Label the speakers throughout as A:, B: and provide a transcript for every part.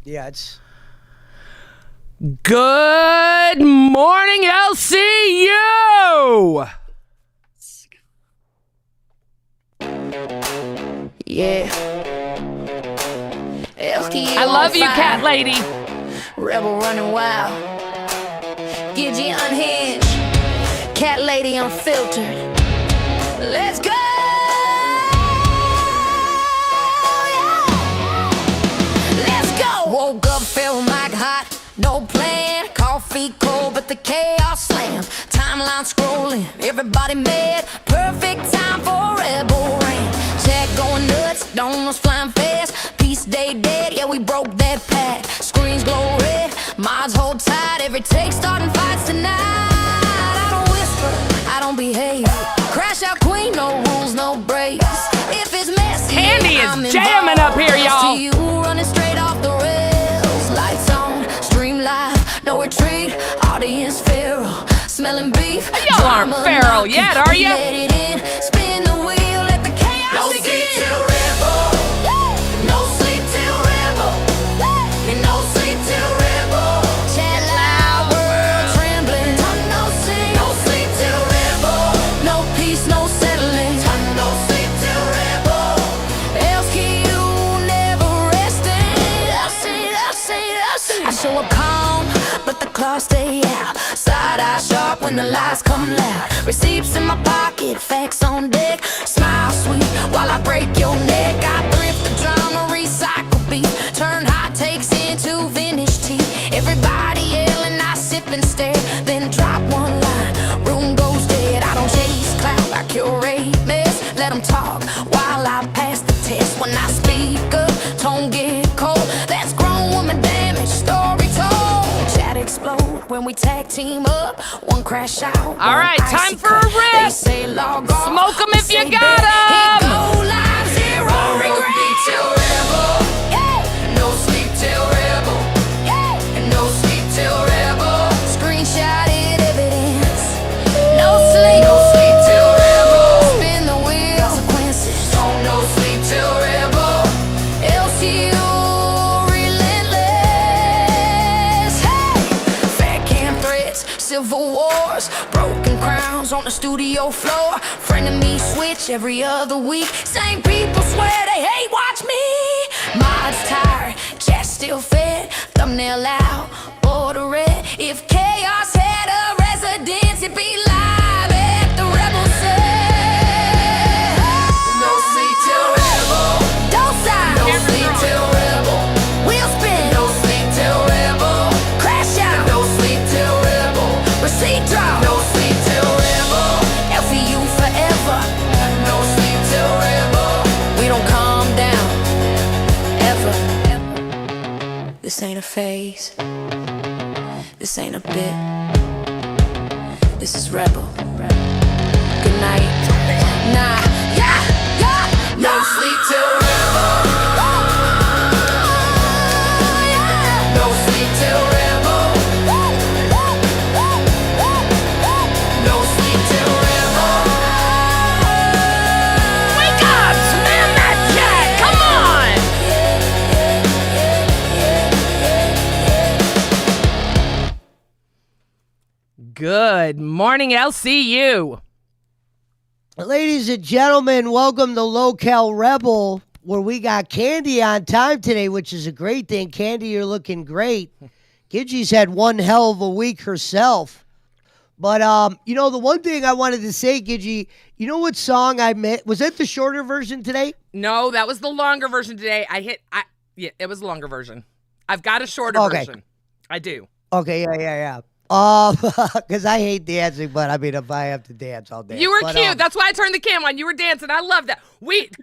A: Yeah, it's...
B: Good morning, LCU!
C: Yeah. LCU
B: I love you,
C: on
B: cat
C: fire.
B: lady.
C: Rebel running wild. Gidgy unhinged. Cat lady unfiltered. Let's go! Let's go! Woke up feeling like hot. No plan. Coffee cold, but the chaos slam. Timeline scrolling. Everybody mad. Perfect time for rebel rain. Chat going nuts. Donuts flying fast. Peace day dead. Yeah, we broke that pact. Screens glow red. Mods hold tight. Every take starting fights tonight. I don't whisper. I don't behave. Crash out queen. No rules, no breaks. If it's messy,
B: Candy is
C: I'm
B: jamming up here, y'all.
C: See you running straight off the rails. Lights on, stream live, no retreat. Audience feral, smelling beef.
B: Y'all aren't feral yet, are ya?
C: Let it in, spin the wheel, let the chaos
D: No
C: begin.
D: sleep till rebel. No sleep till rebel. And no sleep till rebel.
C: Chat loud, world trembling.
D: No sleep till rebel.
C: No peace, no settling.
D: No sleep till rebel.
C: LQ never resting. I show up calm, but the claws stay out. Side eye sharp when the lies come loud. Receipts in my pocket, facts on deck. Smile sweet while I break your neck. I thrift the drama, recycle beat. Turn hot takes into vintage tea. Everybody yelling, I sip and stare. Then drop one line, room goes dead. I don't chase clout, I curate mess. Let them talk while I pass the test. When I speak up, tone get cold. That's grown woman damage, story told. Chat explode when we tag team up. One crash out.
B: All right, time for a rip.
C: They say log off.
B: Smoke 'em if
C: we
B: you
C: say
B: got
C: bet.
B: 'em.
C: Here go live, zero
D: No
C: regret.
D: sleep till rebel. No sleep till rebel. And no sleep till rebel.
C: Screenshotted evidence. No sleep.
D: No sleep till rebel.
C: Spin the wheel. Consequences.
D: No sleep till rebel.
C: LCU relentless. Hey, fat cam threats, civil wars, broken crowns on the studio floor. Frenemy switch every other week. Same people swear they hate watch me. Mods tired, chat still fed. Thumbnail out, border red. If chaos had a residence, it'd be live at the Rebel set.
D: No sleep till rebel.
C: Don't sign.
D: No sleep till rebel.
C: Wheel spin.
D: No sleep till rebel.
C: Crash out.
D: No sleep till rebel.
C: Receipt drop.
D: No sleep till rebel.
C: LCU forever.
D: No sleep till rebel.
C: We don't calm down. Ever. This ain't a phase. This ain't a bit. This is Rebel. Good night. Nah. Yeah. Yeah.
D: No sleep till rebel. No sleep till rebel. No sleep till rebel.
B: Wake up! Slam that chat! Come on! Good morning, LCU.
A: Ladies and gentlemen, welcome to Local Rebel, where we got Candy on time today, which is a great thing. Candy, you're looking great. Gidgy's had one hell of a week herself. But, the one thing I wanted to say, Gidgy, you know what song I met? Was that the shorter version today?
B: No, that was the longer version today. Yeah, it was the longer version. I've got a shorter version. I do.
A: Okay, yeah. Because I hate dancing, but I mean, if I have to dance, I'll dance.
B: You were
A: But,
B: cute. That's why I turned the camera on. You were dancing. I love that.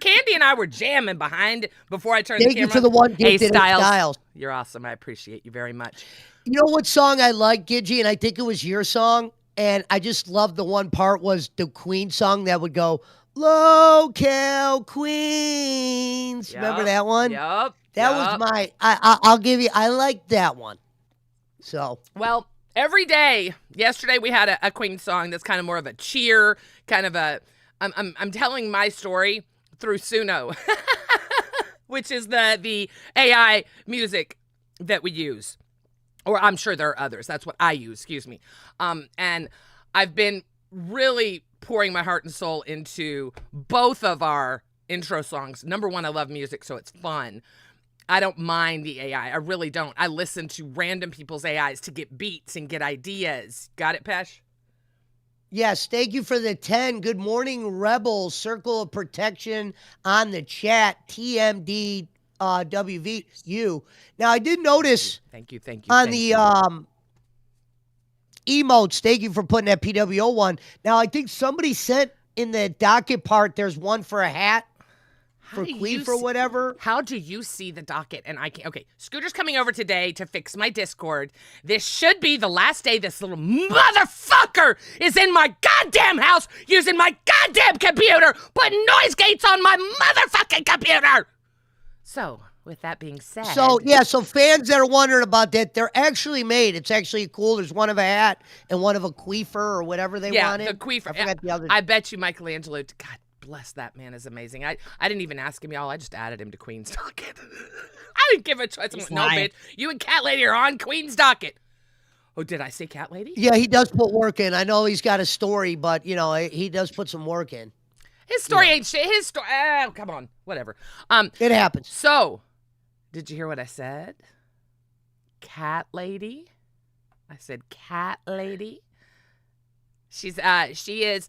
B: Candy and I were jamming behind before I turned the
A: Thank
B: camera
A: you to the one
B: Hey,
A: gifted
B: Styles.
A: Styles.
B: You're awesome. I appreciate you very much.
A: You know what song I like, Gidgy, and I think it was your song, and I just loved the one part was the Queen song that would go, Local Queens. Remember that one?
B: Yep.
A: That was my, I'll give you, I like that one. So.
B: Well, every day, yesterday we had a Queen song that's kind of more of a cheer, kind of a, I'm telling my story through Suno, which is the AI music that we use. Or I'm sure there are others. That's what I use, excuse me. And I've been really pouring my heart and soul into both of our intro songs. Number one, I love music, so it's fun. I don't mind the AI. I really don't. I listen to random people's AIs to get beats and get ideas. Got it, Pesh?
A: Yes, thank you for the 10. Good morning, Rebels. Circle of Protection on the chat. TMD WVU. Now, I did notice
B: Thank you.
A: on the emotes, thank you for putting that PWO one. Now, I think somebody sent in the docket part, there's one for a hat for Queef or whatever.
B: How do you see the docket? And I can't. Okay, Scooter's coming over today to fix my Discord. This should be the last day this little motherfucker is in my goddamn house using my goddamn computer, putting noise gates on my motherfucking computer. So, with that being said.
A: So, yeah, so fans that are wondering about that, they're actually made. It's actually cool. There's one of a hat and one of a queefer or whatever they wanted.
B: Yeah, the queefer.
A: I forgot the other.
B: I bet you Michelangelo, God bless that man, is amazing. I didn't even ask him, y'all. I just added him to Queen's Docket. I didn't give a choice. I'm like, no, bitch. You and Cat Lady are on Queen's Docket. Oh, did I say Cat Lady?
A: Yeah, he does put work in. I know he's got a story, but, you know, he does put some work in.
B: His story ain't shit. His story, come on, whatever.
A: It happens.
B: So, did you hear what I said? Cat Lady. I said Cat Lady. She is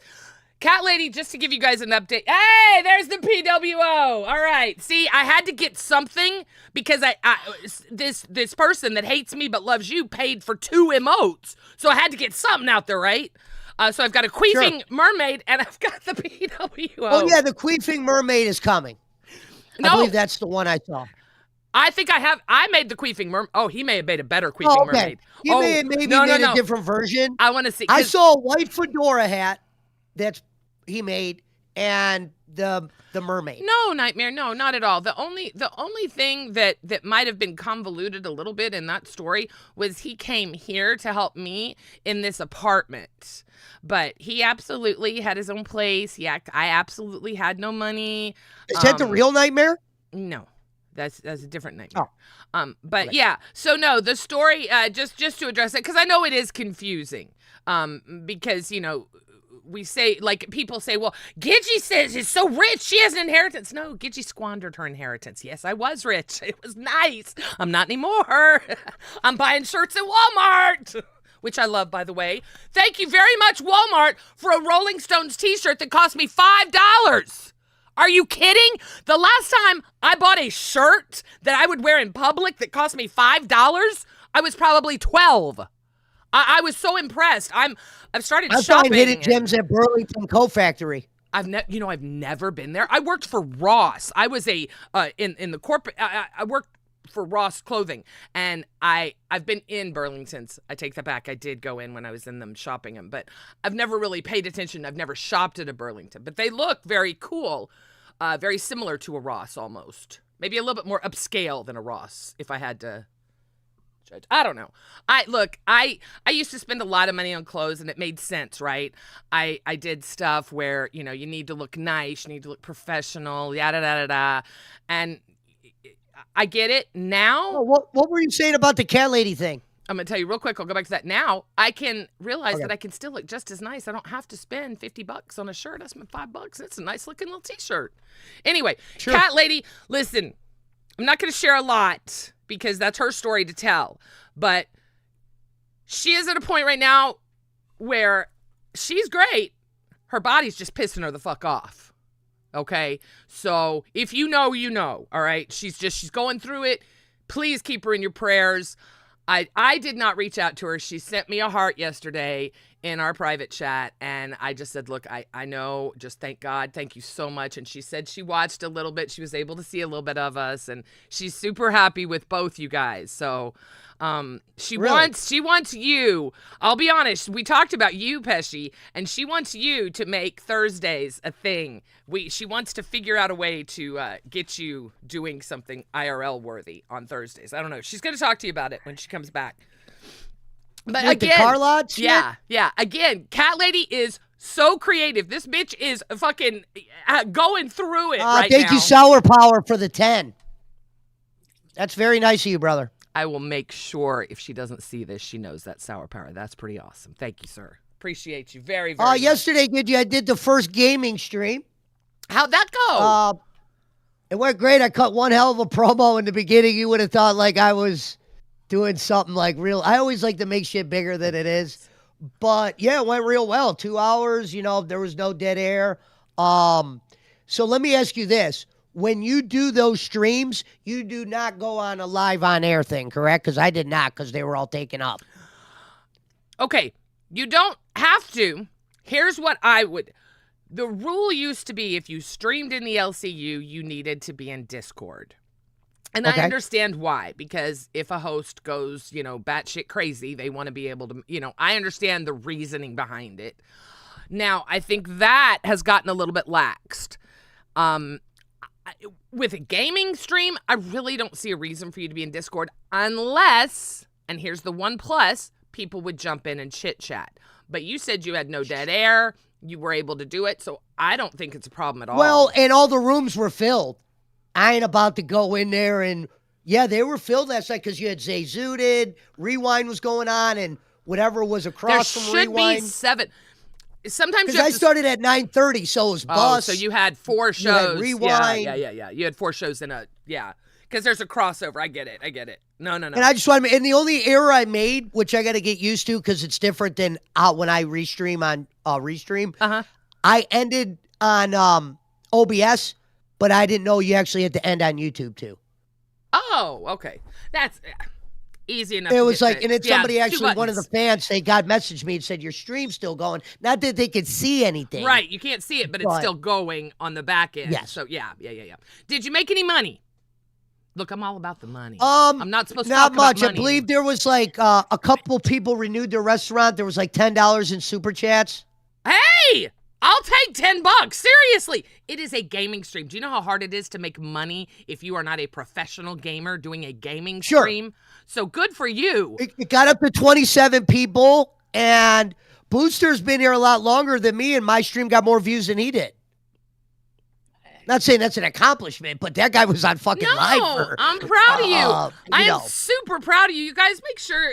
B: Cat Lady. Just to give you guys an update. Hey, there's the PWO. All right. See, I had to get something because this person that hates me but loves you paid for 2 emotes, so I had to get something out there, right? So I've got a queefing mermaid and I've got the PWO.
A: Oh yeah, the queefing mermaid is coming. I believe that's the one I saw.
B: I think I made the queefing mermaid. Oh, he may have made a better queefing mermaid.
A: He may have maybe made a different version.
B: I want to see.
A: I saw a white fedora hat that's he made and the mermaid.
B: No, Nightmare. No, not at all. The only thing that might have been convoluted a little bit in that story was he came here to help me in this apartment. But he absolutely had his own place. I absolutely had no money.
A: Is that the real Nightmare?
B: No. That's a different nightmare.
A: Oh.
B: But
A: right.
B: yeah, so no, the story, just to address it, because I know it is confusing. Because, you know, we say, like, people say, well, Gidgy says he's so rich, she has an inheritance. No, Gidgy squandered her inheritance. Yes, I was rich. It was nice. I'm not anymore. I'm buying shirts at Walmart, which I love, by the way. Thank you very much, Walmart, for a Rolling Stones t-shirt that cost me $5. Are you kidding? The last time I bought a shirt that I would wear in public that cost me $5, I was probably 12. I was so impressed. I've started shopping.
A: I find hidden gems at Burlington Coat Factory.
B: I've never been there. I worked for Ross. I was in the corporate. I worked for Ross Clothing, and I've been in Burlington's. I take that back. I did go in when I was in them shopping them, but I've never really paid attention. I've never shopped at a Burlington, but they look very cool, very similar to a Ross almost. Maybe a little bit more upscale than a Ross, if I had to judge. I don't know. I used to spend a lot of money on clothes, and it made sense, right? I did stuff where, you know, you need to look nice, you need to look professional, yada da da da, and I get it now.
A: Oh, what were you saying about the cat lady thing?
B: I'm going to tell you real quick. I'll go back to that. Now I can realize that I can still look just as nice. I don't have to spend $50 on a shirt. I spent $5. It's a nice looking little t-shirt. Anyway, sure. Cat lady, listen, I'm not going to share a lot because that's her story to tell. But she is at a point right now where she's great. Her body's just pissing her the fuck off. Okay, so if you know, you know, all right? She's going through it. Please keep her in your prayers. I did not reach out to her. She sent me a heart yesterday in our private chat, and I just said, look, I know, just thank God, thank you so much. And she said she watched a little bit. She was able to see a little bit of us, and she's super happy with both you guys. So she wants you. I'll be honest, we talked about you, Pesci, and she wants you to make Thursdays a thing. She wants to figure out a way to get you doing something IRL worthy on Thursdays. I don't know. She's going to talk to you about it when she comes back. But
A: like
B: again,
A: the car lot shit?
B: Yeah. Again, Cat Lady is so creative. This bitch is fucking going through it right now.
A: Thank you, Sour Power, for the 10. That's very nice of you, brother.
B: I will make sure if she doesn't see this, she knows that Sour Power. That's pretty awesome. Thank you, sir. Appreciate you very, very much.
A: Yesterday, Gidgy, I did the first gaming stream.
B: How'd that go?
A: It went great. I cut one hell of a promo in the beginning. You would have thought like I was doing something like real. I always like to make shit bigger than it is. But yeah, it went real well. 2 hours, there was no dead air. So let me ask you this. When you do those streams, you do not go on a live on air thing, correct? Because I did not, because they were all taken up.
B: Okay, you don't have to. Here's what I would. The rule used to be if you streamed in the LCU, you needed to be in Discord. And
A: Okay.
B: I understand why, because if a host goes, batshit crazy, they want to be able to, I understand the reasoning behind it. Now, I think that has gotten a little bit laxed. With a gaming stream, I really don't see a reason for you to be in Discord unless, and here's the one plus, people would jump in and chit chat. But you said you had no dead air. You were able to do it, so I don't think it's a problem at all.
A: Well, and all the rooms were filled. I ain't about to go in there and, yeah, they were filled last night because you had Zay Zooted, Rewind was going on, and whatever was across
B: there
A: from
B: should
A: Rewind.
B: be 7. Sometimes
A: Because
B: you have
A: I
B: to...
A: started at 9:30, so it was Bus.
B: so you had 4
A: you had
B: shows.
A: Rewind.
B: Yeah. You had 4 shows in a, because there's a crossover. I get it. No.
A: And I just want to, and the only error I made, which I got to get used to because it's different than when I restream on Restream. I ended on OBS, but I didn't know you actually had to end on YouTube too.
B: Oh, okay. That's easy enough.
A: It
B: to
A: was
B: get
A: like,
B: fixed.
A: and then somebody
B: 2
A: actually, one of the
B: buttons.
A: fans, they got messaged me and said, your stream's still going. Not that they could see anything.
B: Right, you can't see it, but it's
A: But-
B: still going on the back end.
A: Yes.
B: So yeah. Did you make any money? Look, I'm all about the money.
A: I'm
B: not supposed to
A: not
B: talk about
A: much. I
B: money.
A: believe there was like a couple people renewed their restaurant. There was like $10 in super chats.
B: Hey, I'll take $10. Seriously, it is a gaming stream. Do you know how hard it is to make money if you are not a professional gamer doing a gaming
A: Sure.
B: stream? So good for you.
A: It got up to 27 people, and Booster's been here a lot longer than me, and my stream got more views than he did. Not saying that's an accomplishment, but that guy was on fucking live for.
B: I'm proud of you. I am
A: know.
B: super proud of you. You guys make sure,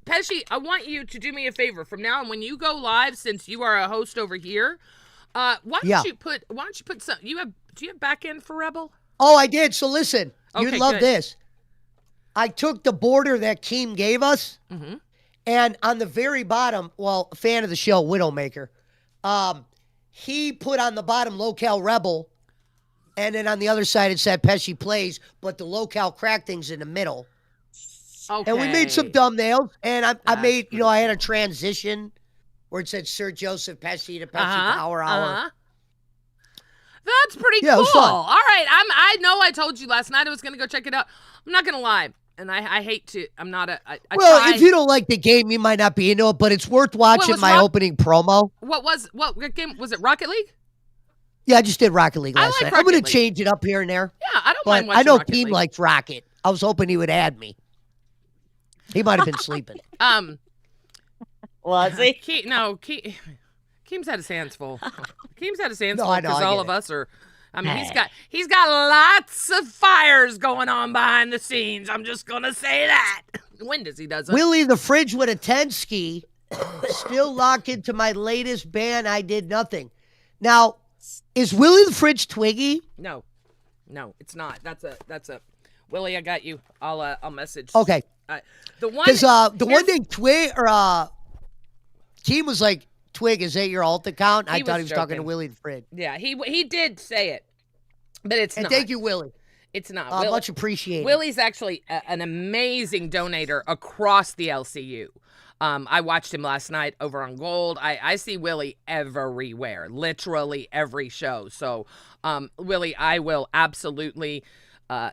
B: Pesci, I want you to do me a favor. From now on, when you go live, since you are a host over here, why don't you put some, do you have back end for Rebel?
A: Oh, I did. So listen, you'd
B: Okay,
A: love
B: good.
A: this. I took the border that Keem gave us,
B: Mm-hmm.
A: and on the very bottom, well, a fan of the show, Widowmaker, he put on the bottom Locale Rebel, and then on the other side it said Pesci Plays, but the Locale Crack thing's in the middle.
B: Okay.
A: And we made some thumbnails, and I
B: That's
A: made,
B: pretty
A: I had a transition where it said Sir Joseph Pesci to Pesci Power Hour.
B: That's pretty
A: Yeah, it
B: cool.
A: was fun.
B: All right. I know I told you last night I was going to go check it out. I'm not going to lie. And I hate to, I'm not a, I
A: Well,
B: try.
A: if you don't like the game, you might not be into it, but it's worth watching
B: was
A: my
B: Rock-
A: opening promo.
B: What game, was it Rocket League?
A: Yeah, I just did Rocket League
B: I
A: last
B: like
A: night. I'm going
B: Rocket
A: to
B: League.
A: change it up here and there.
B: Yeah, I don't
A: But
B: mind watching
A: I know
B: Rocket
A: Keem
B: League.
A: likes Rocket. I was hoping he would add me. He might have been sleeping.
E: Was he?
B: Keem's had his hands full. Keem's had his hands
A: No,
B: full
A: I know,
B: because
A: I
B: all
A: get
B: of
A: it.
B: us are. I mean, he's got lots of fires going on behind the scenes. I'm just gonna say that. When does he does it?
A: Willie the Fridge with a 10 ski, still locked into my latest band. I did nothing. Now, is Willie the Fridge Twiggy?
B: No, it's not. That's a. Willie, I got you. I'll message.
A: Okay.
B: The one.
A: Because the one
B: here's-
A: thing Twig or Keem was like, Twig, is that your alt account? I
B: He
A: thought
B: was
A: he was talking to
B: joking.
A: Willie the Fridge.
B: Yeah, he did say it, but it's
A: And
B: not.
A: thank you, Willie.
B: It's not.
A: Much appreciated.
B: Willie's actually an amazing donator across the LCU. I watched him last night over on Gold. I see Willie everywhere, literally every show. So, Willie, I will absolutely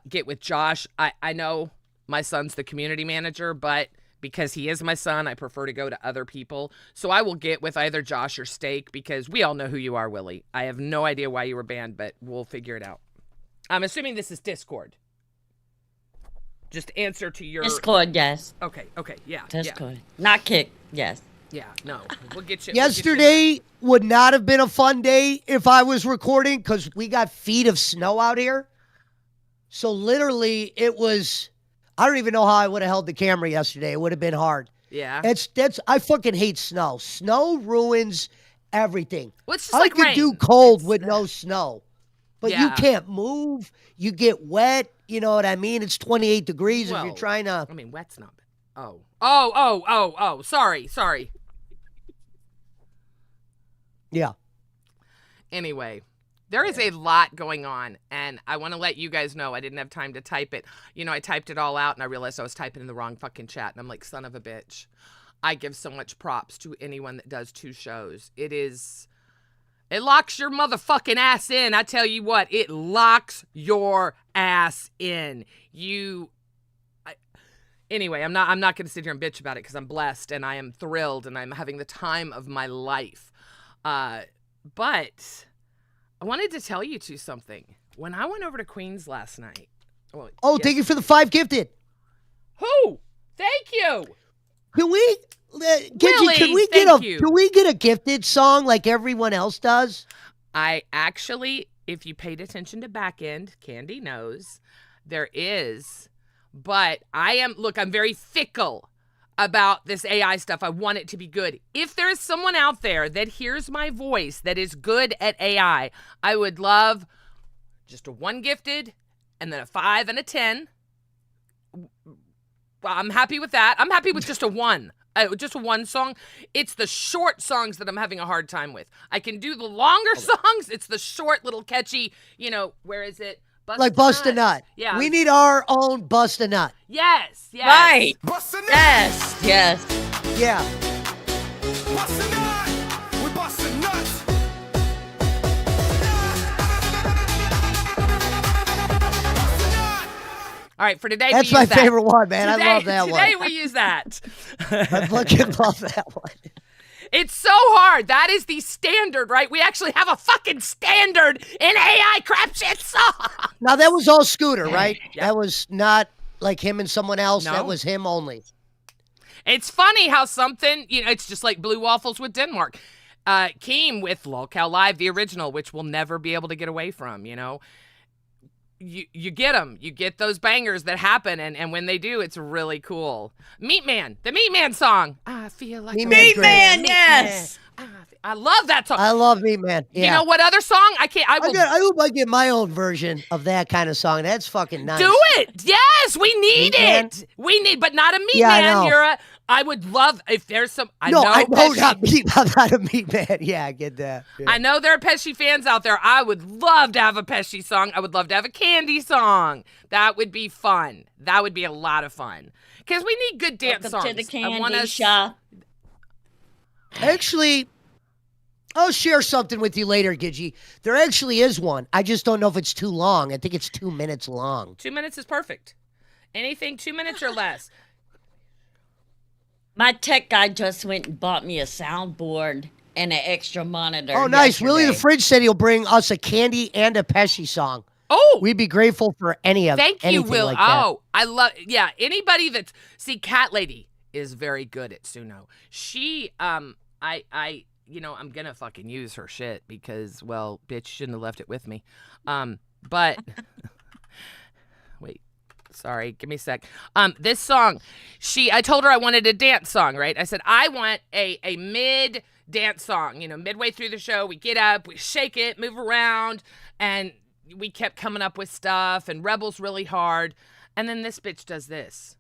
B: get with Josh. I know my son's the community manager, but because he is my son, I prefer to go to other people. So I will get with either Josh or Steak because we all know who you are, Willie. I have no idea why you were banned, but we'll figure it out. I'm assuming this is Discord. Just answer to your...
E: Discord, yes.
B: Okay, yeah.
E: Discord. Not kick, yes.
B: Yeah, no. We'll get you...
A: Yesterday would not have been a fun day if I was recording because we got feet of snow out here. So literally it was I don't even know how I would have held the camera yesterday. It would have been hard.
B: Yeah.
A: I fucking hate snow. Snow ruins everything.
B: Well, it's just
A: I
B: like
A: could
B: rain.
A: do cold
B: It's-
A: with no snow. But you
B: Yeah.
A: can't move. You get wet. You know what I mean? It's 28 degrees if you're
B: Well,
A: trying to.
B: I mean, wet's not bad. Oh. Sorry.
A: Yeah.
B: Anyway, there is a lot going on, and I want to let you guys know I didn't have time to type it. You know, I typed it all out, and I realized I was typing in the wrong fucking chat, and I'm like, son of a bitch. I give so much props to anyone that does 2 shows. It locks your motherfucking ass in. I tell you what, it locks your ass in. Anyway, I'm not going to sit here and bitch about it because I'm blessed and I am thrilled and I'm having the time of my life. But I wanted to tell you two something. When I went over to Queens last night.
A: Thank you for the 5 gifted.
B: Who? Thank you.
A: Can we, Gidgy,
B: Willie, thank you.
A: can we get a gifted song like everyone else does?
B: I actually, if you paid attention to back end, Candy knows there is, but I'm very fickle about this AI stuff. I want it to be good. If there is someone out there that hears my voice that is good at AI, I would love just a 1 gifted and then a 5 and a 10. I'm happy with that. I'm happy with just a 1. Just a 1 song. It's the short songs that I'm having a hard time with. I can do the longer songs. It's the short, little catchy, where is it?
A: Bust a Nut.
B: Yeah.
A: We need our own Bust a Nut.
B: Yes.
E: Right.
D: Bust a nut.
E: Yes. Yes.
A: Yeah.
D: Bust a nut. We bustin' nuts.
B: All right, for today,
A: That's
B: we
A: my
B: use that.
A: favorite one, man. I love that one.
B: Today we use that.
A: I fucking love that one.
B: It's so hard. That is the standard, right? We actually have a fucking standard in AI crap shit song.
A: Now, that was all Scooter, right?
B: Yeah.
A: That was not like him and someone else.
B: No.
A: That was him only.
B: It's funny how something, it's just like Blue Waffles with Denmark. Came with Lolcow Live, the original, which we'll never be able to get away from, You get them. You get those bangers that happen, and when they do, it's really cool. Meat Man, the Meat Man song. I feel like
A: Meat
B: a
A: Man's
E: Meat
A: great.
E: Man, yes.
B: I love that song.
A: I love me, man. Yeah.
B: You know what other song? I
A: I hope I get my own version of that kind of song. That's fucking nice.
B: do it. Yes, we need
A: Meat Man?
B: it. We need, but not a Meat
A: Yeah, I
B: Man.
A: know.
B: I would love if there's some. I
A: No,
B: know
A: I know
B: Pesci-
A: I'm not a meat man. Yeah, I get that. Yeah.
B: I know there are Pesci fans out there. I would love to have a Pesci song. I would love to have a Candy song. That would be fun. That would be a lot of fun. Because we need good dance
E: Welcome
B: songs.
E: to the
B: I want
E: candy
B: us-
E: shop.
A: Actually, I'll share something with you later, Gidgy. There actually is one. I just don't know if it's too long. I think it's 2 minutes long.
B: 2 minutes is perfect. Anything 2 minutes or less.
E: My tech guy just went and bought me a soundboard and an extra monitor.
A: Oh, nice. Willie the
E: yesterday.
A: Fridge said he'll bring us a Candy and a Pesci song.
B: Oh,
A: We'd be grateful for
B: thank you,
A: anything
B: Will.
A: like that.
B: Oh, I love. Yeah, anybody that's Cat Lady is very good at Suno. She, I'm gonna fucking use her shit because, well, bitch, shouldn't have left it with me. But wait. Sorry, give me a sec. This song, I told her I wanted a dance song, right? I said, I want a mid dance song. Midway through the show, we get up, we shake it, move around, and we kept coming up with stuff, and Rebel's really hard. And then this bitch does this.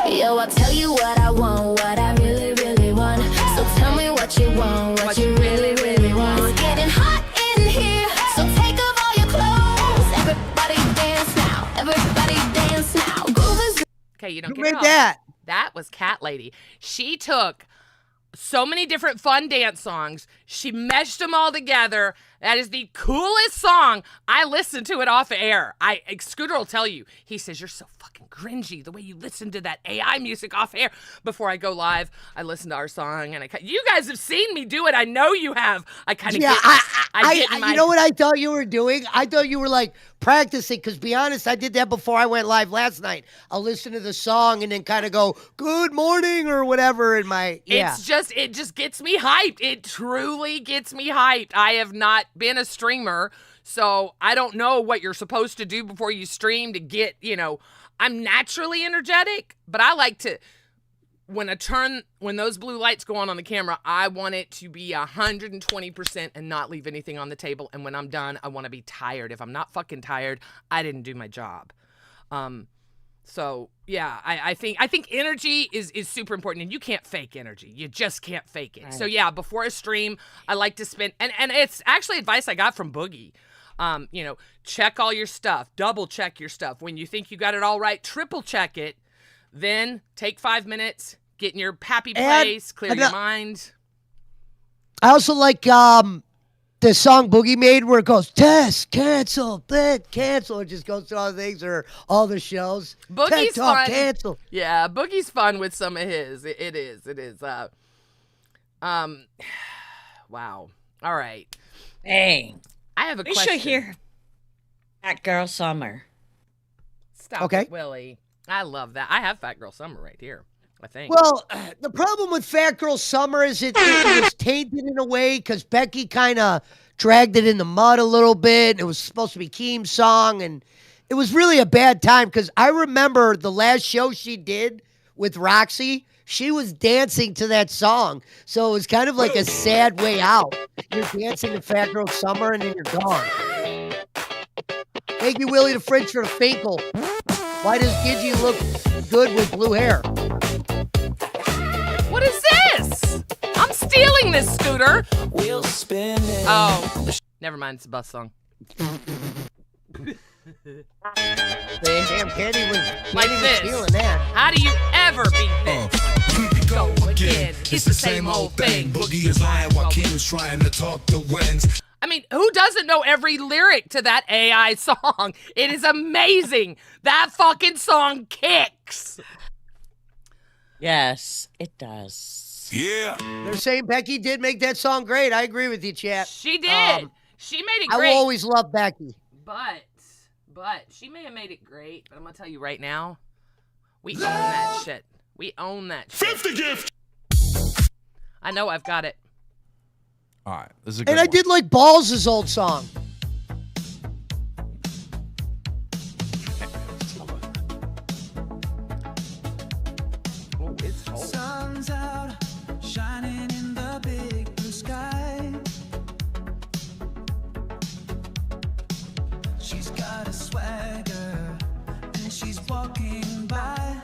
C: Yo, I'll tell you what I want, what I really, really want. So tell me what you want, what you really, really want. It's getting hot in here, so take off all your clothes. Everybody dance now, everybody dance now. Groove is
B: Okay, you don't
A: Who
B: get it
A: made
B: all.
A: that?
B: That was Cat Lady. She took so many different fun dance songs. She meshed them all together That is the coolest song. I listen to it off air. Scooter will tell you. He says, you're so fucking cringy the way you listen to that AI music off air. Before I go live, I listen to our song. And you guys have seen me do it. I know you have. I kind of
A: you know what I thought you were doing? I thought you were like practicing, because be honest, I did that before I went live last night. I'll listen to the song and then kind of go, good morning or whatever in my, yeah.
B: It just gets me hyped. It truly gets me hyped. I have not been a streamer, so I don't know what you're supposed to do before you stream to get, I'm naturally energetic, but I like to, when those blue lights go on the camera, I want it to be 120% and not leave anything on the table. And when I'm done, I want to be tired. If I'm not fucking tired, I didn't do my job. So yeah, I think energy is super important, and you can't fake energy. You just can't fake it. Right. So yeah, before a stream, I like to spend, and it's actually advice I got from Boogie. Check all your stuff, double check your stuff. When you think you got it all right, triple check it. Then take 5 minutes, get in your happy place, clear your mind.
A: I also like the song Boogie made where it goes, test, cancel, then cancel. It just goes through all the things or all the shows.
B: Boogie's fun.
A: Cancel.
B: Yeah, Boogie's fun with some of his. It is. Wow. All right.
E: Hey.
B: I have a
E: we
B: question.
E: should hear Fat Girl Summer.
B: Stop it, Willie. I love that. I have Fat Girl Summer right here, I think.
A: Well, the problem with Fat Girl Summer is it was tainted in a way because Becky kind of dragged it in the mud a little bit. It was supposed to be Keem's song, and it was really a bad time because I remember the last show she did with Roxy, she was dancing to that song. So it was kind of like a sad way out. You're dancing to Fat Girl Summer, and then you're gone. Thank you, Willie the Fridge, for the Finkel. Why does Gidgy look good with blue hair?
B: What is this? I'm stealing this, Scooter.
D: We'll spin it.
B: Oh, never mind. It's a bus song.
A: Damn, Candy was
B: Like this.
A: stealing that.
B: How do you ever beat this? Go again. It's the same old thing.
F: Boogie is lying while Kim's trying to talk the winds.
B: I mean, who doesn't know every lyric to that AI song? It is amazing. That fucking song kicks.
E: Yes, it does.
F: Yeah.
A: They're saying Becky did make that song great. I agree with you, chat.
B: She did. She made it
A: I
B: great.
A: will always love Becky.
B: But she may have made it great. But I'm going to tell you right now, we own that shit. We own that shit.
F: 50 gift.
B: I know I've got it.
G: All right, this is a good
A: And I
G: one.
A: did like Balls' old song.
B: Oh, it's old.
D: Sun's out, shining in the big blue sky. She's got a swagger, and she's walking by.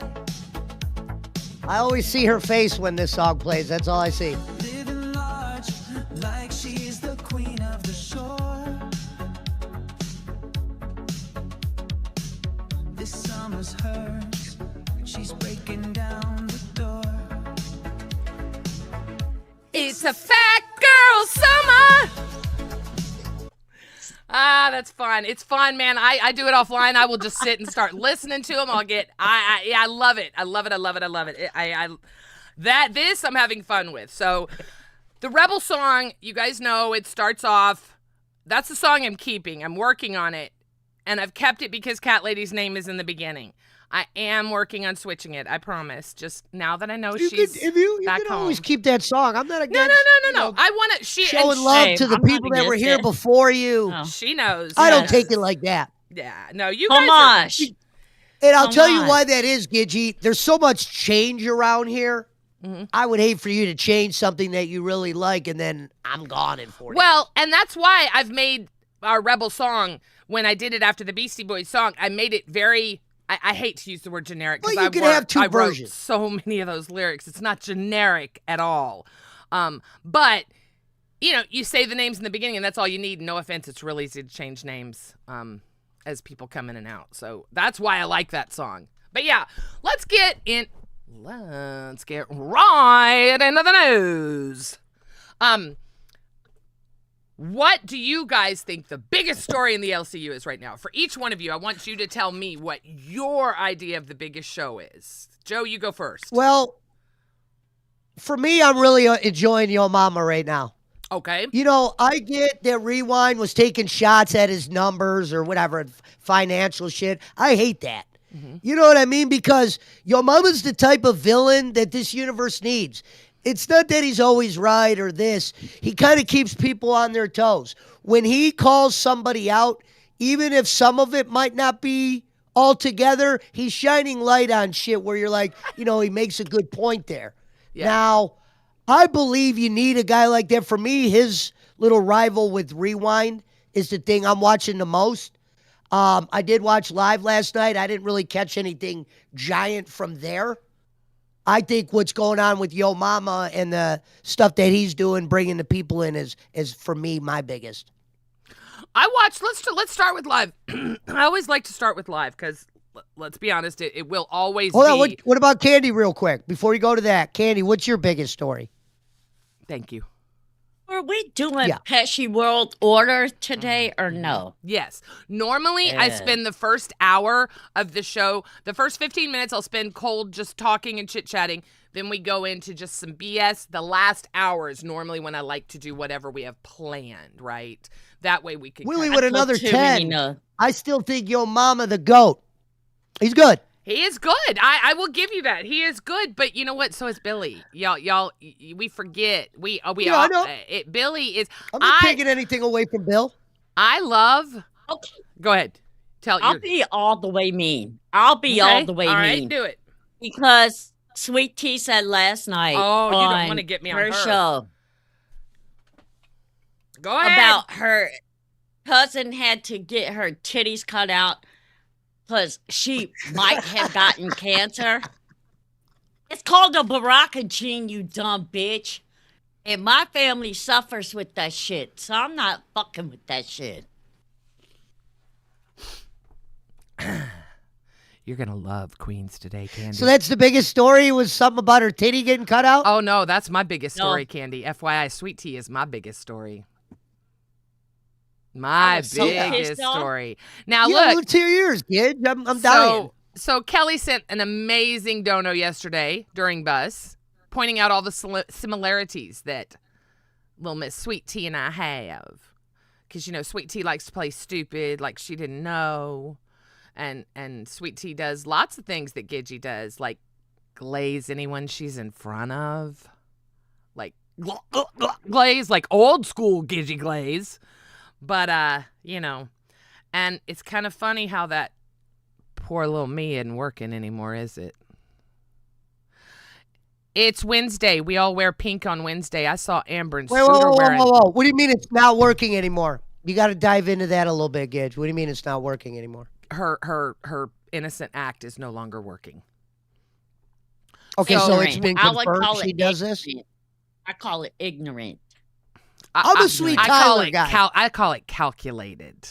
A: I always see her face when this song plays. That's all I see.
D: Living large, like she's the queen of the shore. This summer's hers, she's breaking down the door.
B: It's a fat girl summer. Ah, that's fun. It's fun, man. I do it offline. I will just sit and start listening to them. I love it. I love it. I love it. I love it. This I'm having fun with. So the Rebel song, you guys know, it starts off. That's the song I'm keeping. I'm working on it. And I've kept it because Cat Lady's name is in the beginning. I am working on switching it. I promise. Just now that I know
A: You
B: she's
A: could, if you
B: back
A: could
B: home.
A: always keep that song. I'm not
B: No.
A: against.
B: I want to.
A: Showing love to the
E: I'm not
A: people that were
E: against
A: here
E: it.
A: before you.
E: Oh.
B: She knows.
A: I don't
B: yes.
A: take it like that.
B: Yeah. No, you guys are.
E: Homage.
A: And I'll
E: Come
A: tell you
E: on.
A: why that is, Gidgy. There's so much change around here.
B: Mm-hmm.
A: I would hate for you to change something that you really like, and then I'm gone in 4 days.
B: Well, and that's why I've made our Rebel song, when I did it after the Beastie Boys song, I made it very, I hate to use the word generic.
A: Well,
B: 'cause
A: you can have two
B: I wrote
A: versions.
B: so many of those lyrics. It's not generic at all. But, you say the names in the beginning and that's all you need. No offense, it's real easy to change names as people come in and out. So that's why I like that song. But yeah, let's get right into the news. What do you guys think the biggest story in the LCU is right now? For each one of you, I want you to tell me what your idea of the biggest show is. Joe, you go first.
A: Well, for me, I'm really enjoying Yo Mama right now.
B: Okay.
A: You know, I get that Rewind was taking shots at his numbers or whatever, financial shit. I hate that. You know what I mean? Because Yo Mama's the type of villain that this universe needs. It's not that he's always right or this. He kind of keeps people on their toes. When he calls somebody out, even if some of it might not be all together, he's shining light on shit where you're like, you know, he makes a good point there.
B: Yeah.
A: Now, I believe you need a guy like that. For me, his little rival with Rewind is the thing I'm watching the most. I did watch live last night. I didn't really catch anything giant from there. I think what's going on with Yo Mama and the stuff that he's doing, bringing the people in, is for me my biggest.
B: I watched. Let's start with live. I always like to start with live because let's be honest, it will always
A: Hold
B: be.
A: on. What about Candy, real quick? Before you go to that, Candy, what's your biggest story?
B: Thank you.
E: Were we doing
A: Yeah.
E: Pesci World Order today or no?
B: Yes. Normally, I spend the first hour of the show, the first 15 minutes, I'll spend cold just talking and chit-chatting. Then we go into just some BS. The last hour is normally when I like to do whatever we have planned, right? That way we can...
A: Willie
B: kinda-
A: with another
E: too
A: 10.
E: many,
A: I still think Yo Mama the GOAT. He's good.
B: He is good. I will give you that. He is good, but you know what? So is Billy. Y'all, we forget. We
A: Yeah, I
B: all,
A: know.
B: Billy is...
A: I'm not taking anything away from Bill.
B: I love...
E: Okay,
B: Go ahead.
E: I'll be all the way mean. I'll be all the way
B: All
E: mean.
B: right, do it.
E: Because Sweet Tea said last night
B: Oh, you don't
E: on
B: wanna get me on
E: her
B: her.
E: show
B: Go ahead.
E: about her cousin had to get her titties cut out because she might have gotten cancer. It's called a Baraka gene, you dumb bitch. And my family suffers with that shit, so I'm not fucking with that shit.
B: You're going to love Queens today, Candy.
A: So that's the biggest story, was something about her titty getting cut out?
B: Oh, no, that's my biggest
E: No.
B: story, Candy. FYI, Sweet Tea is my biggest story. My
E: was so
B: biggest
E: pissed off.
B: story. Now,
A: Yeah,
B: look.
A: to your ears, kid. I'm dying.
B: So Kelly sent an amazing dono yesterday during Bus, pointing out all the similarities that little Miss Sweet Tea and I have. Because, you know, Sweet Tea likes to play stupid, like she didn't know. And Sweet Tea does lots of things that Gidgy does, like glaze anyone she's in front of. Like glaze, like old school Gidgy glaze. But, you know, and it's kind of funny how that poor little me isn't working anymore, is it? It's Wednesday. We all wear pink on Wednesday. I saw Amber and
A: Wait,
B: Scooter wearing.
A: whoa. What do you mean it's not working anymore? You got to dive into that a little bit, Gidge. What do you mean it's not working anymore?
B: Her innocent act is no longer working.
A: Okay, so it's
E: Ignorant.
A: been
E: I would
A: confirmed
E: call
A: she
E: it
A: does this?
E: ignorant. I call it ignorant.
A: I'm a Sweet
B: I call
A: Tyler
B: it
A: guy.
B: I call it calculated.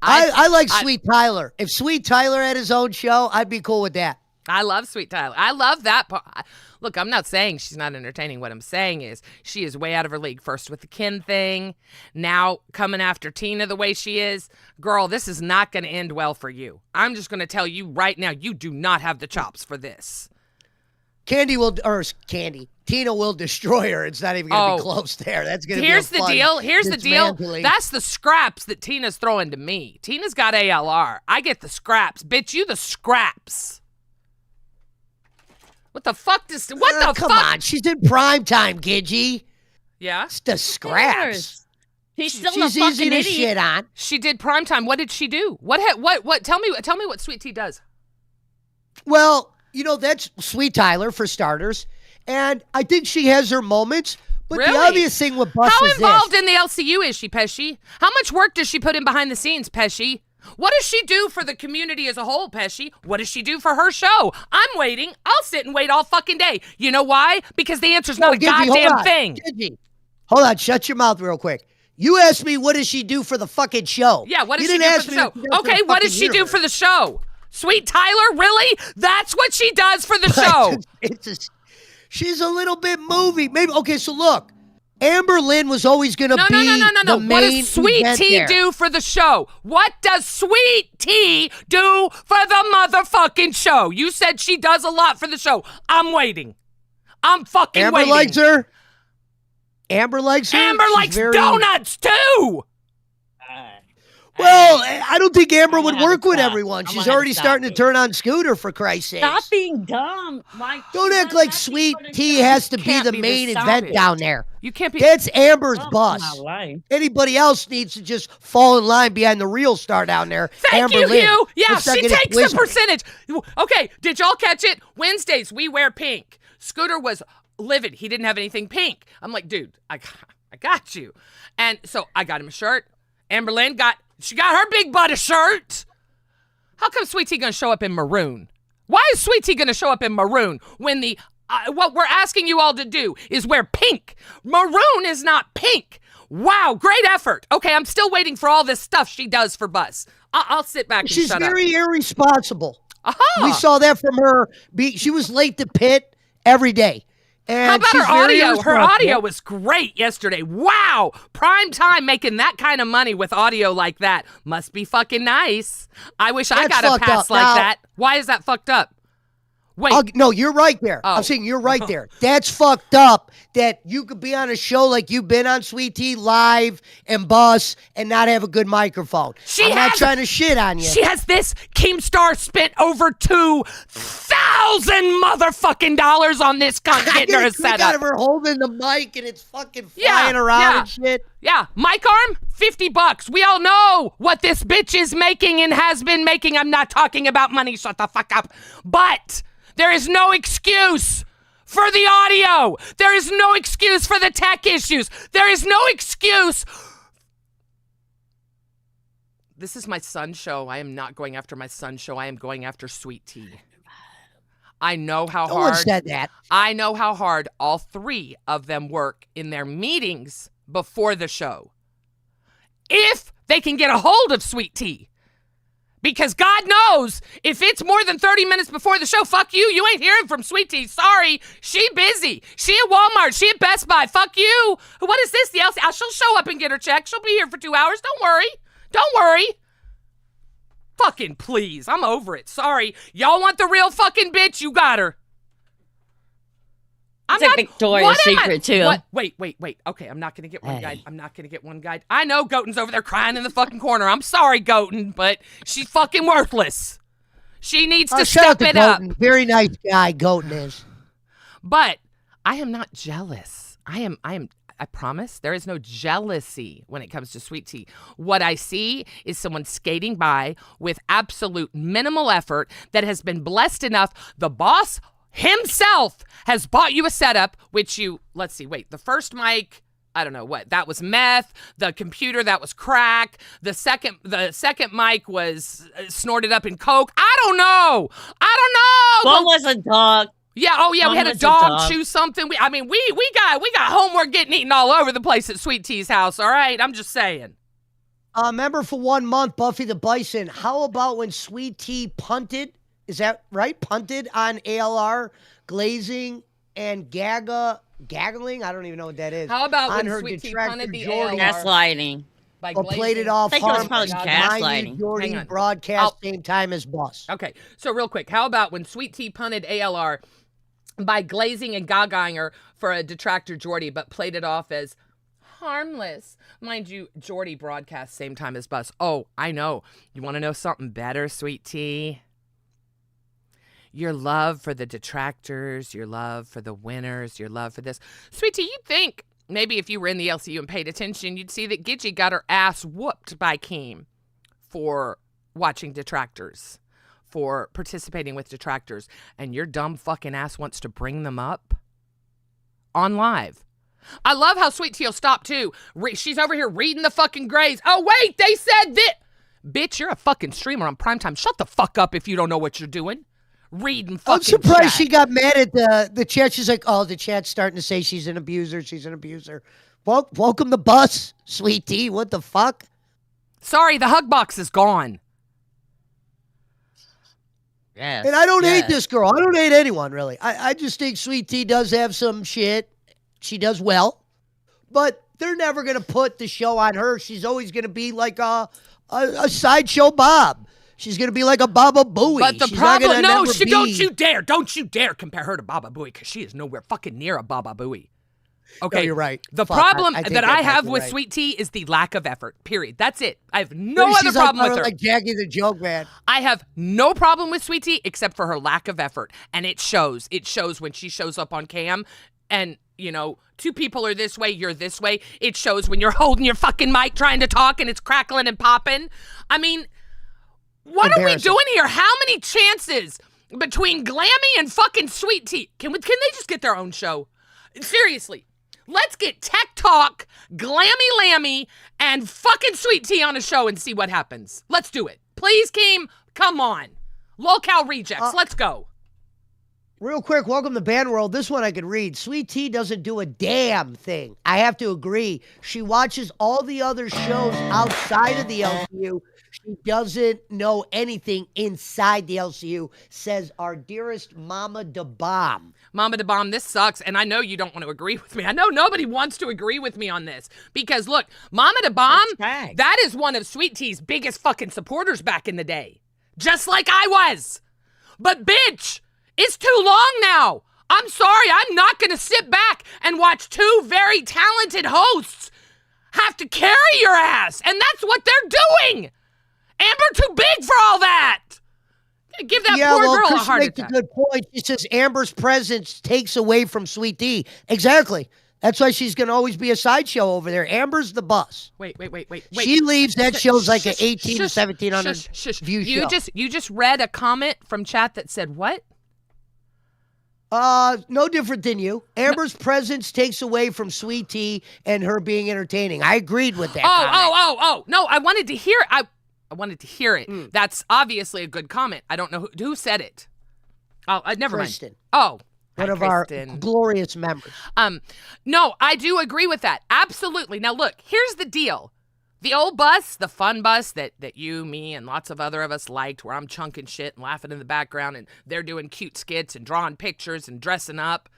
A: I like Sweet Tyler. If Sweet Tyler had his own show, I'd be cool with that.
B: I love Sweet Tyler. I love that part. Look, I'm not saying she's not entertaining. What I'm saying is she is way out of her league. First with the Ken thing, now coming after Tina the way she is. Girl, this is not going to end well for you. I'm just going to tell you right now, you do not have the chops for this.
A: Tina will destroy her. It's not even going to be close there. That's going to be
B: Here's
A: a
B: the
A: fun
B: deal. Here's the deal.
A: dismantling.
B: That's the scraps that Tina's throwing to me. Tina's got ALR. I get the scraps. Bitch, you the scraps. What the fuck does... What the
A: Come
B: fuck?
A: on. She's in prime time, Gidgy.
B: Yeah?
A: It's the scraps.
E: He's still
A: She's
E: a fucking
A: easy to
E: idiot.
A: shit on.
B: She did primetime. What did she do? What? Tell me what Sweet Tea does.
A: Well, you know, that's Sweet Tyler for starters. And I think she has her moments. But the
B: Really?
A: obvious thing with Bus
B: How
A: is
B: involved
A: this.
B: in the LCU is she, Pesci? How much work does she put in behind the scenes, Pesci? What does she do for the community as a whole, Pesci? What does she do for her show? I'm waiting. I'll sit and wait all fucking day. You know why? Because the answer's not a
A: Gidgy, hold
B: goddamn
A: on.
B: thing.
A: Gidgy, hold on. Shut your mouth real quick. You asked me what does she do for the fucking show.
B: Yeah, what does
A: You
B: she
A: didn't
B: do
A: ask
B: for the
A: me
B: show?
A: what she does for
B: Okay,
A: the
B: what does
A: fucking
B: she do
A: universe.
B: for the show? Sweet Tyler, really? That's what she does for the show.
A: She's a little bit movie. Maybe. Okay, so look. Amber Lynn was always going to
B: No,
A: be
B: no.
A: the
B: What
A: main
B: does Sweet
A: event
B: Tea
A: there.
B: do for the show? What does Sweet Tea do for the motherfucking show? You said she does a lot for the show. I'm waiting. I'm fucking
A: Amber
B: waiting.
A: likes her. Amber likes her.
B: Amber
A: She's
B: likes
A: very-
B: donuts too.
A: Well, I don't think Amber
E: I'm
A: would
E: gonna have
A: work
E: to
A: with
E: stop.
A: everyone.
E: I'm
A: She's
E: gonna have
A: already
E: to stop
A: starting to
E: it.
A: turn on Scooter, for Christ's sake.
E: Stop being dumb. Like,
A: Don't
E: she
A: act
E: does
A: like
E: nothing
A: Sweet
E: for the
A: Tea
E: show.
A: has to be
B: Can't
A: the
B: be
A: main
B: this
A: event
B: savage.
A: down there.
B: You can't be.
A: That's Amber's
E: Fuck
A: bus.
E: my life.
A: Anybody else needs to just fall in line behind the real star down there.
B: Thank
A: Amber
B: you,
A: Lynn.
B: Hugh. Yeah,
A: Let's not
B: she
A: get it
B: takes the
A: twisted.
B: percentage. Okay, did y'all catch it? Wednesdays, we wear pink. Scooter was livid. He didn't have anything pink. I'm like, dude, I got you. And so I got him a shirt. Amber Lynn got her big butt a shirt. How come Sweet Tea gonna show up in maroon? Why is Sweet Tea gonna show up in maroon when the what we're asking you all to do is wear pink? Maroon is not pink. Wow, great effort. Okay, I'm still waiting for all this stuff she does for Bus. I'll sit back and
A: She's
B: shut
A: very irresponsible.
B: up. Aha.
A: We saw that from her. She was late to pit every day. And
B: How about
A: she's
B: her
A: very
B: audio? Her
A: irresponsible.
B: audio was great yesterday. Wow. Prime time making that kind of money with audio like that. Must be fucking nice. I wish I
A: That's
B: got a
A: fucked
B: pass
A: up.
B: like
A: Now-
B: that. Why is that fucked up? Wait.
A: No, you're right there.
B: Oh.
A: I'm saying you're right there. That's fucked up that you could be on a show like you've been on Sweet Tea live and Bus and not have a good microphone.
B: She
A: I'm not
B: has-
A: trying to shit on you.
B: She has this. Keemstar spent over $2,000 motherfucking dollars on this cunt
A: I
B: getting her a
A: get a click out
B: setup.
A: of her holding the mic and it's fucking
B: Yeah,
A: flying around
B: yeah.
A: and shit.
B: Yeah, mic arm, $50. We all know what this bitch is making and has been making. I'm not talking about money. Shut the fuck up. But there is no excuse for the audio. There is no excuse for the tech issues. There is no excuse. This is my son's show. I am not going after my son's show. I am going after Sweet Tea. I know how
A: No one
B: hard.
A: said that.
B: I know how hard all three of them work in their meetings before the show. If they can get a hold of Sweet Tea. Because God knows, if it's more than 30 minutes before the show, fuck you. You ain't hearing from Sweet Tea. Sorry. She busy. She at Walmart. She at Best Buy. Fuck you. What is this? The LC? She'll show up and get her check. She'll be here for 2 hours. Don't worry. Don't worry. Fucking please. I'm over it. Sorry. Y'all want the real fucking bitch? You got her.
E: It's a Victoria's
B: what am I-
E: Secret, too.
B: What? Wait. Okay, I'm not going to get one guide. I'm not going to get one guide. I know Goaten's over there crying in the fucking corner. I'm sorry, Goaten, but she's fucking worthless. She needs to
A: Shout out
B: step
A: to
B: it up.
A: Goaten. Very nice guy, Goaten is.
B: But I am not jealous. I promise there is no jealousy when it comes to Sweet Tea. What I see is someone skating by with absolute minimal effort that has been blessed enough. The boss himself has bought you a setup, which let's see, wait, the first mic, I don't know what, that was meth. The computer, that was crack. The second mic was snorted up in coke. I don't know.
E: One was a dog.
B: Yeah, we
E: One
B: had a
E: was a
B: dog
E: dog.
B: chew something. We got homework getting eaten all over the place at Sweet Tea's house, all right? I'm just saying.
A: Remember for 1 month, Buffy the Bison, how about when Sweet Tea punted? Is that right? Punted on ALR, glazing, and gaggling? I don't even know what that is.
B: How about
A: on
B: when
A: her
B: Sweet Tea
A: detractor
B: punted the
A: Jordy,
B: ALR?
E: Gaslighting.
B: By
A: or played it
B: glazing?
A: off
E: I think it was
A: harmless.
E: probably
A: Mind you,
E: gaslighting.
A: Jordy
B: Hang on.
A: broadcast same time as Bus.
B: Okay, so real quick, how about when Sweet Tea punted ALR by glazing and gagaing her for a detractor Jordy, but played it off as harmless? Mind you, Jordy broadcast same time as Bus. Oh, I know. You want to know something better, Sweet Tea? Your love for the detractors, your love for the winners, your love for this. Sweet Tea, you'd think maybe if you were in the LCU and paid attention, you'd see that Gidgy got her ass whooped by Keem for watching detractors, for participating with detractors, and your dumb fucking ass wants to bring them up on live. I love how Sweet Tea will stop too. She's over here reading the fucking grades. Oh, wait, they said that. Bitch, you're a fucking streamer on primetime. Shut the fuck up if you don't know what you're doing. Reading fucking
A: I'm surprised
B: chat.
A: she got mad at the chat. She's like, oh, the chat's starting to say she's an abuser. She's an abuser. Welcome to Bus, Sweet Tea. What the fuck?
B: Sorry, the hug box is gone.
E: Yes.
A: And I don't hate
E: yes.
A: this girl. I don't hate anyone, really. I just think Sweet Tea does have some shit. She does well. but they're never going to put the show on her. She's always going to be like a sideshow Bob. She's going to be like a Baba Booey.
B: But the
A: She's not
B: problem,
A: gonna
B: no,
A: never
B: she
A: be-
B: don't you dare compare her to Baba Booey, because she is nowhere fucking near a Baba Booey. Okay,
A: No, you're right.
B: The
A: Fuck,
B: problem
A: I take
B: that
A: that
B: I
A: back,
B: have
A: you're
B: with
A: right.
B: Sweet Tea is the lack of effort. Period. That's it. I have no
A: She's
B: other problem with her.
A: Like Jackie the Joke Man.
B: I have no problem with Sweet Tea except for her lack of effort, and it shows. It shows when she shows up on cam, and you know, two people are this way, you're this way. It shows when you're holding your fucking mic trying to talk and it's crackling and popping. I mean, what are we doing here? How many chances between Glammy and fucking Sweet Tea? Can they just get their own show? Seriously. Let's get Tech Talk, Glammy Lammy, and fucking Sweet Tea on a show and see what happens. Let's do it. Please, Keem, come on. Locale Rejects, let's go.
A: Real quick, welcome to Band World. This one I could read. Sweet Tea doesn't do a damn thing. I have to agree. She watches all the other shows outside of the LCU. She doesn't know anything inside the LCU, says our dearest Mama da Bomb.
B: Mama da Bomb, this sucks, and I know you don't want to agree with me. I know nobody wants to agree with me on this, because look, Mama da Bomb, that is one of Sweet Tea's biggest fucking supporters back in the day. Just like I was. But bitch, it's too long now. I'm sorry, I'm not going to sit back and watch two very talented hosts have to carry your ass, and that's what they're doing. Amber too big for all that. Give that poor girl a heart
A: makes
B: attack.
A: a good point. She says Amber's presence takes away from Sweet Tea. Exactly. That's why she's going to always be a sideshow over there. Amber's the bus.
B: Wait.
A: She leaves, that show's like an 18 to 1700 view show.
B: You just read a comment from chat that said what?
A: No different than you. Amber's presence takes away from Sweet Tea and her being entertaining. I agreed with that comment.
B: Oh. No, I wanted to hear I wanted to hear it. That's obviously a good comment. I don't know who said it. Oh, never
A: Kristen.
B: mind. Oh,
A: One
B: hi,
A: of our
B: Kristen.
A: glorious members.
B: No, I do agree with that. Absolutely. Now look, here's the deal. The old bus, the fun bus that you, me, and lots of other of us liked, where I'm chunking shit and laughing in the background and they're doing cute skits and drawing pictures and dressing up,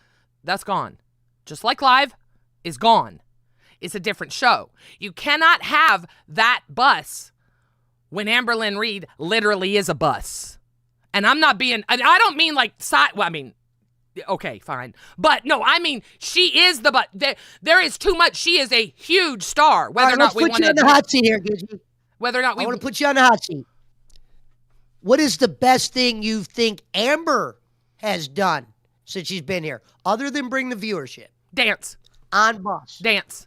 B: that's gone. Just like Live is gone. It's a different show. You cannot have that bus when Amberlynn Reed literally is a bus. And I'm not being, I don't mean like, well, I mean, okay, fine. But no, I mean, she is the butt. There is too much. She is a huge star. Whether or not we want
A: to put you on the hot seat here, Gidgy.
B: Whether or not we
A: I want to put you on the hot seat. What is the best thing you think Amber has done since she's been here, other than bring the viewership?
B: Dance.
A: On bus.
B: Dance.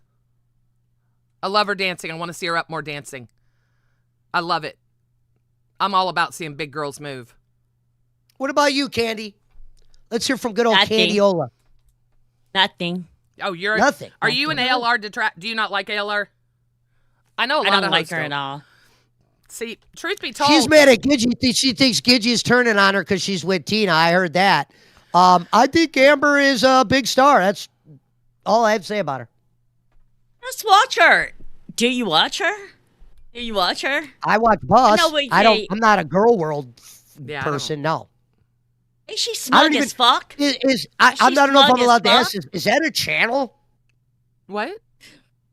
B: I love her dancing. I want to see her up more dancing. I love it. I'm all about seeing big girls move.
A: What about you, Candy? Let's hear from good old
E: Nothing.
A: Candiola.
E: Nothing.
B: Oh, you're
A: Nothing.
B: Are you an ALR detract? Do you not like ALR? I know a
E: I
B: lot
E: don't
B: of
E: like
B: hosts
E: her
B: don't.
E: at all.
B: See, truth be told,
A: She's mad at Gidgy. She thinks Gidgy is turning on her because she's with Tina. I heard that. I think Amber is a big star. That's all I have to say about her.
E: Let's watch her. Do you watch her? Do you watch her?
A: I watch Bus.
E: No, but
A: I don't.
E: yeah.
A: I'm not a girl world
B: Yeah, I don't.
A: person. No.
E: Is she
A: I
E: smug
A: don't even-
E: as fuck?
A: I'm
E: She's
A: not know if I'm
E: smug as
A: allowed to
E: fuck.
A: ask. Is that a channel?
B: what?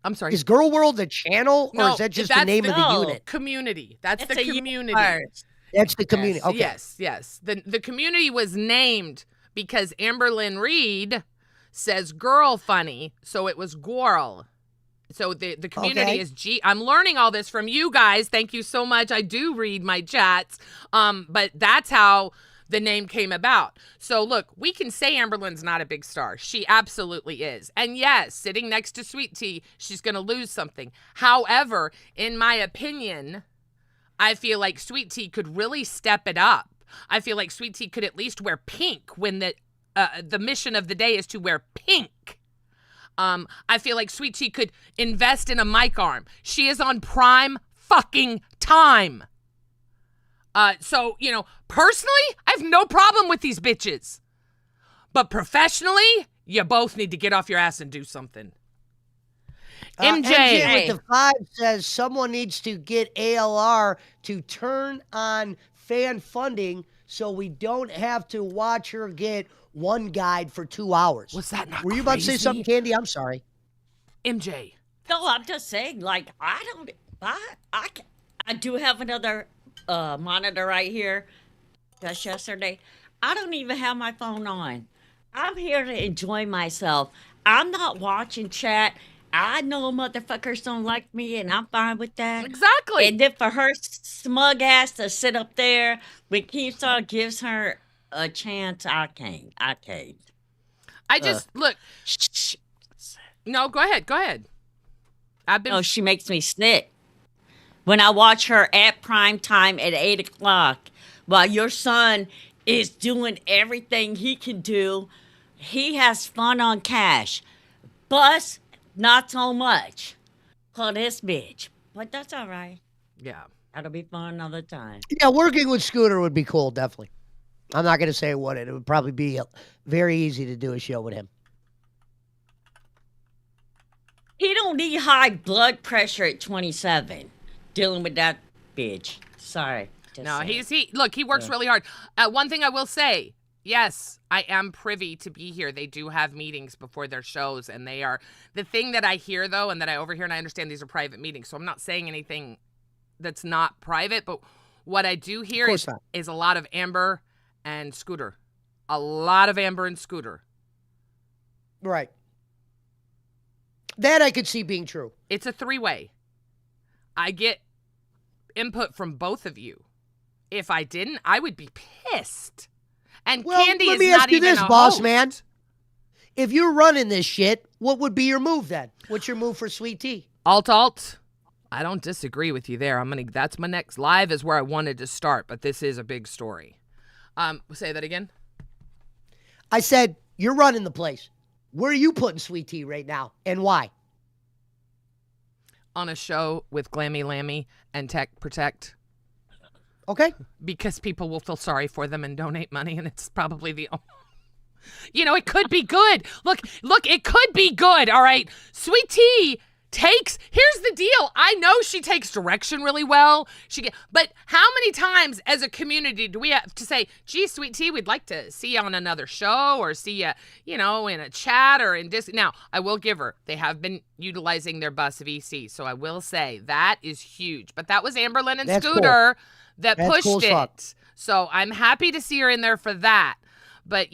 B: I'm sorry.
A: Is Girl World a channel, or
B: No,
A: is that just
B: that's
A: the name of the
E: no.
A: unit?
B: Community. That's
E: It's
B: the
E: a
B: community.
E: universe.
A: That's the community. Okay.
B: Yes. The community was named because Amberlynn Reed says girl funny, so it was Gwirl. So the community
A: Okay.
B: is G. I'm learning all this from you guys. Thank you so much. I do read my chats. But that's how the name came about. So look, we can say Amberlynn's not a big star. She absolutely is. And yes, sitting next to Sweet Tea, she's going to lose something. However, in my opinion, I feel like Sweet Tea could really step it up. I feel like Sweet Tea could at least wear pink when the mission of the day is to wear pink. I feel like Sweet Tea could invest in a mic arm. She is on prime fucking time. So, you know, personally, I have no problem with these bitches. But professionally, you both need to get off your ass and do something. MJ.
A: with the 5 says someone needs to get ALR to turn on fan funding so we don't have to watch her get one guide for 2 hours.
B: Was that not
A: Were you about to say
B: crazy?
A: something, Candy? I'm sorry.
B: MJ.
E: No, I'm just saying, like, I do have another monitor right here. Just yesterday. I don't even have my phone on. I'm here to enjoy myself. I'm not watching chat. I know motherfuckers don't like me, and I'm fine with that.
B: Exactly.
E: And then for her smug ass to sit up there when Keemstar gives her a chance, I can't.
B: I just look.
E: Shh.
B: No, go ahead. Go ahead. I've been.
E: No, she makes me sick. When I watch her at prime time at 8 o'clock, while your son is doing everything he can do, he has fun on Cash. Bus, not so much. For this bitch. But that's all right.
B: Yeah.
E: That'll be fun another time.
A: Yeah, working with Scooter would be cool, definitely. I'm not going to say it wouldn't. It would probably be very easy to do a show with him.
E: He don't need high blood pressure at 27. Dealing with that bitch. Sorry.
B: No, he works really hard. One thing I will say, yes, I am privy to be here. They do have meetings before their shows, and they are the thing that I hear though, and that I overhear, and I understand these are private meetings, so I'm not saying anything that's not private, but what I do hear is a lot of Amber and Scooter. A lot of Amber and Scooter.
A: Right. That I could see being true.
B: It's a three-way. I get input from both of you. If I didn't, I would be pissed. And Candy
A: let
B: is
A: me
B: not
A: ask you
B: even
A: this,
B: a
A: boss
B: host.
A: man. If you're running this shit, what would be your move then? What's your move for Sweet Tea?
B: Alt. I don't disagree with you there. That's my next live is where I wanted to start, but this is a big story. Say that again.
A: I said, you're running the place. Where are you putting Sweet Tea right now and why?
B: On a show with Glammy Lammy and Tech Protect.
A: Okay.
B: Because people will feel sorry for them and donate money, and it's probably it could be good. Look, it could be good, all right? Sweet Tea here's the deal. I know she takes direction really well. But how many times as a community do we have to say, gee, Sweet Tea, we'd like to see you on another show or see you, in a chat or in this. Now, I will give her, they have been utilizing their bus VC, so I will say that is huge. But that was Amberlynn and Scooter that pushed it. So I'm happy to see her in there for that. But,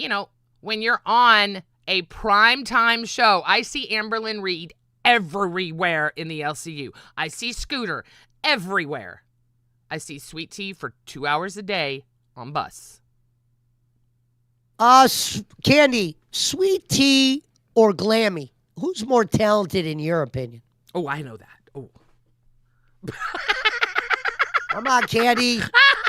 B: when you're on a primetime show, I see Amberlynn Reed everywhere in the LCU. I see Scooter everywhere. I see Sweet Tea for 2 hours a day on bus.
A: Candy, Sweet Tea or Glammy? Who's more talented in your opinion?
B: Oh, I know that. Oh.
A: Come on, Candy.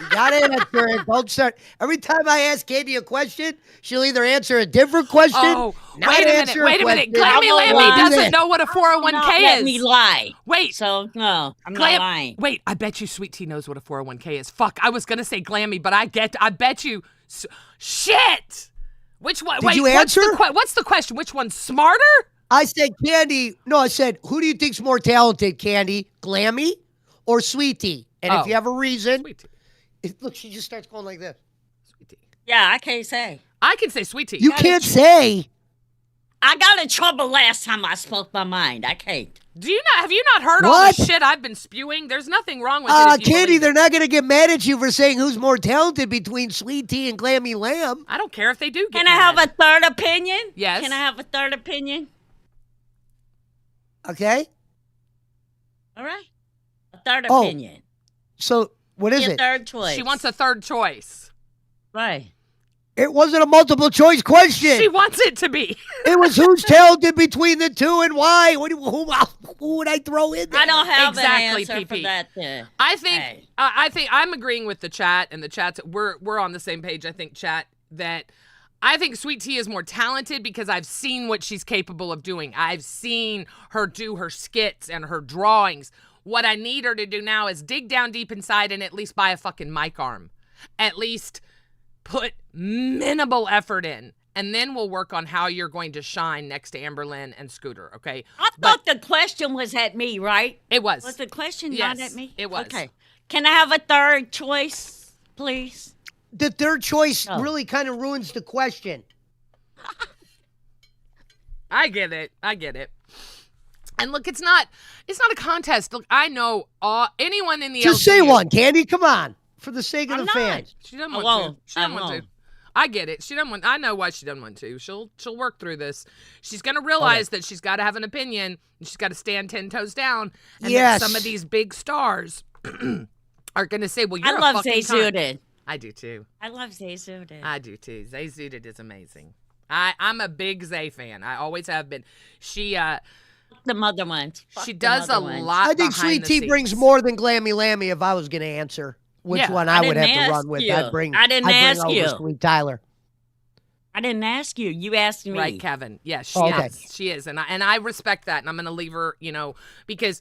A: You gotta answer it. Don't start. Every time I ask Candy a question, she'll either answer a different question.
B: Oh, wait a minute. Glammy Lammy doesn't know what a 401k is.
E: Let me lie.
B: Wait.
E: So, no, I'm not lying.
B: Wait, I bet you Sweet Tea knows what a 401k is. Fuck, I was going to say Glammy, but I bet you. Shit. Which one?
A: Did you answer?
B: What's the question? Which one's smarter?
A: I said Candy. No, I said, who do you think's more talented, Candy? Glammy or Sweet Tea? And if you have a reason.
B: Sweet Tea.
A: Look, she just starts going like this.
B: Sweet Tea.
E: Yeah, I can't say.
B: I can say Sweet Tea.
A: You can't say.
E: I got in trouble last time I spoke my mind. I can't.
B: Have you not heard all the shit I've been spewing? There's nothing wrong with it.
A: Candy, they're not going to get mad at you for saying who's more talented between Sweet Tea and Glammy Lamb.
B: I don't care if they do get
E: Can I
B: mad.
E: have a third opinion?
B: Yes.
E: Can I have a third opinion?
A: Okay.
E: All right. A third opinion.
A: So, what is it?
E: Third choice.
B: She wants a third choice.
E: Right.
A: It wasn't a multiple choice question.
B: She wants it to be.
A: It was who's talented between the two and why. Who would I throw in there?
E: I don't have
B: Exactly,
E: an answer for
B: PP.
E: that. Then.
B: I think I'm agreeing with the chat, and the chat's we're on the same page. I think chat that I think Sweet Tea is more talented because I've seen what she's capable of doing. I've seen her do her skits and her drawings. What I need her to do now is dig down deep inside and at least buy a fucking mic arm. At least put minimal effort in. And then we'll work on how you're going to shine next to Amberlynn and Scooter, okay?
E: I thought the question was at me, right?
B: It was.
E: Was the question
B: Yes,
E: not at me?
B: it was.
E: Okay. Can I have a third choice, please?
A: The third choice really kind of ruins the question.
B: I get it. And look, it's not a contest. Look, I know anyone in the
A: Just say
B: LCU.
A: one, Candy. Come on, for the sake of
E: I'm
A: the fans.
B: She doesn't
E: I
B: want
E: won't.
B: to. She doesn't
E: I
B: want to.
E: won't.
B: I get it. She doesn't want. I know why she doesn't want to. She'll work through this. She's gonna realize that she's got to have an opinion and she's got to stand 10 toes down. And that some of these big stars are gonna say, "Well, you're
E: I
B: a
E: love
B: fucking
E: Zay
B: cunt."
E: Zudin.
B: I do too.
E: I love Zay Zudin.
B: I do too. Zay Zudid is amazing. I'm a big Zay fan. I always have been. She
E: The mother ones. Fuck
B: she
E: the
B: does a
E: mother ones.
B: lot.
A: I think
B: behind
A: Sweet
B: the
A: Tea brings
B: scenes.
A: more than Glammy Lammy. If I was going to answer which
B: Yeah,
A: one
E: I
A: I would
E: didn't
A: have to run
E: ask
A: with,
E: you.
A: I'd bring.
E: I didn't
A: I'd bring
E: ask
A: over
E: you.
A: Sweet Tyler.
E: I didn't ask you. You asked me.
B: Right, Kevin. Yes, she
A: Oh, okay.
B: is. She is, and I respect that, and I'm gonna leave her. Because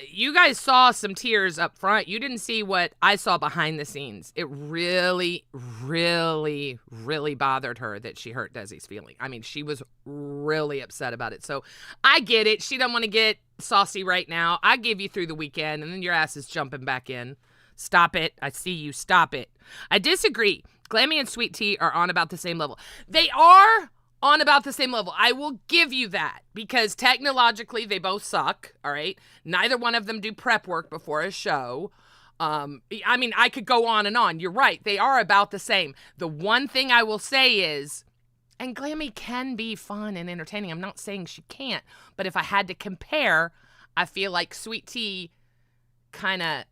B: you guys saw some tears up front. You didn't see what I saw behind the scenes. It really, really, really bothered her that she hurt Desi's feeling. I mean, she was really upset about it. So I get it. She doesn't want to get saucy right now. I give you through the weekend, and then your ass is jumping back in. Stop it. I see you. Stop it. I disagree. Glammy and Sweet Tea are on about the same level. They are on about the same level. I will give you that because technologically they both suck, all right? Neither one of them do prep work before a show. I mean, I could go on and on. You're right. They are about the same. The one thing I will say is, and Glammy can be fun and entertaining. I'm not saying she can't, but if I had to compare, I feel like Sweet Tea kind of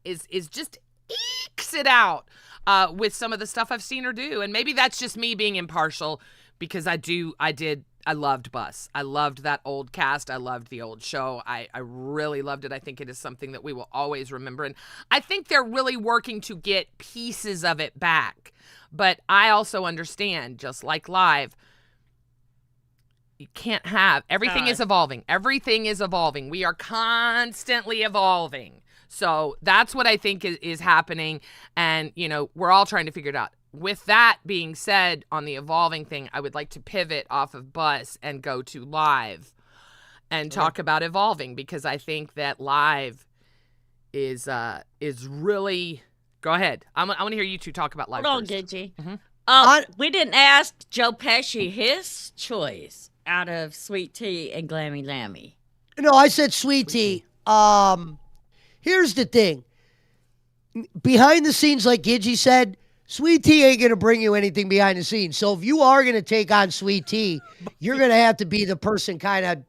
B: is just ekes it out with some of the stuff I've seen her do. And maybe that's just me being impartial because I loved Bus. I loved that old cast. I loved the old show. I really loved it. I think it is something that we will always remember. And I think they're really working to get pieces of it back. But I also understand, just like live, you can't have, everything is evolving. Everything is evolving. We are constantly evolving. So that's what I think is happening. And, we're all trying to figure it out. With that being said, on the evolving thing, I would like to pivot off of Bus and go to live and talk about evolving because I think that live is really. Go ahead. I want to hear you two talk about live.
E: Hold on,
B: first.
E: Gidgy.
B: Mm-hmm.
E: We didn't ask Joe Pesci his choice out of Sweet Tea and Glammy Lammy.
A: No, I said Sweet Tea. Here's the thing. Behind the scenes, like Gidgy said, Sweet Tea ain't going to bring you anything behind the scenes. So if you are going to take on Sweet Tea, you're going to have to be the person kind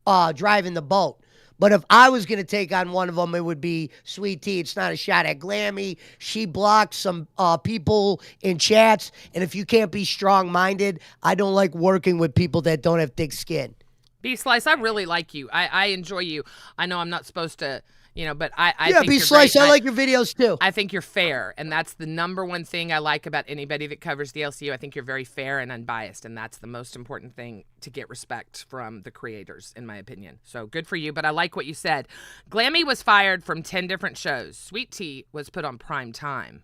A: of driving the boat. But if I was going to take on one of them, it would be Sweet Tea. It's not a shot at Glammy. She blocked some people in chats. And if you can't be strong-minded, I don't like working with people that don't have thick skin.
B: B-Slice, I really like you. I enjoy you. I know I'm not supposed to, but I
A: Yeah,
B: think
A: B-Slice,
B: you're great.
A: I like your videos too.
B: I think you're fair, and that's the number one thing I like about anybody that covers the LCU. I think you're very fair and unbiased, and that's the most important thing to get respect from the creators, in my opinion. So good for you, but I like what you said. Glammy was fired from 10 different shows. Sweet Tea was put on prime time.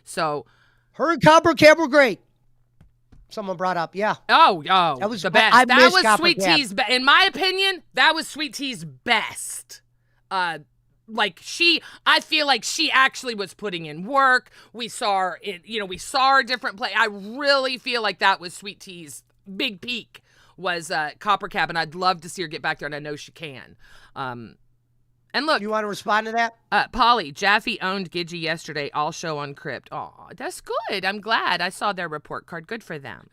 B: So
A: Her and Copper Cab were great. Someone brought up, yeah.
B: Oh,
A: That was
B: the best.
A: I
B: That
A: miss
B: was
A: Copper
B: Sweet
A: Cab.
B: Tea's, in my opinion, that was Sweet Tea's best. I feel like she actually was putting in work. We saw her we saw her different play. I really feel like that was Sweet Tea's big peak was Copper Cab, and I'd love to see her get back there, and I know she can. And look,
A: You want to respond to that?
B: Polly, Jaffe owned Gidgy yesterday, all show on Crypt. Oh, that's good. I'm glad. I saw their report card. Good for them.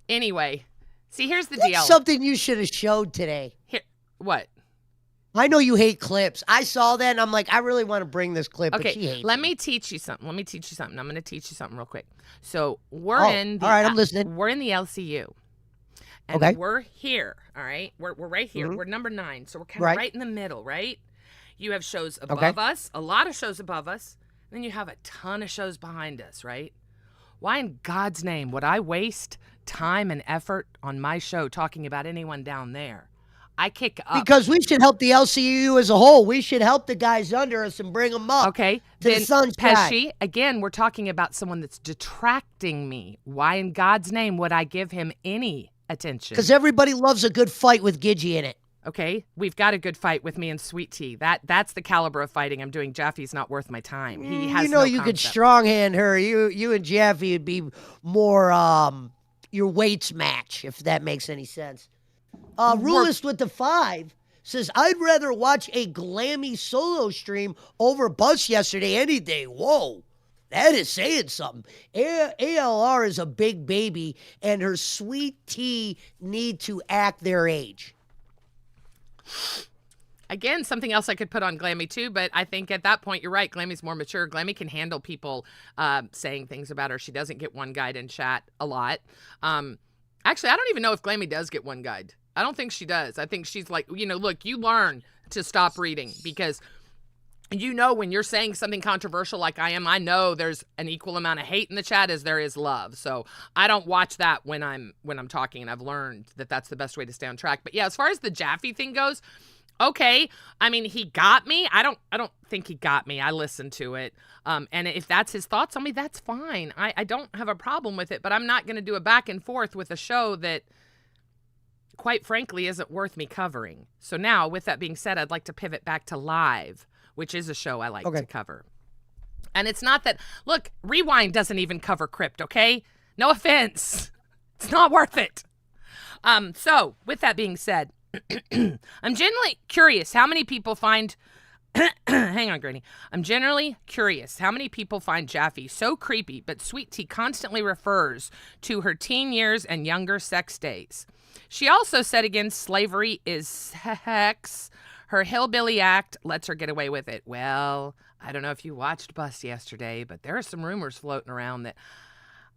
B: Anyway, see, here's the deal.
A: That's something you should have showed today.
B: Here, what?
A: I know you hate clips. I saw that, and I'm like, I really want to bring this clip, but she
B: Okay,
A: hates
B: let
A: it.
B: me teach you something. I'm going to teach you something real quick. So we're
A: Oh,
B: in the
A: all right, I'm listening.
B: We're in the LCU. And
A: Okay.
B: we're here, all right? We're right here. We're number 9. So we're kind of
A: Right.
B: right in the middle, right? You have shows above
A: Okay.
B: us, a lot of shows above us, and then you have a ton of shows behind us, right? Why in God's name would I waste time and effort on my show talking about anyone down there? I kick up.
A: Because we should help the LCU as a whole. We should help the guys under us and bring them up.
B: Okay,
A: to the
B: then
A: sunshine.
B: Pesci, again, we're talking about someone that's detracting me. Why in God's name would I give him any attention?
A: Because everybody loves a good fight with Gidgy in it.
B: Okay, we've got a good fight with me and Sweet Tea. That's the caliber of fighting I'm doing. Jaffe's not worth my time. He has
A: You could
B: concept.
A: stronghand her. You and Jaffe would be more your weights match, if that makes any sense. Rulist with the 5 says, I'd rather watch a Glammy solo stream over Bus yesterday any day. Whoa. That is saying something. ALR is a big baby, and her sweet tea need to act their age.
B: Again, something else I could put on Glammy too, but I think at that point, you're right. Glammy's more mature. Glammy can handle people saying things about her. She doesn't get one guide in chat a lot. Actually, I don't even know if Glammy does get one guide. I don't think she does. I think she's like, look, you learn to stop reading because when you're saying something controversial like I am, I know there's an equal amount of hate in the chat as there is love. So I don't watch that when I'm talking, and I've learned that that's the best way to stay on track. But yeah, as far as the Jaffe thing goes, okay. I mean, he got me. I don't think he got me. I listened to it. And if that's his thoughts on me, that's fine. I don't have a problem with it, but I'm not going to do a back and forth with a show that, quite frankly, isn't worth me covering. So now, with that being said, I'd like to pivot back to Live, which is a show I like to cover. And it's not that, look, Rewind doesn't even cover Crypt, okay? No offense. It's not worth it. So, with that being said, I'm generally curious how many people find hang on, Granny. I'm generally curious how many people find Jaffe so creepy, but Sweet Tea constantly refers to her teen years and younger sex days. She also said again, slavery is sex. Her hillbilly act lets her get away with it. Well, I don't know if you watched Bust yesterday, but there are some rumors floating around that,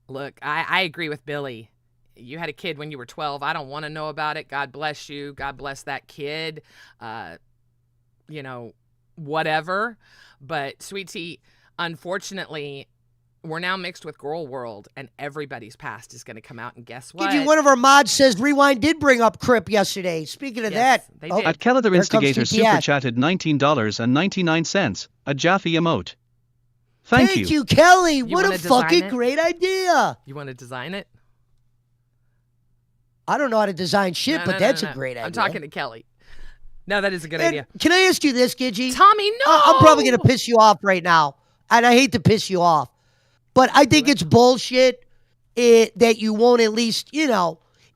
B: look, I agree with Billy. You had a kid when you were 12. I don't want to know about it. God bless you. God bless that kid. Whatever. But Sweet Tea, unfortunately, we're now mixed with Girl World, and everybody's past is going to come out. And guess what?
A: Gidgy, one of our mods says Rewind did bring up Crip yesterday. Speaking of
B: Yes,
A: that,
B: they did.
H: At Calendar Instigator
A: TTS.
H: super chatted $19.99. A Jaffe emote. Thank you.
A: Kelly. What
B: wanna
A: a
B: design
A: fucking
B: it?
A: great idea.
B: You want to design it?
A: I don't know how to design shit,
B: No,
A: but
B: no,
A: that's
B: no.
A: a great idea.
B: I'm talking to Kelly. No, that is a good
A: And
B: idea.
A: Can I ask you this, Gidgy?
B: Tommy, no!
A: I'm probably going to piss you off right now, and I hate to piss you off, but I think it's bullshit that you won't at least,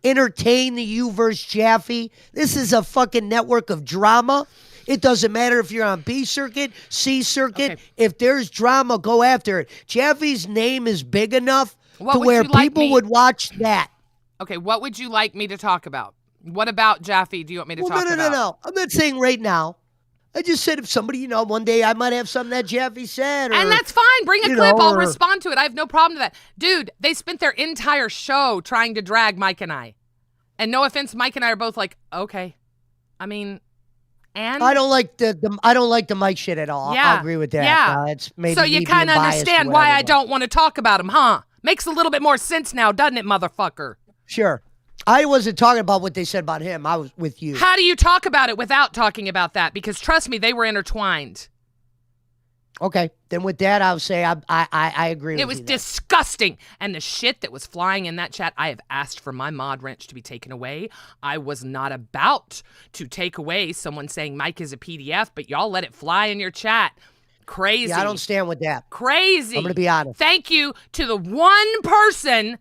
A: entertain the you versus Jaffe. This is a fucking network of drama. It doesn't matter if you're on B circuit, C circuit.
B: Okay.
A: If there's drama, go after it. Jaffe's name is big enough
B: What
A: to
B: would
A: where
B: you like
A: people
B: me-
A: would watch that.
B: Okay, what would you like me to talk about? What about Jaffe do you want me to
A: Well,
B: talk about?
A: no. I'm not saying right now. I just said if somebody, one day I might have something that Jaffe said.
B: And that's fine. Bring a clip. I'll respond to it. I have no problem with that. Dude, they spent their entire show trying to drag Mike and I. And no offense, Mike and I are both like, okay. I mean, and
A: I don't like the Mike shit at all.
B: Yeah,
A: I agree with that.
B: yeah.
A: It's maybe
B: so you
A: me
B: kind of
A: being biased or
B: understand why
A: whatever,
B: I
A: but-
B: don't want to talk about him, huh? Makes a little bit more sense now, doesn't it, motherfucker?
A: Sure. I wasn't talking about what they said about him. I was with you.
B: How do you talk about it without talking about that? Because trust me, they were intertwined.
A: Okay. Then with that, I would say I agree with you.
B: It was
A: there.
B: disgusting. And the shit that was flying in that chat, I have asked for my mod wrench to be taken away. I was not about to take away someone saying Mike is a PDF, but y'all let it fly in your chat. Crazy.
A: Yeah, I don't stand with that.
B: Crazy.
A: I'm going to be honest.
B: Thank you to the one person,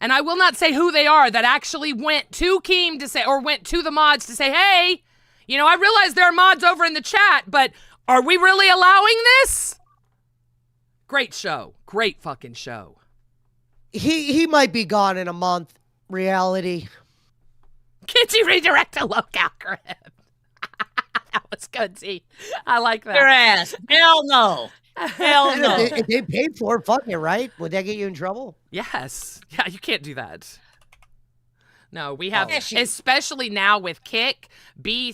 B: and I will not say who they are, that actually went to Keem to say, or went to the mods to say, hey, I realize there are mods over in the chat, but are we really allowing this? Great show. Great fucking show.
A: He might be gone in a month. Reality.
B: Gidgy redirect to local grip. That was good, Z. I like that.
E: Your ass. Hell no. Hell no.
A: If they paid for it, fuck it, right? Would that get you in trouble?
B: Yes. Yeah, you can't do that. No, we have,
E: Yes, you-
B: especially now with Kick, B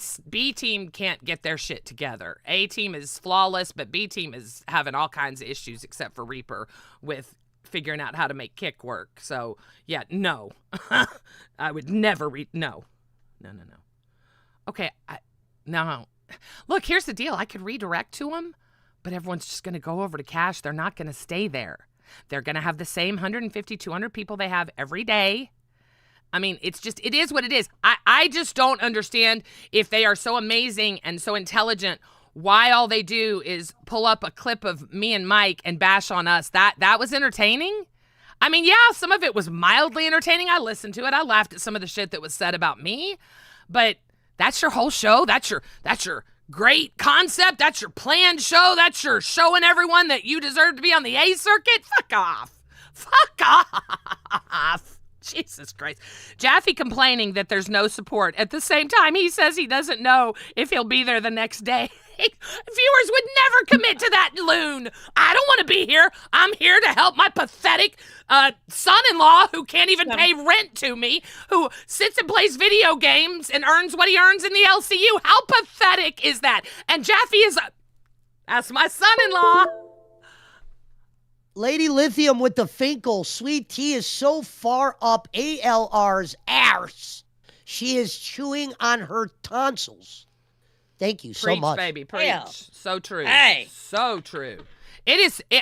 B: team can't get their shit together. A team is flawless, but B team is having all kinds of issues except for Reaper with figuring out how to make Kick work. So, yeah, no. I would never no. No. Okay, no. Look, here's the deal. I could redirect to them, but everyone's just going to go over to Cash. They're not going to stay there. They're going to have the same 150, 200 people they have every day. I mean, it is what it is. I just don't understand, if they are so amazing and so intelligent, why all they do is pull up a clip of me and Mike and bash on us. That was entertaining. I mean, yeah, some of it was mildly entertaining. I listened to it. I laughed at some of the shit that was said about me. But that's your whole show. That's your great concept. That's your planned show. That's your showing everyone that you deserve to be on the A circuit. Fuck off. Fuck off. Jesus Christ. Jaffe complaining that there's no support. At the same time, he says he doesn't know if he'll be there the next day. Viewers would never commit to that loon. I don't want to be here. I'm here to help my pathetic son-in-law who can't even pay rent to me, who sits and plays video games and earns what he earns in the LCU. How pathetic is that? And Jaffe is that's my son-in-law.
A: Lady Lithium with the Finkel. Sweet tea is so far up ALR's arse. She is chewing on her tonsils. Thank you so much.
B: Preach, baby, preach.
E: Yeah.
B: So true.
E: Hey.
B: So true.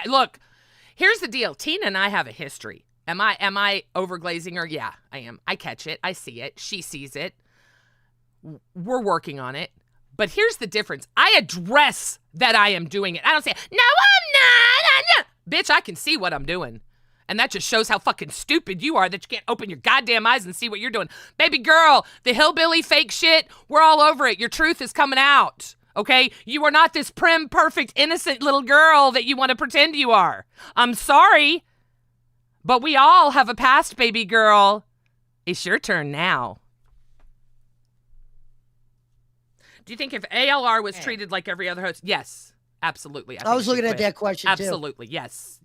B: Look, here's the deal. Tina and I have a history. Am I overglazing her? Yeah, I am. I catch it. I see it. She sees it. We're working on it. But here's the difference. I address that I am doing it. I don't say, no, I'm not. Bitch, I can see what I'm doing. And that just shows how fucking stupid you are that you can't open your goddamn eyes and see what you're doing. Baby girl, the hillbilly fake shit, we're all over it. Your truth is coming out, okay? You are not this prim, perfect, innocent little girl that you want to pretend you are. I'm sorry, but we all have a past, baby girl. It's your turn now. Do you think if ALR was treated like every other host? Yes, absolutely.
A: I was looking at that question, too.
B: Absolutely, yes.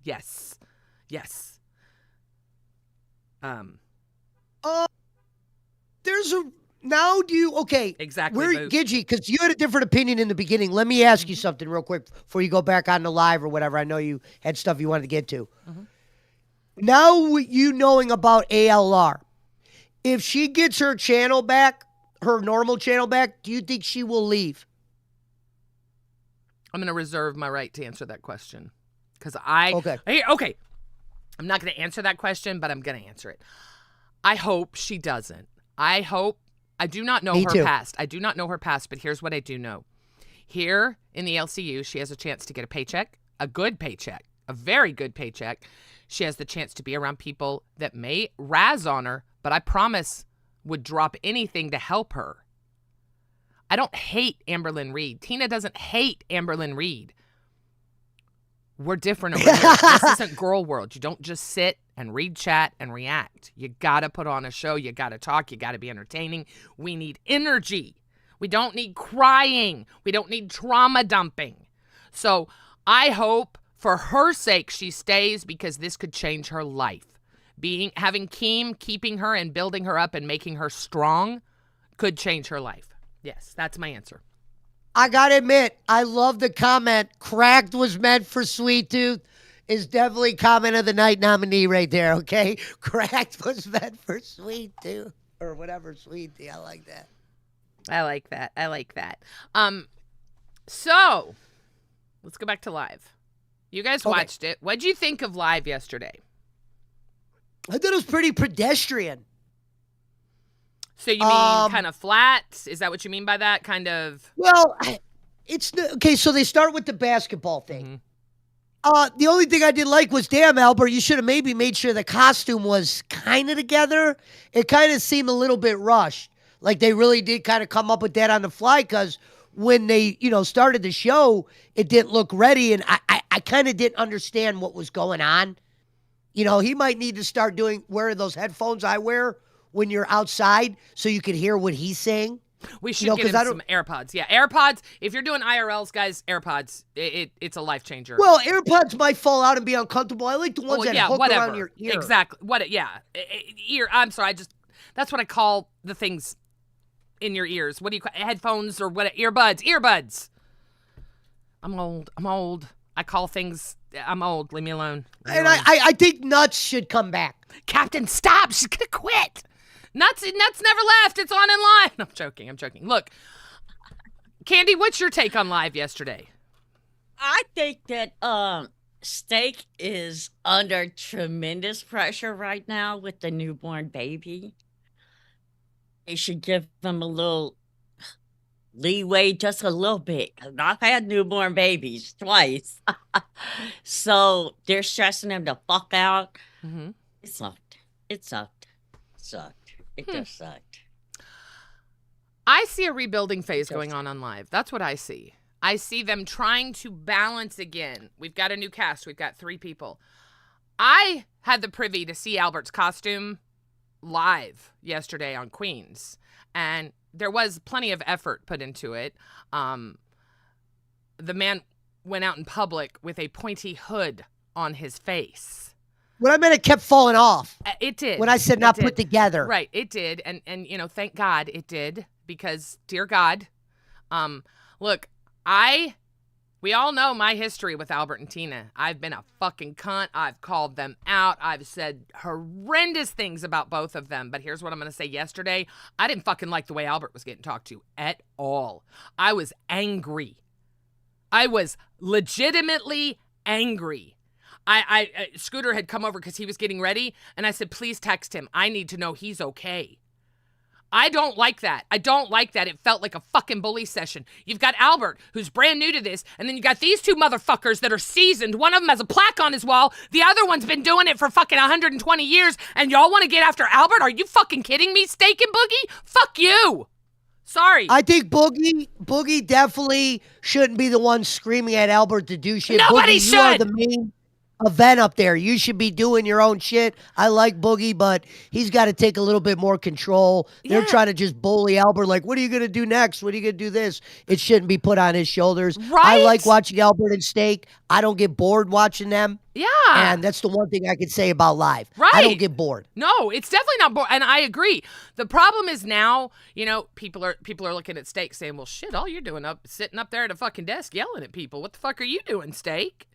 A: There's a now. Do you
B: Exactly,
A: We're
B: Boo.
A: Gidgy because you had a different opinion in the beginning. Let me ask you something real quick before you go back on the live or whatever. I know you had stuff you wanted to get to. Now you knowing about ALR, if she gets her channel back, her normal channel back, do you think she will leave?
B: I'm going to reserve my right to answer that question because
A: Okay.
B: Okay. I'm not going to answer that question, but I'm going to answer it. I hope she doesn't. I do not know her past. I do not know her past, but here's what I do know. Here in the LCU, she has a chance to get a paycheck, a good paycheck, a very good paycheck. She has the chance to be around people that may razz on her, but I promise would drop anything to help her. I don't hate Amberlynn Reed. Tina doesn't hate Amberlynn Reed. We're different over here. This isn't girl world. You don't just sit and read chat and react. You gotta put on a show. You gotta talk. You gotta be entertaining. We need energy. We don't need crying. We don't need trauma dumping. So I hope for her sake she stays because this could change her life. Having Keem keeping her and building her up and making her strong could change her life. Yes, that's my answer.
A: I gotta admit, I love the comment. Cracked was meant for Sweet Tooth is definitely comment of the night nominee right there, okay? Cracked was meant for Sweet Tooth or whatever, Sweet Tea. I like that.
B: I like that. So let's go back to live. You guys watched it. What'd you think of live yesterday?
A: I thought it was pretty pedestrian.
B: So you mean kind of flat? Is that what you mean by that? Kind of.
A: Well, it's okay. So they start with the basketball thing. The only thing I didn't like was, damn, Albert, you should have maybe made sure the costume was kind of together. It kind of seemed a little bit rushed. Like they really did kind of come up with that on the fly because when they, started the show, it didn't look ready. And I kind of didn't understand what was going on. He might need to start wearing those headphones I wear when you're outside so you can hear what he's saying.
B: We should get him some AirPods. Yeah, AirPods. If you're doing IRLs, guys, AirPods, it's a life changer.
A: Well, AirPods might fall out and be uncomfortable. I like the ones that hook around your ear.
B: Exactly. Ear. I'm sorry. That's what I call the things in your ears. What do you call headphones or what? Earbuds. I'm old. I call things. I'm old. Leave me alone.
A: I think Nuts should come back.
B: Captain, stop. She's gonna quit. Nuts never left. It's on in line. I'm joking. Look, Candy, what's your take on live yesterday?
E: I think that Steak is under tremendous pressure right now with the newborn baby. They should give them a little leeway, just a little bit. 'Cause I've had newborn babies twice. So they're stressing them the fuck out. It sucked. It sucked. It just sucked.
B: I see a rebuilding phase going on live. That's what I see. I see them trying to balance again. We've got a new cast. We've got 3 people. I had the privy to see Albert's costume live yesterday on Queens, and there was plenty of effort put into it. The man went out in public with a pointy hood on his face.
A: When I meant it kept falling off.
B: It did.
A: When I said not put together.
B: Right, it did. And thank God it did, because dear God, look, we all know my history with Albert and Tina. I've been a fucking cunt. I've called them out. I've said horrendous things about both of them. But here's what I'm going to say. Yesterday, I didn't fucking like the way Albert was getting talked to at all. I was angry. I was legitimately angry. Scooter had come over because he was getting ready, and I said, please text him. I need to know he's okay. I don't like that. I don't like that. It felt like a fucking bully session. You've got Albert, who's brand new to this, and then you got these 2 motherfuckers that are seasoned. One of them has a plaque on his wall. The other one's been doing it for fucking 120 years, and y'all want to get after Albert? Are you fucking kidding me, Steak and Boogie? Fuck you. Sorry.
A: I think Boogie definitely shouldn't be the one screaming at Albert to do shit.
B: Nobody
A: Boogie,
B: should.
A: You are the main event up there. You should be doing your own shit. I like Boogie, but he's got to take a little bit more control. They're trying to just bully Albert, like, what are you going to do next? What are you going to do this? It shouldn't be put on his shoulders.
B: Right?
A: I like watching Albert and Steak. I don't get bored watching them.
B: Yeah.
A: And that's the one thing I can say about live.
B: Right.
A: I don't get bored.
B: No, it's definitely not boring. And I agree. The problem is now, people are looking at Steak saying, well, shit, all you're doing sitting up there at a fucking desk yelling at people. What the fuck are you doing, Steak?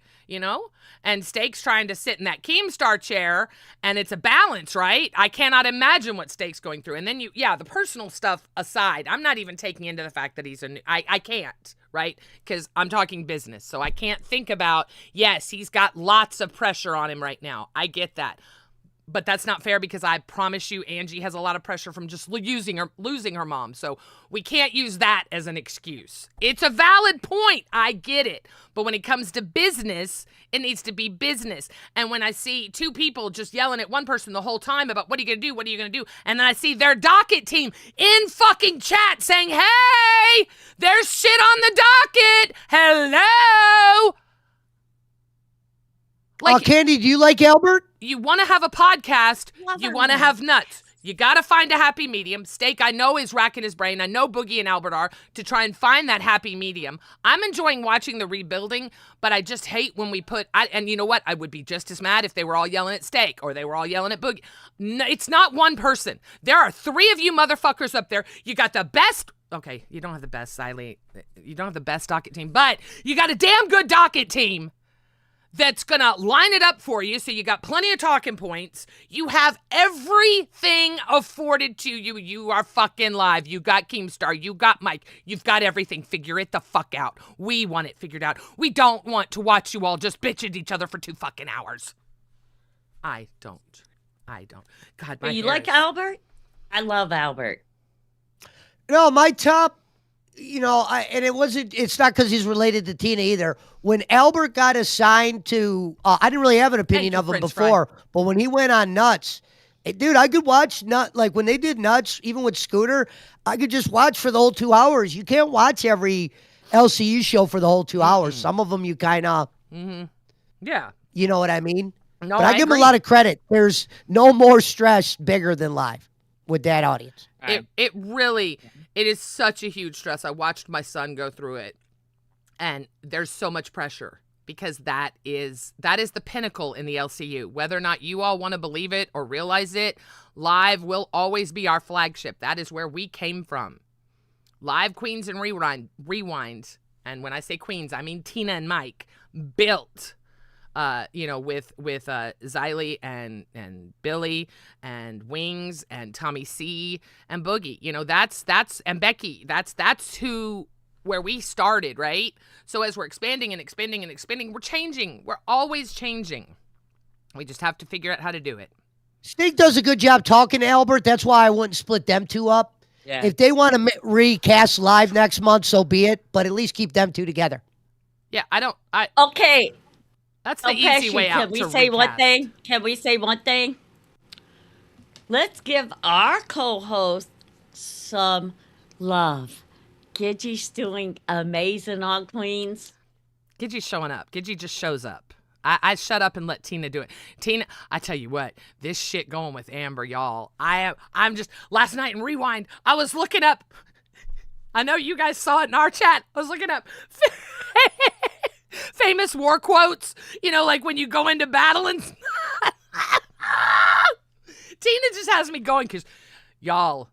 B: And Steak's trying to sit in that Keemstar chair, and it's a balance, right? I cannot imagine what Steak's going through. And then the personal stuff aside, I'm not even taking into the fact that I can't, right? Because I'm talking business. So I can't think about, yes, he's got lots of pressure on him right now. I get that. But that's not fair, because I promise you Angie has a lot of pressure from just losing her mom. So we can't use that as an excuse. It's a valid point. I get it. But when it comes to business, it needs to be business. And when I see 2 people just yelling at one person the whole time about what are you going to do? What are you going to do? And then I see their docket team in fucking chat saying, hey, there's shit on the docket. Hello.
A: Candy, do you like Albert?
B: You want to have a podcast, you want to have nuts. You got to find a happy medium. Steak, I know, is racking his brain. I know Boogie and Albert are, to try and find that happy medium. I'm enjoying watching the rebuilding, but I just hate when we and you know what? I would be just as mad if they were all yelling at Steak or they were all yelling at Boogie. No, it's not one person. There are 3 of you motherfuckers up there. You got the best. Okay, you don't have the best, Siley. You don't have the best docket team, but you got a damn good docket team that's going to line it up for you, so you got plenty of talking points. You have everything afforded to you. You are fucking live. You got Keemstar. You got Mike. You've got everything. Figure it the fuck out. We want it figured out. We don't want to watch you all just bitch at each other for 2 fucking hours. I don't. God, my
E: You
B: hair
E: like
B: is-
E: Albert? I love Albert.
A: No, my top, it's not because he's related to Tina either. When Albert got assigned to, I didn't really have an opinion of him
B: French
A: before, but when he went on Nuts, dude, I could watch like when they did Nuts, even with Scooter, I could just watch for the whole 2 hours. You can't watch every LCU show for the whole 2 hours. Some of them you kind of,
B: Yeah.
A: you know what I mean?
B: No,
A: But I give him a lot of credit. There's no more stress bigger than live with that audience.
B: It really, it is such a huge stress. I watched my son go through it, and there's so much pressure, because that is the pinnacle in the LCU. Whether or not you all want to believe it or realize it, live will always be our flagship. That is where we came from. Live, Queens, and Rewind. And when I say Queens, I mean Tina and Mike built with Xylee and Billy and Wings and Tommy C and Boogie. That's and Becky. That's where we started, right? So as we're expanding and expanding and expanding, we're changing. We're always changing. We just have to figure out how to do it.
A: Stig does a good job talking to Albert. That's why I wouldn't split them 2 up.
E: Yeah.
A: If they want to recast live next month, so be it. But at least keep them 2 together.
B: Yeah,
E: Okay.
B: That's the easy way out.
E: Can we
B: to
E: say one
B: recast.
E: thing? Can we say one thing? Let's give our co-host some love. Gidgy's doing amazing on Queens.
B: Gidgy's showing up. Gidgy just shows up. I shut up and let Tina do it. Tina, I tell you what, this shit going with Amber, y'all. I'm just, last night in Rewind, I was looking up, I know you guys saw it in our chat, I was looking up famous war quotes, like when you go into battle and Tina just has me going because, y'all,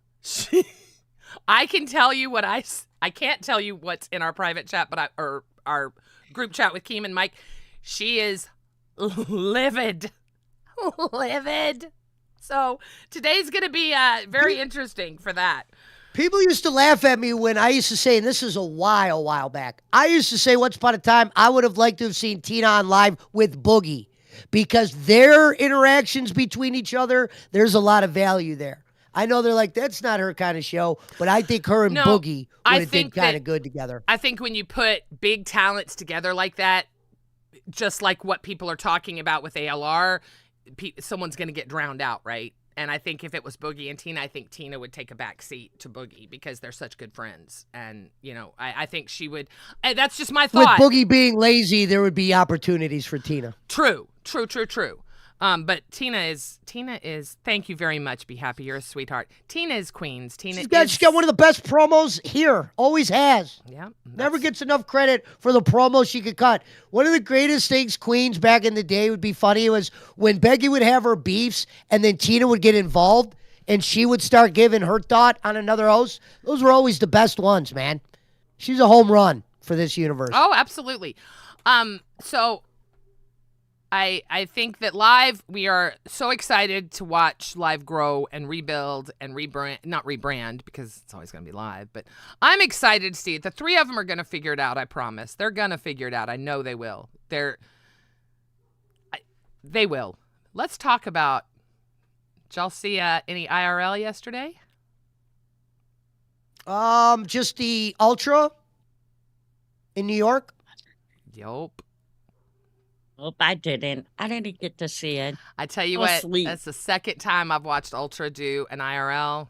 B: I can tell you what I can't tell you what's in our private chat, but or our group chat with Keem and Mike. She is livid. Livid. So today's going to be very interesting for that.
A: People used to laugh at me when I used to say, and this is a while back, I used to say once upon a time, I would have liked to have seen Tina on live with Boogie because their interactions between each other, there's a lot of value there. I know they're like, that's not her kind of show, but I think her and Boogie would have been kind of good together.
B: I think when you put big talents together like that, just like what people are talking about with ALR, someone's going to get drowned out, right? And I think if it was Boogie and Tina, I think Tina would take a back seat to Boogie because they're such good friends. And, I think she would. That's just my thought.
A: With Boogie being lazy, there would be opportunities for Tina.
B: True. But Tina is, thank you very much. Be happy. You're a sweetheart. Tina is Queens. She's
A: got one of the best promos here. Always has.
B: Yeah.
A: Never gets enough credit for the promo she could cut. One of the greatest things Queens back in the day would be funny was when Becky would have her beefs and then Tina would get involved and she would start giving her thought on another host. Those were always the best ones, man. She's a home run for this universe.
B: Oh, absolutely. So I think that live, we are so excited to watch live grow and rebuild and not rebrand because it's always going to be live, but I'm excited to see it. The three of them are going to figure it out. I promise. They're going to figure it out. I know they will. They will. Let's talk about, did y'all see any IRL yesterday?
A: Just the Ultra in New York.
B: Yup.
E: Nope, I didn't. I didn't get to see it.
B: I tell you what, that's the second time I've watched Ultra do an IRL.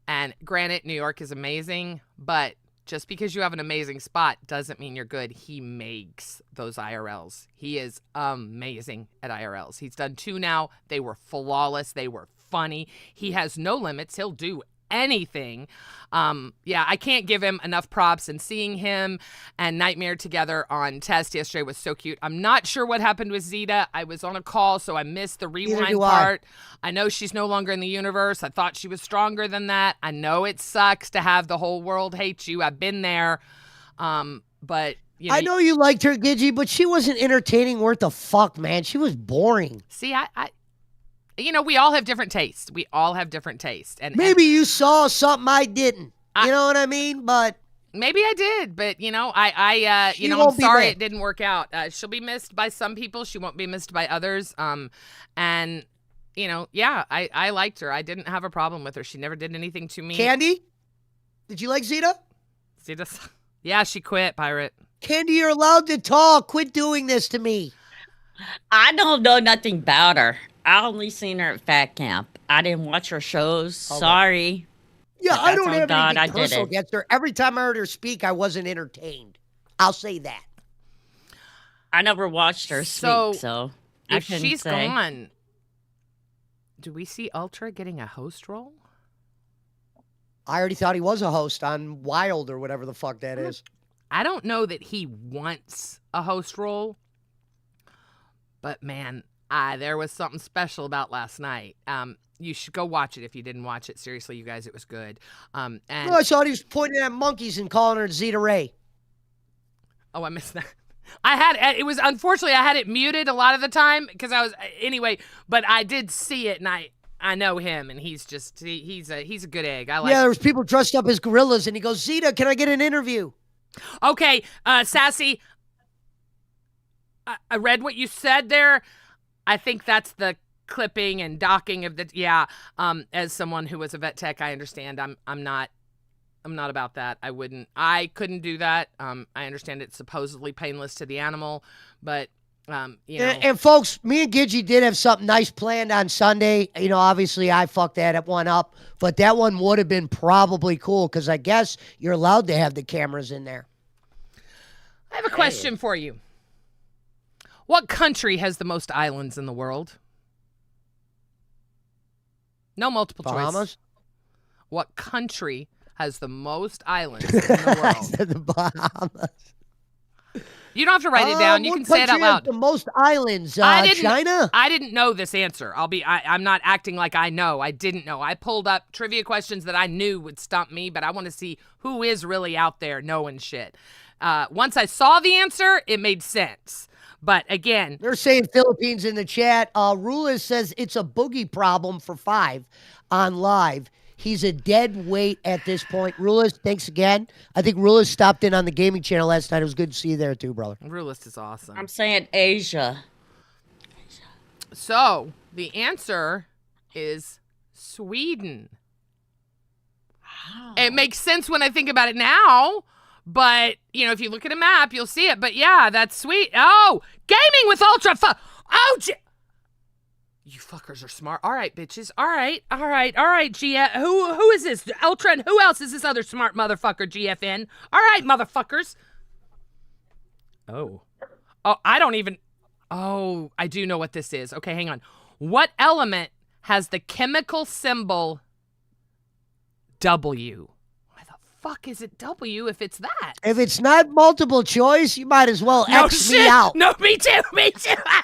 B: And granted, New York is amazing, but just because you have an amazing spot doesn't mean you're good. He makes those IRLs. He is amazing at IRLs. He's done 2 now. They were flawless. They were funny. He has no limits. He'll do anything. I can't give him enough props, and seeing him and Nightmare together on Test yesterday was so cute. I'm not sure what happened with Zeta. I was on a call, so I missed the rewind part. I know she's no longer in the universe. I thought she was stronger than that. I know it sucks to have the whole world hate you. I've been there. But
A: I know you liked her, Gidgy, but she wasn't entertaining worth a fuck, man. She was boring.
B: See, we all have different tastes. And
A: maybe you saw something I didn't. You know what I mean? But
B: maybe I did. But I'm sorry it didn't work out. She'll be missed by some people. She won't be missed by others. I liked her. I didn't have a problem with her. She never did anything to me.
A: Candy, did you like Zeta?
B: Yeah, she quit. Pirate.
A: Candy, you're allowed to talk. Quit doing this to me.
E: I don't know nothing about her. I only seen her at Fat Camp. I didn't watch her shows. Okay. Sorry.
A: Yeah, I don't have anything personal against her. Every time I heard her speak, I wasn't entertained. I'll say that.
E: I never watched her speak, so
B: if she's gone, do we see Ultra getting a host role?
A: I already thought he was a host on Wild or whatever the fuck that is.
B: I don't know that he wants a host role, but man, there was something special about last night. You should go watch it if you didn't watch it. Seriously, you guys, it was good.
A: I saw he was pointing at monkeys and calling her Zeta Ray.
B: Oh, I missed that. Unfortunately, I had it muted a lot of the time because but I did see it, and I know him, and he's a good egg.
A: There was people dressed up as gorillas, and he goes, Zeta, can I get an interview?
B: Okay, Sassy, I read what you said there. I think that's the clipping and docking of as someone who was a vet tech, I understand. I'm not about that. I couldn't do that. I understand it's supposedly painless to the animal, but You know.
A: And folks, me and Gidgy did have something nice planned on Sunday. You know, obviously I fucked that one up, but that one would have been probably cool because I guess you're allowed to have the cameras in there.
B: I have a question for you. What country has the most islands in the world? No multiple
A: Bahamas?
B: choice. What country has the most islands in the world?
A: The Bahamas.
B: You don't have to write it down. You
A: What
B: can say it out
A: country has
B: loud.
A: the most islands? China?
B: I didn't know this answer. I'm not acting like I know. I didn't know. I pulled up trivia questions that I knew would stump me, but I want to see who is really out there knowing shit. Once I saw the answer, it made sense. But again,
A: They're saying Philippines in the chat. Rulis says it's a boogie problem for 5 on live. He's a dead weight at this point. Rulis, thanks again. I think Rulis stopped in on the gaming channel last night. It was good to see you there too, brother.
B: Rulist is awesome.
E: I'm saying Asia.
B: So the answer is Sweden.
E: Wow.
B: It makes sense when I think about it now. But, you know, if you look at a map, you'll see it. But yeah, that's sweet. Oh, gaming with ultra you fuckers are smart. All right, bitches. All right. GF. Who is this? Ultra, and who else is this other smart motherfucker, GFN? All right, motherfuckers. Oh, I don't even. Oh, I do know what this is. Okay, hang on. What element has the chemical symbol W? Fuck is it W if it's that?
A: If it's not multiple choice, you might as well X me out.
B: No, me too.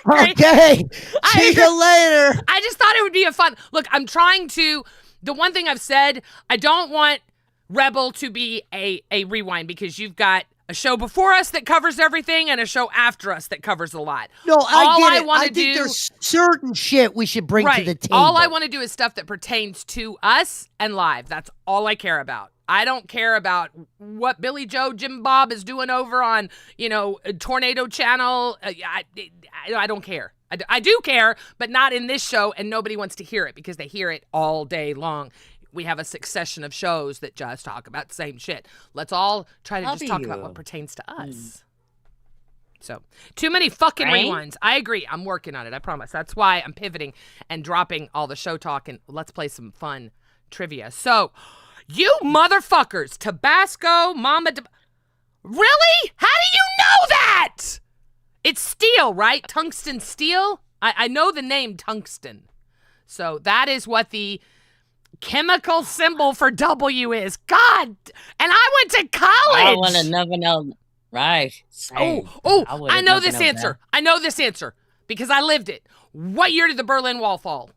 A: Okay. See you later.
B: I just thought it would be a fun. Look, I'm trying to. The one thing I've said, I don't want Rebel to be a rewind because you've got a show before us that covers everything and a show after us that covers a lot.
A: No, I
B: want to
A: think there's certain shit we should bring to the table.
B: All I want to do is stuff that pertains to us and live. That's all I care about. I don't care about what Billy Joe Jim Bob is doing over on, Tornado Channel. I don't care. I do care, but not in this show, and nobody wants to hear it because they hear it all day long. We have a succession of shows that just talk about the same shit. Let's all try to just talk about what pertains to us. So, too many fucking rewinds. I agree. I'm working on it. I promise. That's why I'm pivoting and dropping all the show talk, and let's play some fun trivia. So, you motherfuckers, Tabasco, really? How do you know that? It's steel, right? Tungsten steel? I know the name tungsten. So that is what the chemical symbol for W is. God, and I went to college.
E: I would have never known. Right.
B: I know this answer. I know this answer because I lived it. What year did the Berlin Wall fall?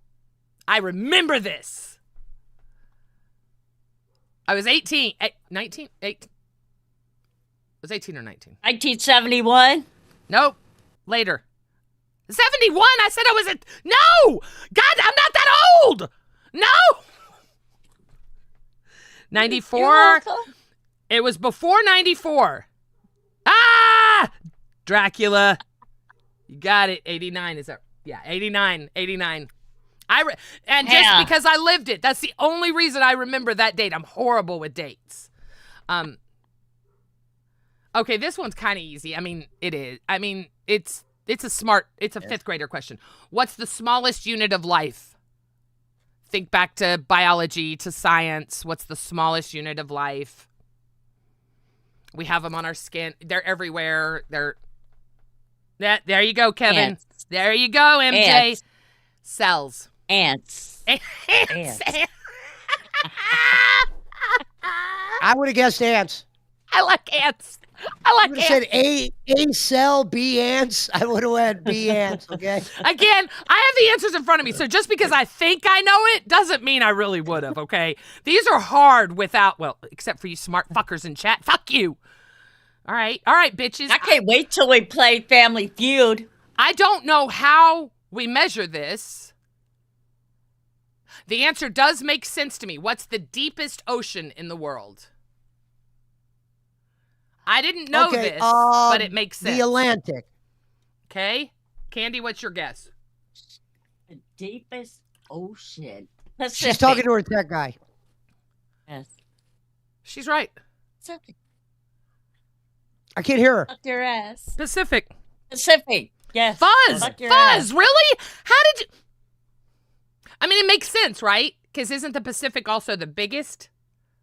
B: I remember this. I was 18. 19? 8. I was 18 or 19.
E: 1971?
B: Nope. Later. 71? I said I was at... No! God, I'm not that old! No! 94? It was before 94. Ah! Dracula. You got it. 89. Is that... Yeah, 89. 89. Just because I lived it. That's the only reason I remember that date. I'm horrible with dates. Okay, this one's kind of easy. I mean, it is. I mean, it's a fifth grader question. What's the smallest unit of life? Think back to biology, to science. What's the smallest unit of life? We have them on our skin. They're everywhere. There you go, Kevin.
E: Ants.
B: There you go, MJ.
E: Ants.
B: Cells.
E: Ants.
B: Ants.
A: I would have guessed ants.
B: I like ants. I
A: would have said A cell, B ants. I would have went B ants, okay?
B: Again, I have the answers in front of me, so just because I think I know it doesn't mean I really would have, okay? These are hard without, well, except for you smart fuckers in chat. Fuck you. All right, bitches.
E: I can't wait till we play Family Feud.
B: I don't know how we measure this. The answer does make sense to me. What's the deepest ocean in the world? I didn't know this, but it makes sense.
A: The Atlantic.
B: Okay. Candy, what's your guess?
E: The deepest ocean. Pacific.
A: She's talking to her tech guy.
E: Yes.
B: She's right.
E: Pacific.
A: I can't hear her.
E: Fuck your ass.
B: Pacific.
E: Pacific. Yes.
B: Fuzz.
E: Fuck your
B: Fuzz.
E: ass.
B: Really? How did you? I mean, it makes sense, right? Because isn't the Pacific also the biggest?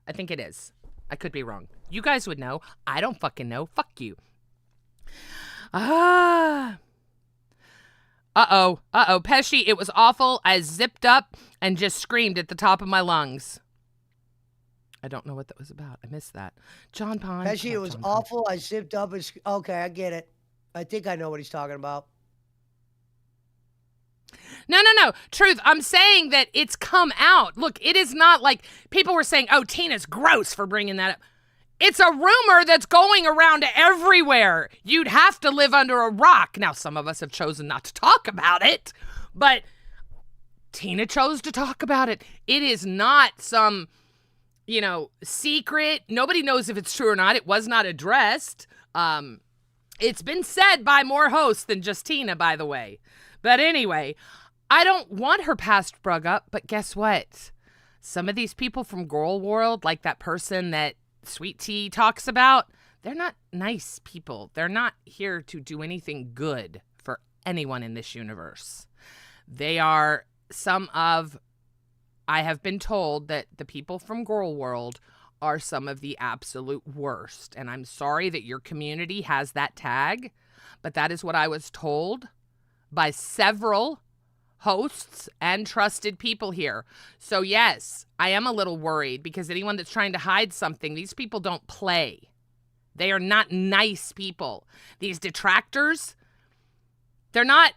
B: I think it is. I could be wrong. You guys would know. I don't fucking know. Fuck you. Uh-oh. Pesci, it was awful. I zipped up and just screamed at the top of my lungs. I don't know what that was about. I missed that. John Pond.
A: Pesci, it was awful. I zipped up and... Okay, I get it. I think I know what he's talking about.
B: No. Truth, I'm saying that it's come out. Look, it is not like people were saying, oh, Tina's gross for bringing that up. It's a rumor that's going around everywhere. You'd have to live under a rock. Now, some of us have chosen not to talk about it, but Tina chose to talk about it. It is not some, secret. Nobody knows if it's true or not. It was not addressed. It's been said by more hosts than just Tina, by the way. But anyway, I don't want her past brug up, but guess what? Some of these people from Girl World, like that person that Sweet Tea talks about, they're not nice people. They're not here to do anything good for anyone in this universe. They are I have been told that the people from Girl World are some of the absolute worst. And I'm sorry that your community has that tag, but that is what I was told by several hosts and trusted people here. So yes, I am a little worried because anyone that's trying to hide something, these people don't play. They are not nice people. These detractors, they're not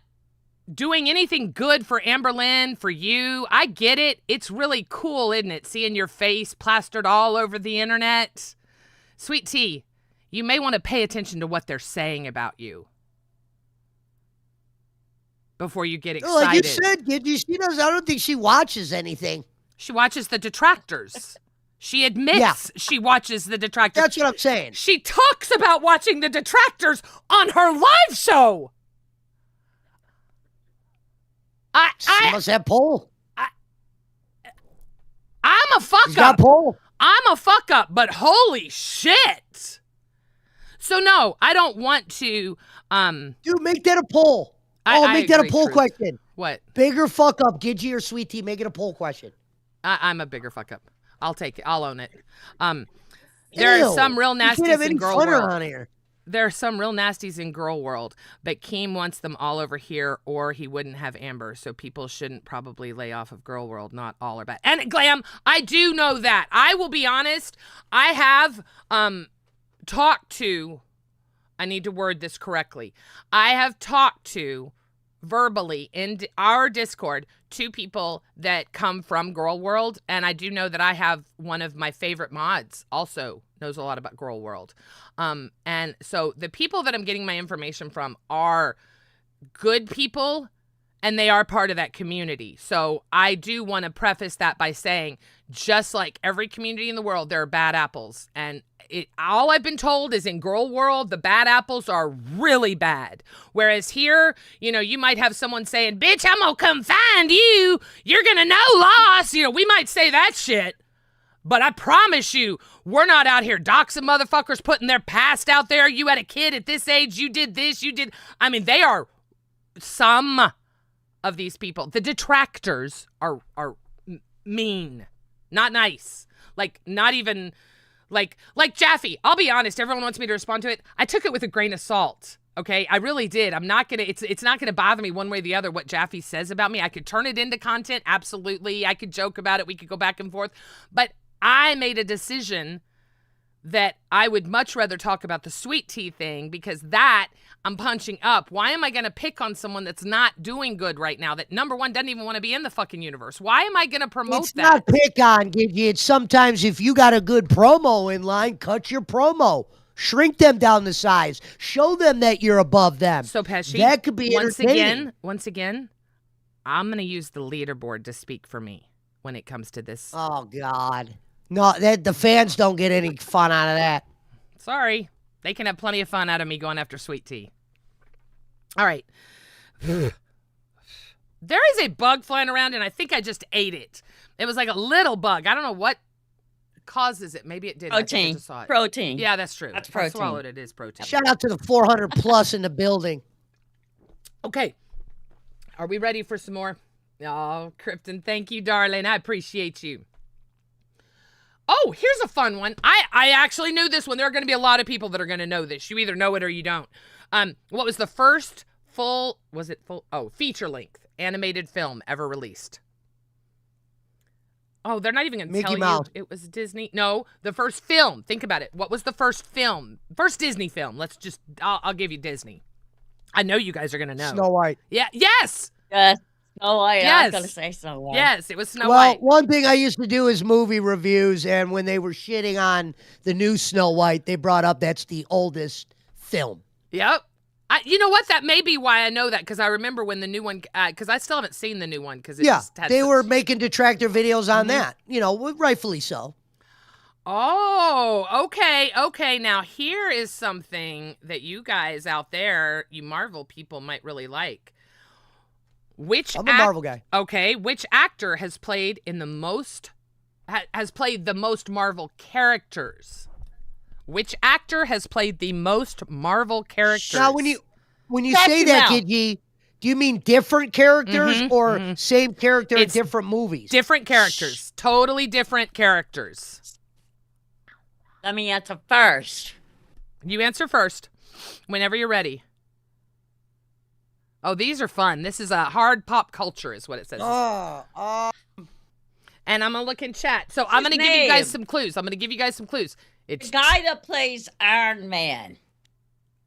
B: doing anything good for Amberlynn, for you. I get it. It's really cool, isn't it? Seeing your face plastered all over the internet. Sweet Tea, you may want to pay attention to what they're saying about you before you get excited.
A: Like you said, Gidgy, I don't think she watches anything.
B: She watches the detractors. She admits she watches the detractors.
A: That's what I'm saying.
B: She talks about watching the detractors on her live show.
A: She must have pole.
B: I'm a fuck
A: She's
B: up.
A: got pole.
B: I'm a fuck up, but holy shit. So no, I don't want to
A: Dude, make that a poll. Make that a poll question.
B: What?
A: Bigger fuck up, Gidgy or Sweet Tea? Make it a poll question.
B: I'm a bigger fuck up. I'll take it. I'll own it. There are some real nasties in Girl World.
A: On here.
B: There are some real nasties in Girl World, but Keem wants them all over here or he wouldn't have Amber, so people shouldn't probably lay off of Girl World. Not all are bad. And Glam, I do know that. I will be honest, I have talked to, I need to word this correctly, I have talked to verbally in our Discord two people that come from Girl World, and I do know that I have one of my favorite mods also knows a lot about Girl World. And so the people that I'm getting my information from are good people and they are part of that community. So I do want to preface that by saying, just like every community in the world, there are bad apples. And all I've been told is in Girl World, the bad apples are really bad. Whereas here, you might have someone saying, bitch, I'm going to come find you. You're going to know loss. We might say that shit. But I promise you, we're not out here doxing motherfuckers, putting their past out there. You had a kid at this age, you did this, you did. I mean, they are some of these people. The detractors are mean, not nice. Like, not even, like Jaffe. I'll be honest, everyone wants me to respond to it. I took it with a grain of salt. Okay, I really did. I'm not gonna, it's not gonna bother me one way or the other what Jaffe says about me. I could turn it into content, absolutely. I could joke about it, we could go back and forth. But I made a decision that I would much rather talk about the Sweet Tea thing because that I'm punching up. Why am I going to pick on someone that's not doing good right now, that number one doesn't even want to be in the fucking universe? Why am I going to promote that?
A: It's not pick on, Gidgy. It's sometimes if you got a good promo in line, cut your promo. Shrink them down to size. Show them that you're above them.
B: So Pesci,
A: that could be entertaining.
B: Once again, I'm going to use the leaderboard to speak for me when it comes to this.
A: Oh, God. No, the fans don't get any fun out of that.
B: Sorry. They can have plenty of fun out of me going after Sweet Tea. All right. There is a bug flying around, and I think I just ate it. It was like a little bug. I don't know what causes it. Maybe it did.
E: Protein.
B: I just saw it.
E: Protein.
B: Yeah, that's true.
E: That's
B: I
E: protein.
B: swallowed it. It is protein.
A: Shout out to the 400 plus in the building.
B: Okay. Are we ready for some more? Oh, Krypton, thank you, darling. I appreciate you. Oh, here's a fun one. I actually knew this one. There are going to be a lot of people that are going to know this. You either know it or you don't. What was the first feature-length animated film ever released? Oh, they're not even going to tell
A: Mouse.
B: you. It was Disney. No, the first film. Think about it. What was the first film? First Disney film. I'll give you Disney. I know you guys are going to know.
A: Snow White.
B: Yeah. Yes.
E: Yes. Snow White. I was
B: Yes.
E: going to say Snow White.
B: Yes, it was Snow
A: Well,
B: White.
A: one thing I used to do is movie reviews, and when they were shitting on the new Snow White, they brought up that's the oldest film.
B: Yep. You know what? That may be why I know that, because I remember when the new one, because I still haven't seen the new one. Because
A: They were making detractor videos on that, rightfully so.
B: Oh, okay, okay. Now here is something that you guys out there, you Marvel people, might really like. I'm a Marvel guy. Okay, which actor has played the most Marvel characters? Which actor has played the most Marvel characters?
A: Now, when you say that, Gidgy, do you mean different characters or same character in different movies?
B: Different characters. Totally different characters.
E: Let me answer first.
B: You answer first, whenever you're ready. Oh, these are fun. This is a hard pop culture, is what it says. And I'm going to look in chat. So I'm going to give you guys some clues. It's
E: the guy that plays Iron Man.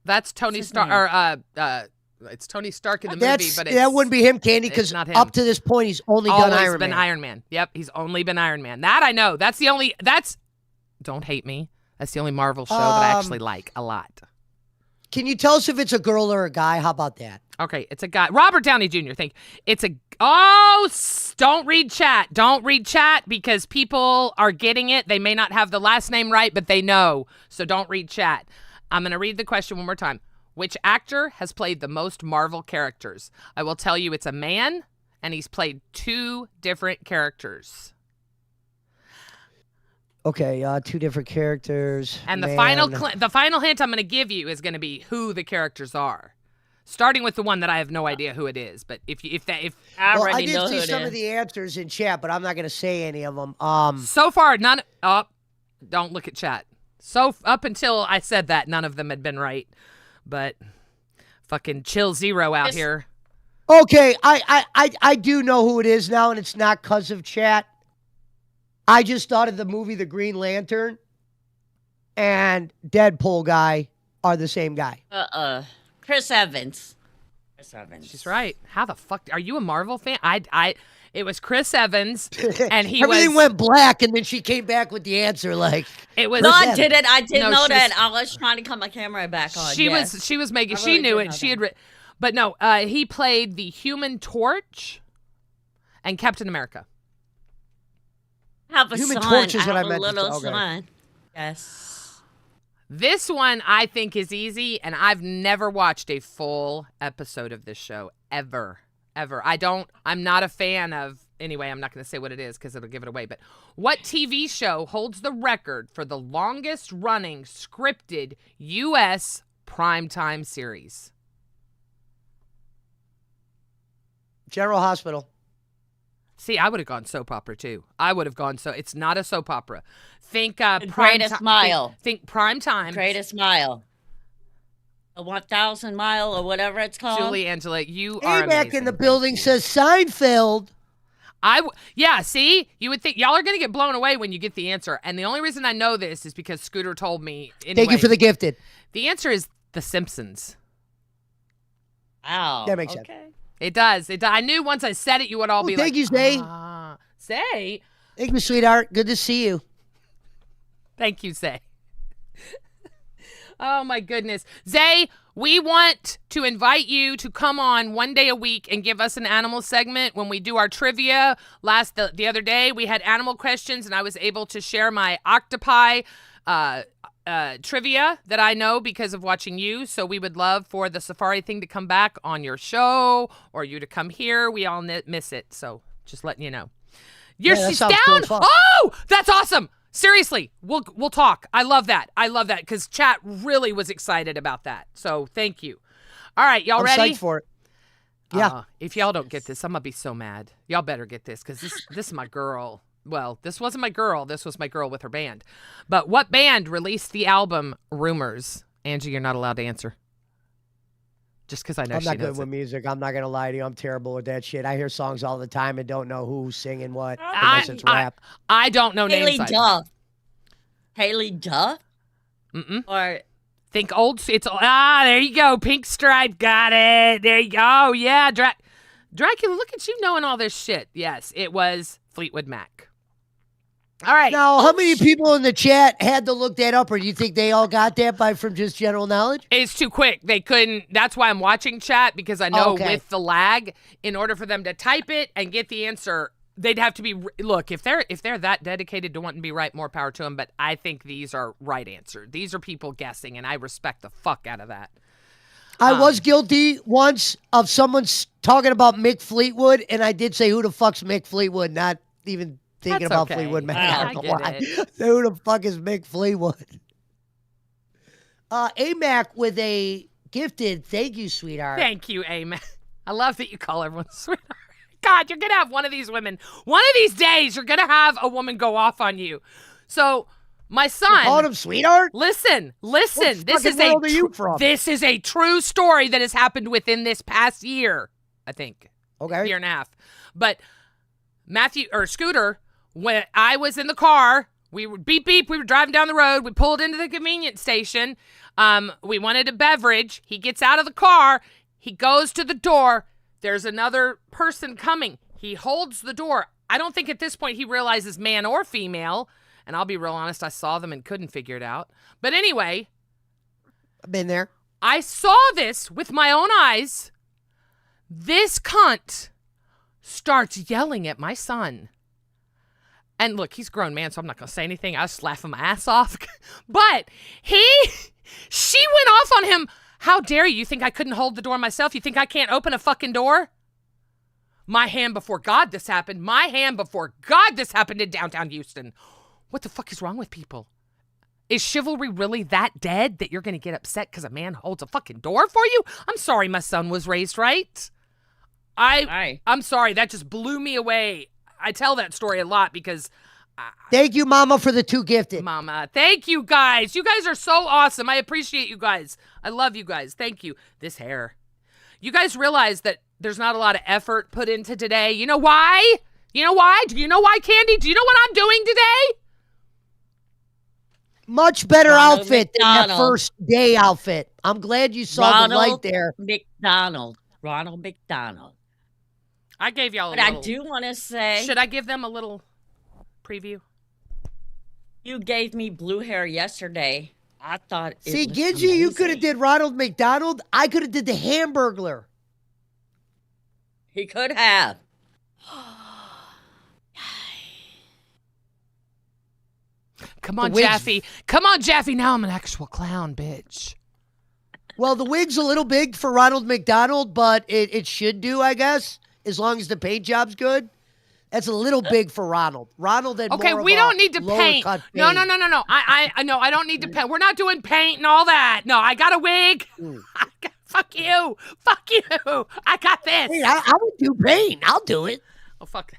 B: That's Tony Stark. It's Tony Stark in the movie, but
A: that wouldn't be him, Candy, because up to this point he's only done Iron Man.
B: Iron Man. Yep, he's only been Iron Man. That I know. Don't hate me. That's the only Marvel show that I actually like a lot.
A: Can you tell us if it's a girl or a guy? How about that?
B: Okay, it's a guy. Robert Downey Jr. Don't read chat. Don't read chat because people are getting it. They may not have the last name right, but they know. So don't read chat. I'm going to read the question one more time. Which actor has played the most Marvel characters? I will tell you it's a man, and he's played 2 different characters.
A: Okay, 2 different characters.
B: And the final hint I'm going to give you is going to be who the characters are. Starting with the one that I have no idea who it is, but I
A: did see some of the answers in chat, but I'm not going to say any of them.
B: So far, none. Oh, don't look at chat. So up until I said that, none of them had been right. But fucking chill zero out here.
A: Okay, I do know who it is now, and it's not because of chat. I just thought of the movie The Green Lantern and Deadpool guy are the same guy.
E: Chris Evans.
B: She's right. How the fuck are you a Marvel fan? It was Chris Evans, and
A: everything went black, and then she came back with the answer. Like
B: it was.
E: No, I didn't. I didn't know that. I was trying to cut my camera back on. She
B: was making. She knew it. She had but no. He played the Human Torch and Captain America.
E: I have a
A: Human
E: son.
A: Torch is what I
E: have
A: meant.
E: A little
A: Okay.
E: son. Yes.
B: This one I think is easy, and I've never watched a full episode of this show ever. I'm not a fan of. Anyway, I'm not going to say what it is because it'll give it away. But what TV show holds the record for the longest running scripted U.S. primetime series?
A: General Hospital.
B: See, I would have gone soap opera too. It's not a soap opera. Think
E: Greatest Mile.
B: Think prime time.
E: Greatest Mile. A 1,000 Mile or whatever it's called.
B: Julie, Angela, you are
A: back
B: amazing.
A: in the building says Seinfeld.
B: See, you would think y'all are going to get blown away when you get the answer. And the only reason I know this is because Scooter told me. Anyway,
A: Thank you for the gifted.
B: The answer is The Simpsons.
E: Wow.
A: That makes sense.
B: It does. I knew once I said it, you would all be like,
A: thank you, Zay.
B: Zay?
A: Thank you, sweetheart. Good to see you.
B: Thank you, Zay. Oh, my goodness. Zay, we want to invite you to come on one day a week and give us an animal segment when we do our trivia. The other day, we had animal questions, and I was able to share my octopi trivia that I know because of watching you. So we would love for the safari thing to come back on your show or you to come here. We all miss it. So just letting you know. She's down. Cool. Oh, that's awesome. Seriously, we'll talk. I love that because chat really was excited about that. So thank you. All right, y'all ready?
A: I'm psyched for it. Yeah.
B: If y'all don't get this, I'm gonna be so mad. Y'all better get this because this is my girl. Well, this wasn't my girl. This was my girl with her band. But what band released the album Rumors? Angie, you're not allowed to answer. Just because I know
A: I'm
B: she
A: not good
B: knows
A: with
B: it.
A: music. I'm not gonna lie to you. I'm terrible with that shit. I hear songs all the time and don't know who's singing what unless it's rap.
B: I don't know
E: Haley
B: names.
E: Duff. Haley Duff?
B: Mm-mm.
E: Or
B: Think old. It's there you go. Pink Stripe. Got it. There you go. Oh, yeah. Dracula, look at you knowing all this shit. Yes, it was Fleetwood Mac. All right.
A: Now, how many people in the chat had to look that up, or do you think they all got that from just general knowledge?
B: It's too quick. They couldn't. That's why I'm watching chat because I know
A: Okay.
B: with the lag, in order for them to type it and get the answer, they'd have to be. Look, if they're that dedicated to wanting to be right, more power to them. But I think these are right answers. These are people guessing, and I respect the fuck out of that.
A: I was guilty once of someone talking about Mick Fleetwood, and I did say, "Who the fuck's Mick Fleetwood?" Not even thinking
B: That's
A: about
B: okay.
A: Fleetwood Mac.
B: I
A: I don't
B: get
A: know why.
B: it.
A: Who the fuck is Mick Fleetwood? AMAC with a gifted thank you, sweetheart.
B: Thank you, Amen. I love that you call everyone sweetheart. God, you're gonna have one of these women. One of these days, you're gonna have a woman go off on you. So, my son.
A: Called him sweetheart?
B: Listen.
A: What fucking world are you from?
B: This is a true story that has happened within this past year, I think.
A: Okay.
B: Year and a half. But Scooter, when I was in the car, we were beep beep, we were driving down the road, we pulled into the convenience station. We wanted a beverage. He gets out of the car, he goes to the door. There's another person coming. He holds the door. I don't think at this point he realizes man or female. And I'll be real honest, I saw them and couldn't figure it out. But anyway,
A: I've been there.
B: I saw this with my own eyes. This cunt starts yelling at my son. And look, he's a grown man, so I'm not going to say anything. I was just laughing my ass off. But she went off on him. How dare you? You think I couldn't hold the door myself? You think I can't open a fucking door? My hand before God this happened. My hand before God this happened in downtown Houston. What the fuck is wrong with people? Is chivalry really that dead that you're going to get upset because a man holds a fucking door for you? I'm sorry my son was raised right. I'm sorry. That just blew me away. I tell that story a lot because...
A: Thank you, Mama, for the 2 gifted.
B: Mama, thank you guys. You guys are so awesome. I appreciate you guys. I love you guys. Thank you. This hair. You guys realize that there's not a lot of effort put into today. You know why? You know why? Do you know why, Candy? Do you know what I'm doing today?
A: Much better
E: Ronald
A: outfit than that
E: McDonald.
A: first day outfit. I'm glad you saw the light there.
E: Ronald McDonald.
B: I gave y'all a
E: But
B: little...
E: I do want to say,
B: Should I give them a little preview?
E: you gave me blue hair yesterday. I thought it
A: See,
E: was
A: Gidgy, you could have
E: amazing.
A: did Ronald McDonald. I could have did the Hamburglar.
E: He could have.
B: Come on,
A: wigs-
B: Jaffe. Come on, Jaffe. Now I'm an actual clown, bitch.
A: Well, the wig's a little big for Ronald McDonald, but it should do, I guess, as long as the paint job's good. That's a little big for Ronald. Ronald had
B: Okay,
A: more of
B: we
A: a
B: don't need to
A: lower
B: paint.
A: cut
B: No.
A: paint.
B: No, I don't need to paint. We're not doing paint and all that. No, I got a wig. Fuck you. Fuck you. I got this.
A: Hey, I would do paint. I'll do it.
B: Oh, fuck.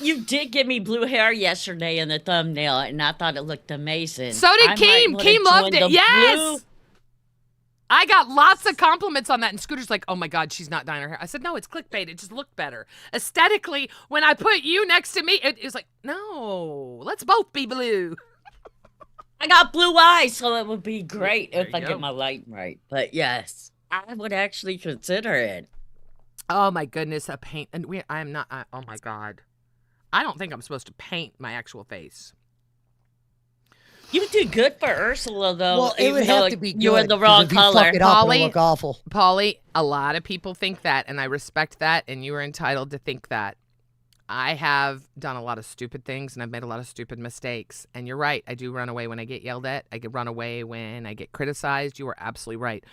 E: You did give me blue hair yesterday in the thumbnail, and I thought it looked amazing.
B: So did
E: I might
B: Keem.
E: wanna
B: Keem loved
E: join
B: it.
E: the
B: Yes.
E: blue-
B: I got lots of compliments on that. And Scooter's like, oh my God, she's not dyeing her hair. I said, no, it's clickbait. It just looked better. Aesthetically, when I put you next to me, it was like, no, let's both be blue.
E: I got blue eyes, so it would be great
B: There
E: if I
B: you go.
E: get my light right. But yes, I would actually consider it.
B: Oh my goodness, a paint. And I'm not, oh my God. I don't think I'm supposed to paint my actual face.
E: You would do good for Ursula, though.
A: Well, it
E: even
A: would
E: though
A: have to be good.
E: you were the
A: 'cause
E: wrong
A: if you
E: color.
A: fuck it up,
B: Polly-
A: it'll look awful.
B: Polly, a lot of people think that, and I respect that, and you are entitled to think that. I have done a lot of stupid things, and I've made a lot of stupid mistakes. And you're right. I do run away when I get yelled at. I can run away when I get criticized. You are absolutely right.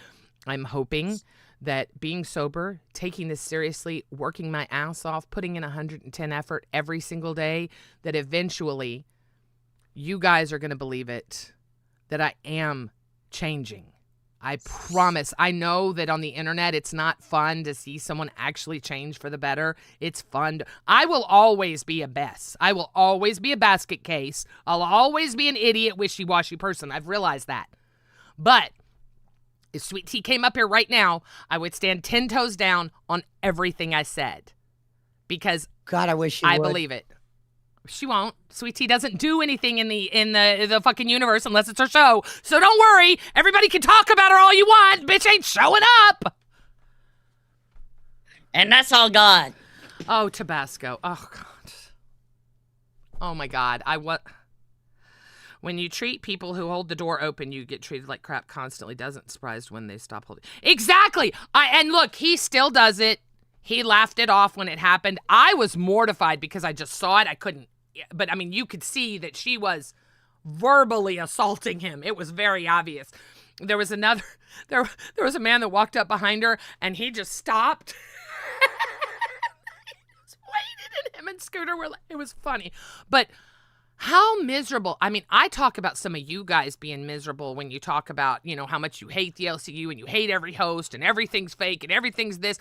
B: I'm hoping that being sober, taking this seriously, working my ass off, putting in 110 effort every single day, that eventually you guys are going to believe it, that I am changing. I promise. I know that on the internet it's not fun to see someone actually change for the better. It's fun. I will always be a Bess. I will always be a basket case. I'll always be an idiot, wishy-washy person. I've realized that. But if Sweet Tea came up here right now, I would stand 10 toes down on everything I said. Because
A: God, I wish you would.
B: believe it. She won't. Sweet Tea doesn't do anything in the fucking universe unless it's her show. So don't worry. Everybody can talk about her all you want. Bitch ain't showing up.
E: And that's all God.
B: Oh, Tabasco. Oh, God. Oh, my God. When you treat people who hold the door open, you get treated like crap constantly. Doesn't surprise when they stop holding. Exactly. And look, he still does it. He laughed it off when it happened. I was mortified because I just saw it. I couldn't. But, I mean, you could see that she was verbally assaulting him. It was very obvious. There was there was a man that walked up behind her, and he just stopped. He just waited, and him and Scooter were like, it was funny. But how miserable. I mean, I talk about some of you guys being miserable when you talk about, how much you hate the LCU and you hate every host and everything's fake and everything's this.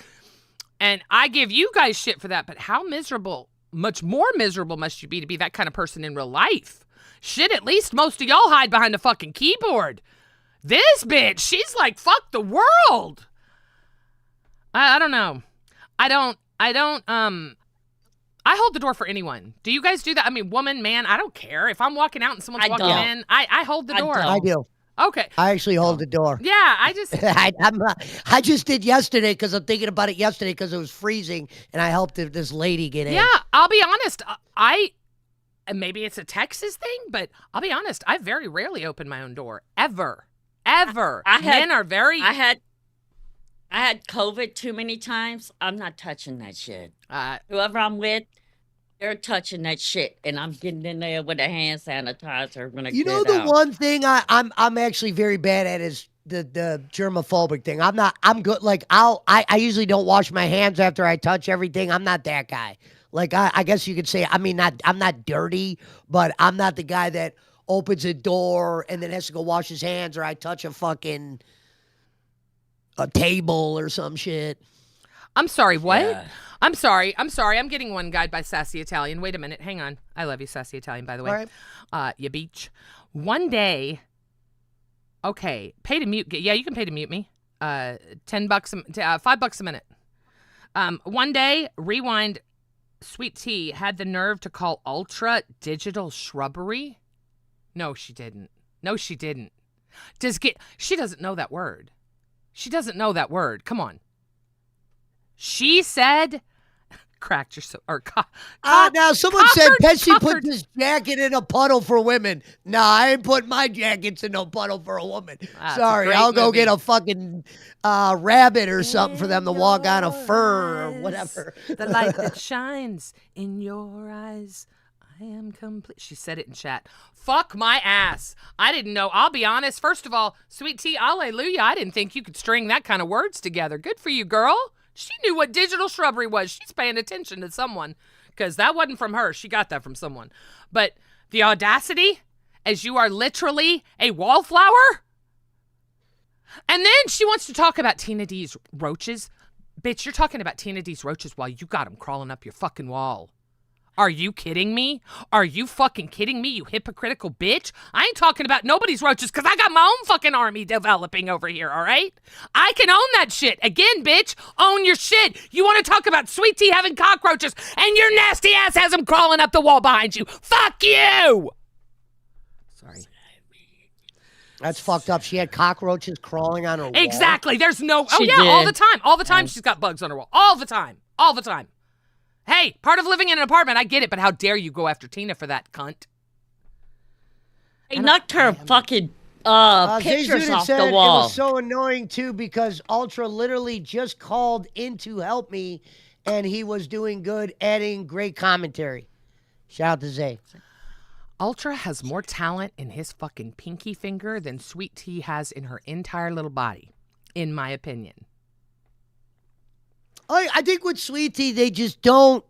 B: And I give you guys shit for that, but how miserable, much more miserable must you be to be that kind of person in real life? Shit, at least most of y'all hide behind a fucking keyboard. This bitch, she's like, fuck the world. I don't know. I hold the door for anyone. Do you guys do that? I mean, woman, man, I don't care. If I'm walking out and someone's walking in, I hold the door.
A: I do.
B: Okay.
A: I actually hold the door.
B: Yeah, I just...
A: I just did yesterday because I'm thinking about it yesterday because it was freezing, and I helped this lady get in.
B: Yeah, I'll be honest. And maybe it's a Texas thing, but I'll be honest. I very rarely open my own door. Ever. Men are very...
E: I had COVID too many times. I'm not touching that shit. Whoever I'm with, they're touching that shit, and I'm getting in there with a hand sanitizer when I get out.
A: The one thing I'm actually very bad at is the germophobic thing. I'm good. Like I usually don't wash my hands after I touch everything. I'm not that guy. Like I guess you could say, I mean, I'm not dirty, but I'm not the guy that opens a door and then has to go wash his hands, or I touch a table or some shit.
B: I'm sorry, what?
E: Yeah.
B: I'm sorry. I'm getting one guide by Sassy Italian. Wait a minute. Hang on. I love you, Sassy Italian, by the way.
A: All right.
B: You beach. One day, okay, pay to mute. Yeah, you can pay to mute me. $10, $5 a minute. One day, Rewind Sweet Tea had the nerve to call Ultra digital shrubbery. No, she didn't. She doesn't know that word. She doesn't know that word. Come on. She said, cracked your
A: now someone said Pesci put this jacket in a puddle for women. Nah, I ain't putting my jackets in no puddle for a woman. Sorry, I'll go get a fucking rabbit or something for them to walk on a fur or whatever.
B: The light that shines in your eyes. I am complete. She said it in chat. Fuck my ass. I didn't know. I'll be honest. First of all, Sweet Tea, hallelujah. I didn't think you could string that kind of words together. Good for you, girl. She knew what digital shrubbery was. She's paying attention to someone, because that wasn't from her. She got that from someone. But the audacity, as you are literally a wallflower. And then she wants to talk about Tina D's roaches. Bitch, you're talking about Tina D's roaches while you got them crawling up your fucking wall. Are you kidding me? Are you fucking kidding me, you hypocritical bitch? I ain't talking about nobody's roaches because I got my own fucking army developing over here, all right? I can own that shit. Again, bitch, own your shit. You want to talk about Sweet Tea having cockroaches and your nasty ass has them crawling up the wall behind you. Fuck you! Sorry.
A: That's fucked up. She had cockroaches crawling on her wall.
B: Exactly. There's no...
E: She
B: did. All the time. All the time
E: Yeah.
B: she's got bugs on her wall. All the time. Hey, part of living in an apartment, I get it, but how dare you go after Tina for that, cunt?
E: They knocked her fucking pictures
A: Zayzudin
E: off
A: said
E: the wall.
A: It was so annoying, too, because Ultra literally just called in to help me, and he was doing good, adding great commentary. Shout out to Zay.
B: Ultra has more talent in his fucking pinky finger than Sweet Tea has in her entire little body, in my opinion.
A: I think with Sweet Tea, they just don't.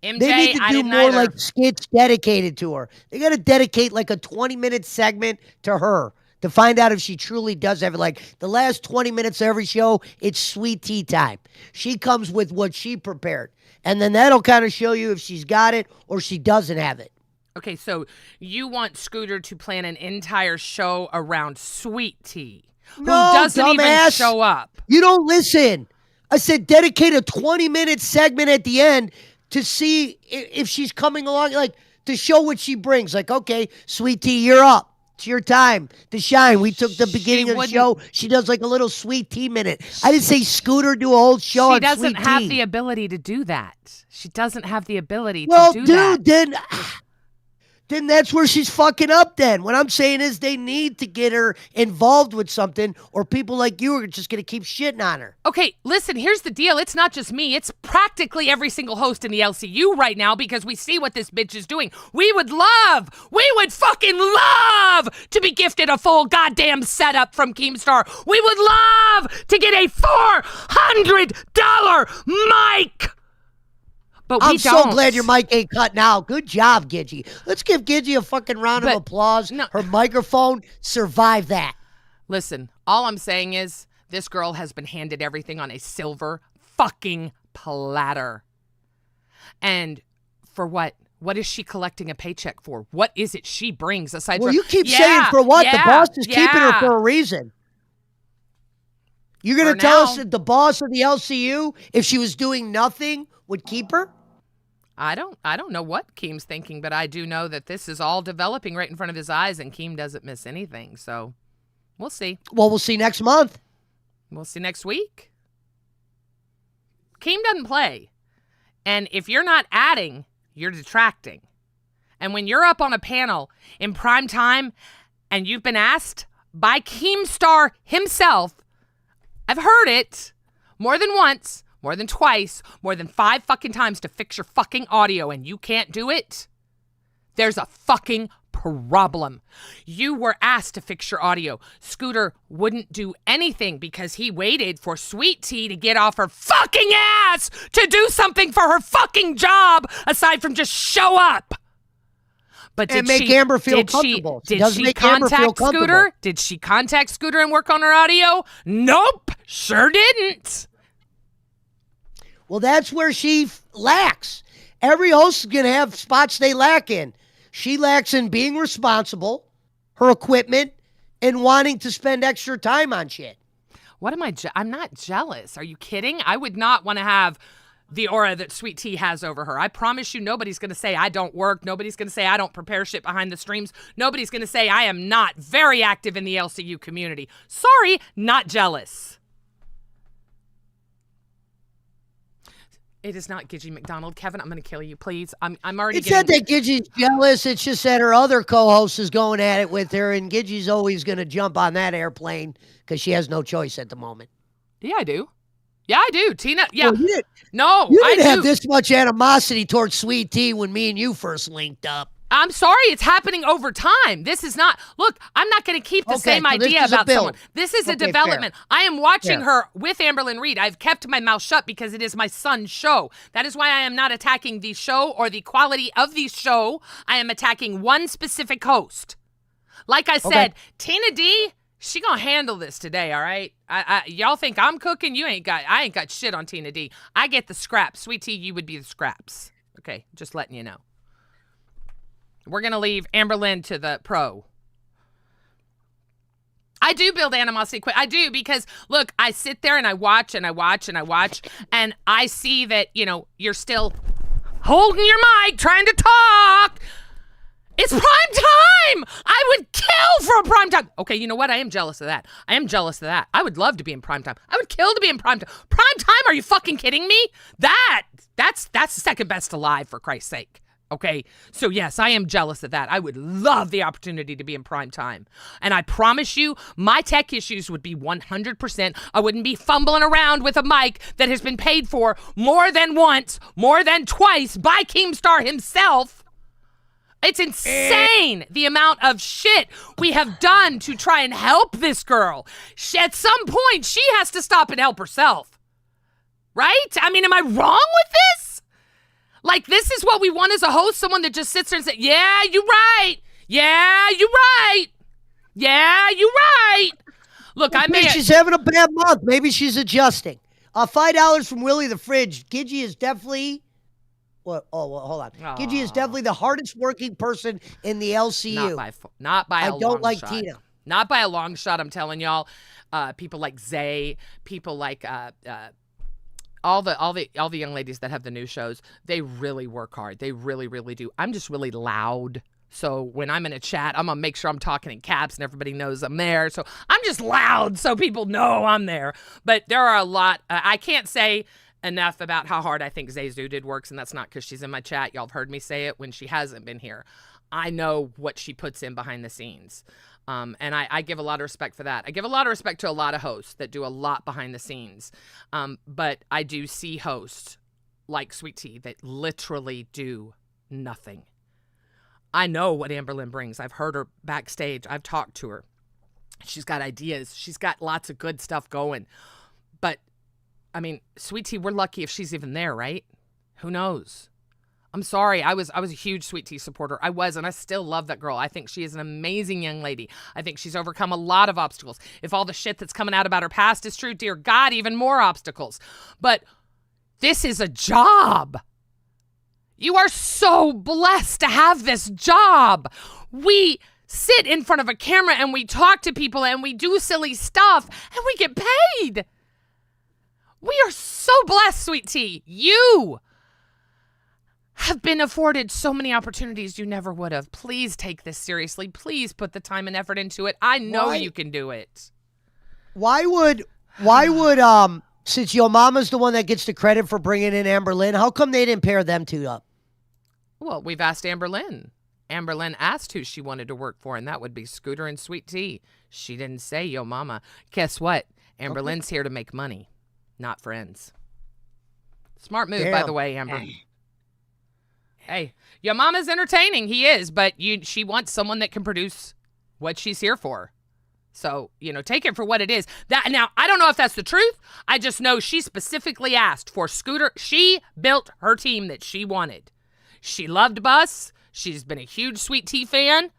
B: MJ,
A: They need to
B: I
A: do
B: didn't
A: more
B: either.
A: like skits dedicated to her. They got to dedicate like a 20-minute segment to her. to find out if she truly does have it. Like the last 20 minutes of every show, it's sweet tea time. She comes with what she prepared. And then that'll kind of show you if she's got it or she doesn't have it.
B: Okay, so you want Scooter to plan an entire show around sweet tea, who doesn't even show up.
A: You don't listen. I said dedicate a 20-minute segment at the end to see if she's coming along, like to show what she brings. Like, okay, sweet tea, you're up. It's your time to shine. We took the beginning of the show. She does like a little sweet tea minute. I didn't say Scooter do a whole show on sweet tea.
B: She doesn't have the ability to do that. She doesn't have the ability to do that.
A: Well, dude, then that's where she's fucking up then. What I'm saying is they need to get her involved with something or people like you are just going to keep shitting on her.
B: Okay, listen, here's the deal. It's not just me. It's practically every single host in the LCU right now because we see what this bitch is doing. We would fucking love to be gifted a full goddamn setup from Keemstar. We would love to get a $400 mic. But
A: I'm so glad your mic ain't cut now. Good job, Gidgy. Let's give Gidgy a fucking round of applause.
B: No.
A: Her microphone survived that.
B: Listen, all I'm saying is this girl has been handed everything on a silver fucking platter. And for what? What is she collecting a paycheck for? What is it she brings aside from...
A: Well, you keep saying for what? The boss is keeping her for a reason. You're going to tell us that the boss of the LCU, if she was doing nothing, would keep her?
B: I don't know what Keem's thinking, but I do know that this is all developing right in front of his eyes, and Keem doesn't miss anything. So we'll see.
A: Well, we'll see next month.
B: We'll see next week. Keem doesn't play. And if you're not adding, you're detracting. And when you're up on a panel in prime time and you've been asked by Keemstar himself, I've heard it more than once, more than twice, more than 5 fucking times to fix your fucking audio and you can't do it, there's a fucking problem. You were asked to fix your audio. Scooter wouldn't do anything because he waited for Sweet Tea to get off her fucking ass to do something for her fucking job aside from just show up. But
A: and make Amber feel comfortable.
B: Did she contact Scooter? Did she contact Scooter and work on her audio? Nope, sure didn't.
A: Well, that's where she lacks. Every host is going to have spots they lack in. She lacks in being responsible, her equipment, and wanting to spend extra time on shit.
B: What am I? I'm not jealous. Are you kidding? I would not want to have the aura that Sweet Tea has over her. I promise you nobody's going to say I don't work. Nobody's going to say I don't prepare shit behind the streams. Nobody's going to say I am not very active in the LCU community. Sorry, not jealous. It is not Gidgy McDonald. Kevin, I'm going to kill you, please. I'm already
A: It's not that Gidgy's jealous. It's just that her other co-host is going at it with her, and Gidgy's always going to jump on that airplane because she has no choice at the moment.
B: Yeah, I do. Yeah, I do. Tina, yeah.
A: Well, you didn't have this much animosity towards Sweet Tea when me and you first linked up.
B: I'm sorry, it's happening over time. This is not, look, I'm not going to keep the same idea about someone. This is a development. Fair. I am watching her with Amberlynn Reed. I've kept my mouth shut because it is my son's show. That is why I am not attacking the show or the quality of the show. I am attacking one specific host. Like I said, Tina D, she gonna handle this today, all right? Y'all think I'm cooking? I ain't got shit on Tina D. I get the scraps. Sweet Tea, you would be the scraps. Okay, just letting you know. We're going to leave Amberlynn to the pro. I do build animosity quick. I do because, look, I sit there and I watch and I watch and I watch, and I see that, you're still holding your mic, trying to talk. It's prime time. I would kill for a prime time. Okay, you know what? I am jealous of that. I would love to be in prime time. I would kill to be in prime time. Prime time? Are you fucking kidding me? That's the second best alive, for Christ's sake. Okay, so yes, I am jealous of that. I would love the opportunity to be in prime time. And I promise you, my tech issues would be 100%. I wouldn't be fumbling around with a mic that has been paid for more than once, more than twice by Keemstar himself. It's insane the amount of shit we have done to try and help this girl. At some point, she has to stop and help herself. Right? I mean, am I wrong with this? Like, this is what we want as a host, someone that just sits there and says, yeah, you're right. Yeah, you're right. Yeah, you're right. Look, I
A: Maybe
B: may.
A: she's having a bad month. Maybe she's adjusting. $5 from Willie the Fridge. Gidgy is definitely. What? Oh, well, hold on. Gidgy is definitely the hardest working person in the LCU.
B: Not by
A: I
B: a
A: don't
B: long
A: like
B: shot.
A: Tina.
B: Not by a long shot. I'm telling y'all. People like Zay, people like all the young ladies that have the new shows. They really work hard. They really, really do. I'm just really loud. So when I'm in a chat, I'm going to make sure I'm talking in caps and everybody knows I'm there. So I'm just loud so people know I'm there. But there are a lot. I can't say enough about how hard I think Zay's did works, and that's not because she's in my chat. Y'all have heard me say it when she hasn't been here. I know what she puts in behind the scenes. And I give a lot of respect for that. I give a lot of respect to a lot of hosts that do a lot behind the scenes. But I do see hosts like Sweet Tea that literally do nothing. I know what Amberlynn brings. I've heard her backstage. I've talked to her. She's got ideas. She's got lots of good stuff going. But, I mean, Sweet Tea, we're lucky if she's even there, right? Who knows? I'm sorry. I was a huge Sweet Tea supporter. I was, and I still love that girl. I think she is an amazing young lady. I think she's overcome a lot of obstacles. If all the shit that's coming out about her past is true, dear God, even more obstacles. But this is a job. You are so blessed to have this job. We sit in front of a camera and we talk to people and we do silly stuff and we get paid. We are so blessed, Sweet Tea. You have been afforded so many opportunities you never would have. Please take this seriously. Please put the time and effort into it. I know you can do it.
A: Why would since Yo Mama's the one that gets the credit for bringing in Amberlynn, how come they didn't pair them two up?
B: Well, we've asked Amberlynn. Amberlynn asked who she wanted to work for, and that would be Scooter and Sweet Tea. She didn't say Yo Mama. Guess what? Amberlynn's here to make money, not friends. Smart move, by the way, Amber. Hey, Yo Mama's entertaining. He is, but she wants someone that can produce what she's here for. So, take it for what it is. Now, I don't know if that's the truth. I just know she specifically asked for Scooter. She built her team that she wanted. She loved Bus. She's been a huge Sweet Tea fan.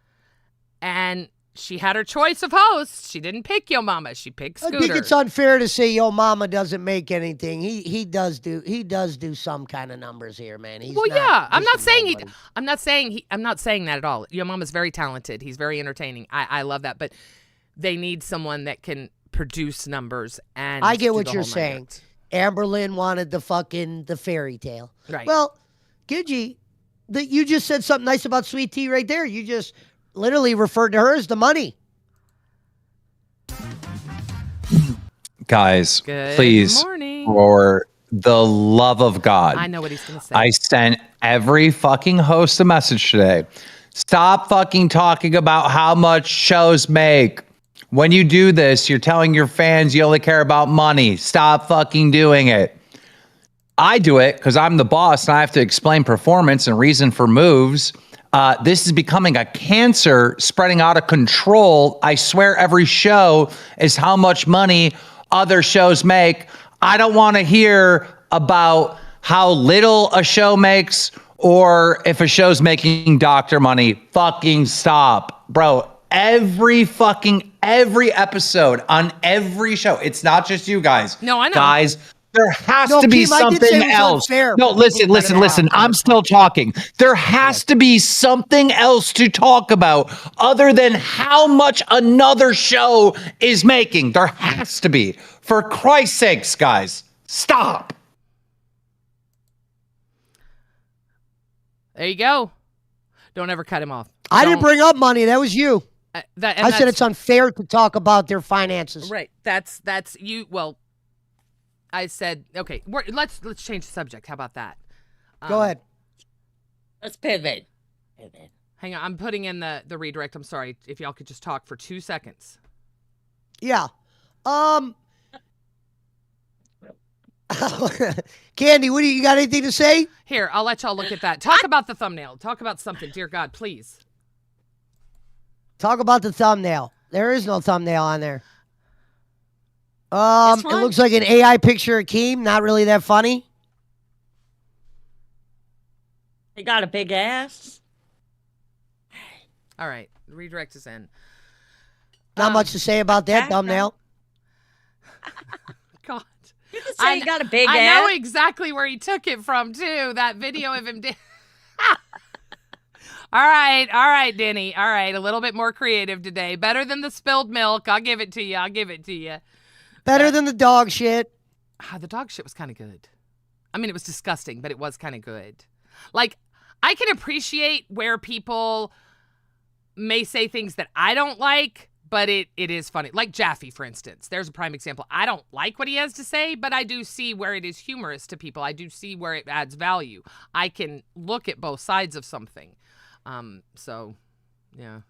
B: And she had her choice of hosts. She didn't pick Yo Mama. She picked Scooter.
A: I think it's unfair to say Yo Mama doesn't make anything. He does do some kind of numbers here, man. I'm not saying that at all. Yo Mama's very talented. He's very entertaining. I love that, but they need someone that can produce numbers. And I get what you're saying. Amberlynn wanted the fairy tale.
B: Right.
A: Well, Gidgy, you just said something nice about Sweet Tea right there. You just literally referred to her as the money.
I: Guys,
B: Good
I: please,
B: morning.
I: for the love of God.
B: I know what he's going to say.
I: I sent every fucking host a message today. Stop fucking talking about how much shows make. When you do this, you're telling your fans you only care about money. Stop fucking doing it. I do it because I'm the boss and I have to explain performance and reason for moves. This is becoming a cancer spreading out of control. I swear every show is how much money other shows make. I don't want to hear about how little a show makes or if a show's making doctor money. Fucking stop. Bro, every episode on every show. It's not just you guys.
B: No, I know.
I: Guys, there has to be
A: Kim, I did say
I: something
A: it was
I: else.
A: unfair.
I: No, listen. I'm still talking. There has to be something else to talk about other than how much another show is making. There has to be. For Christ's sakes, guys, stop.
B: There you go. Don't ever cut him off.
A: I didn't bring up money. That was you. I said it's unfair to talk about their finances.
B: Right. That's you. Well, I said, okay, let's change the subject. How about that?
A: Go ahead.
E: Let's pivot.
B: Hang on. I'm putting in the redirect. I'm sorry. If y'all could just talk for 2 seconds.
A: Yeah. Candy, what do you got anything to say?
B: Here, I'll let y'all look at that. Talk about the thumbnail. Talk about something. Dear God, please.
A: Talk about the thumbnail. There is no thumbnail on there. It looks like an AI picture of Keem. Not really that funny.
E: He got a big ass.
B: All right. The redirect is in.
A: Not much to say about that, thumbnail.
B: God.
E: You can say he got a big ass.
B: I know exactly where he took it from, too. That video of him. All right, Denny. All right, a little bit more creative today. Better than the spilled milk. I'll give it to you.
A: Better than the dog shit.
B: The dog shit was kind of good. I mean, it was disgusting, but it was kind of good. Like, I can appreciate where people may say things that I don't like, but it is funny. Like Jaffe, for instance. There's a prime example. I don't like what he has to say, but I do see where it is humorous to people. I do see where it adds value. I can look at both sides of something. So, yeah.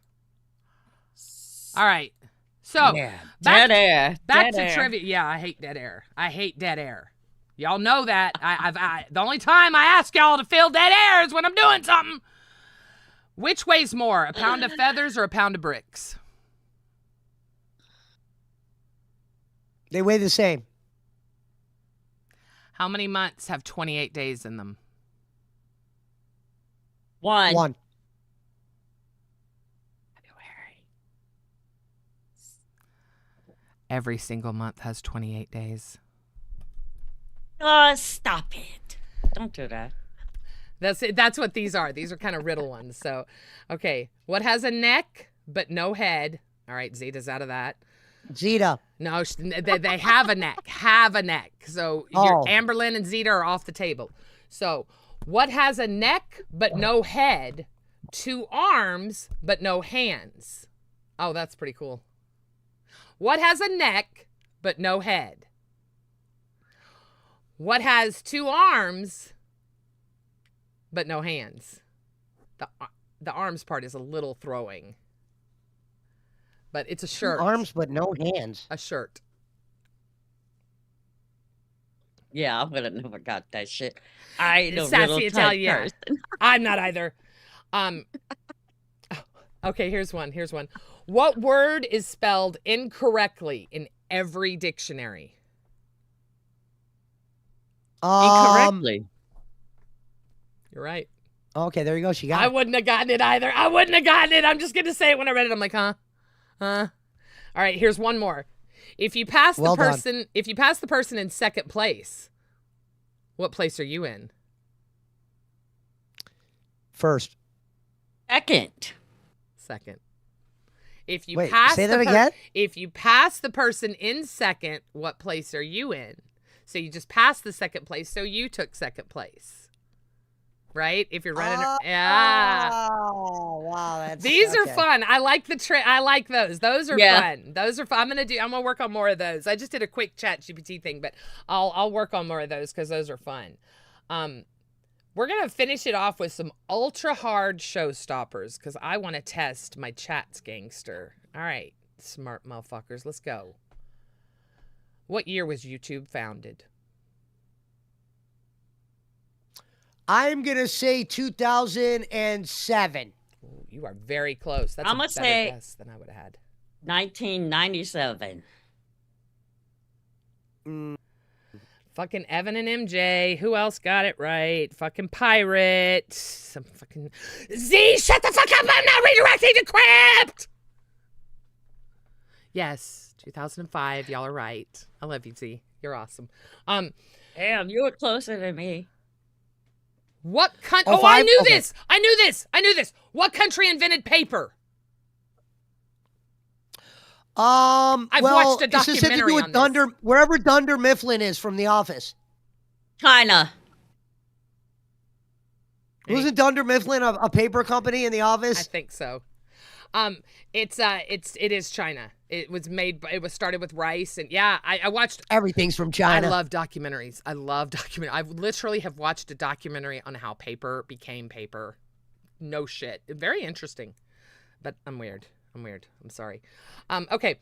B: All right. So,
E: dead air.
B: Back to trivia. Yeah, I hate dead air. Y'all know that. The only time I ask y'all to fill dead air is when I'm doing something. Which weighs more, a pound of feathers or a pound of bricks?
A: They weigh the same.
B: How many months have 28 days in them?
A: One.
B: Every single month has 28 days.
E: Oh, stop it. Don't do that.
B: That's what these are. These are kind of riddle ones. So, okay. What has a neck but no head? All right, Zeta's out of that.
A: Zeta.
B: No, they have a neck. So, Amberlynn and Zeta are off the table. So, what has a neck but no head, 2 arms but no hands? Oh, that's pretty cool. What has a neck but no head? What has 2 arms but no hands? The arms part is a little throwing. But it's a shirt.
A: 2 arms but no hands.
B: A shirt.
E: Yeah, I would have never got that shit. I ain't no
B: Sassy
E: real
B: Italian.
E: person.
B: I'm not either. Okay, here's one. What word is spelled incorrectly in every dictionary?
E: Incorrectly.
B: You're right.
A: Okay, there you go. She got
B: I
A: it.
B: wouldn't have gotten it either. I'm just going to say it when I read it. I'm like, huh? All right, here's one more. If you pass the person in second place, what place are you in?
A: First.
B: Second. If you
A: say that again?
B: If you pass the person in second, what place are you in? So you just passed the second place, so you took second place. Right? If you're running
A: Oh, wow,
B: These are fun. I like I like those. Those are fun. Those are fun. I'm gonna work on more of those. I just did a quick chat GPT thing, but I'll work on more of those because those are fun. We're gonna finish it off with some ultra hard showstoppers because I want to test my chat's gangster. All right, smart motherfuckers, let's go. What year was YouTube founded?
A: I'm going to say 2007.
B: Ooh, you are very close. That's
E: I'm
B: a
E: gonna
B: better
E: say
B: guess than I would have had.
E: 1997.
B: Fucking Evan and MJ. Who else got it right? Fucking Pirate. Some fucking... Z, shut the fuck up! I'm not redirecting to crypt! Yes, 2005. Y'all are right. I love you, Z. You're awesome.
E: Damn, you were closer than me.
B: What country... Oh, I knew this! I knew this! What country invented paper? I've watched a documentary on this.
A: Wherever Dunder Mifflin is from The Office.
E: China.
A: Wasn't Dunder Mifflin a paper company in The Office?
B: I think so. It is China. It was started with rice, and yeah, I watched.
A: Everything's from China.
B: I love documentaries. I literally have watched a documentary on how paper became paper. No shit. Very interesting. But I'm weird. I'm sorry. Okay.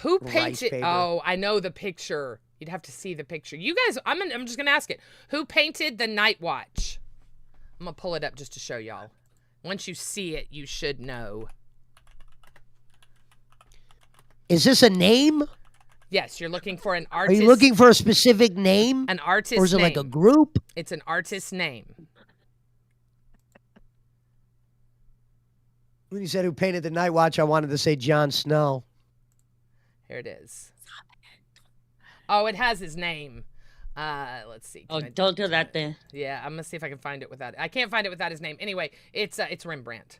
B: Who painted? Oh, I know the picture. You'd have to see the picture. You guys, I'm just gonna ask it. Who painted the Night Watch? I'm gonna pull it up just to show y'all. Once you see it, you should know.
A: Is this a name?
B: Yes, you're looking for an artist.
A: Are you looking for a specific name?
B: An artist
A: Or is it
B: name.
A: like a group?
B: It's an artist's name.
A: When you said who painted the Night Watch, I wanted to say Jon Snow.
B: Here it is. Oh, it has his name. Let's see.
E: Oh, don't do that then.
B: Yeah, I'm gonna see if I can find it without. I can't find it without his name. Anyway, it's Rembrandt.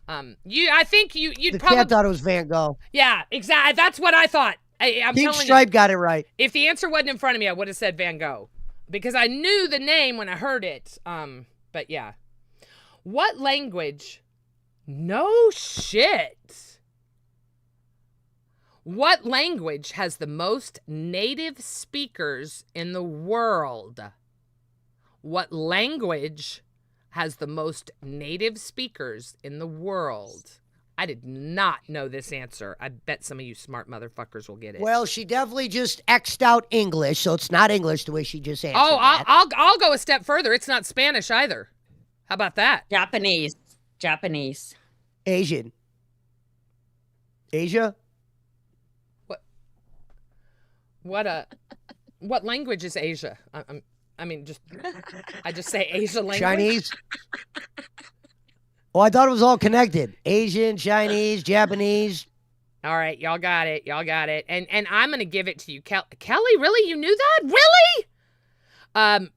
B: I think you'd probably.
A: I thought it was Van Gogh.
B: Yeah, exactly. That's what I thought. I'm
A: King
B: telling
A: Stripe
B: you,
A: got it right.
B: if the answer wasn't in front of me, I would have said Van Gogh because I knew the name when I heard it. But yeah, what language? No shit. What language has the most native speakers in the world? What language has the most native speakers in the world? I did not know this answer. I bet some of you smart motherfuckers will get it.
A: Well, she definitely just X'd out English, so it's not English the way she just answered.
B: Oh,
A: that.
B: I'll go a step further. It's not Spanish either. How about that?
E: Japanese.
A: Asian. Asia?
B: What language is Asia? I just say Asia language.
A: Chinese? Oh, I thought it was all connected. Asian, Chinese, Japanese.
B: All right, y'all got it. And I'm gonna give it to you, Kelly. Really, you knew that?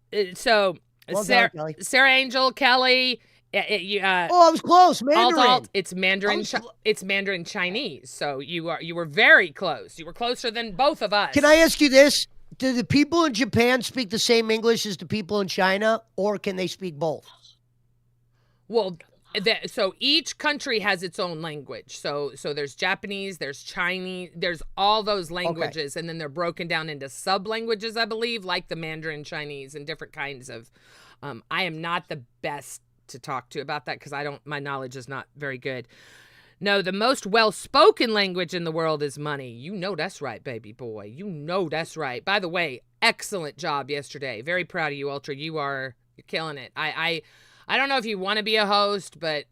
B: Really? So
A: Well
B: Sarah,
A: done, Kelly.
B: Sarah Angel, Kelly.
A: Oh, I was close. Mandarin.
B: Alt, it's Mandarin. It's Mandarin Chinese. So you were very close. You were closer than both of us.
A: Can I ask you this? Do the people in Japan speak the same English as the people in China, or can they speak both?
B: Well, so each country has its own language. So there's Japanese, there's Chinese, there's all those languages, and then they're broken down into sub-languages, I believe, like the Mandarin Chinese and different kinds of. I am not the best to talk to about that because my knowledge is not very good. No, the most well-spoken language in the world is money. You know that's right, baby boy. You know that's right. By the way, excellent job yesterday. Very proud of you, Ultra. You're killing it. I don't know if you want to be a host, but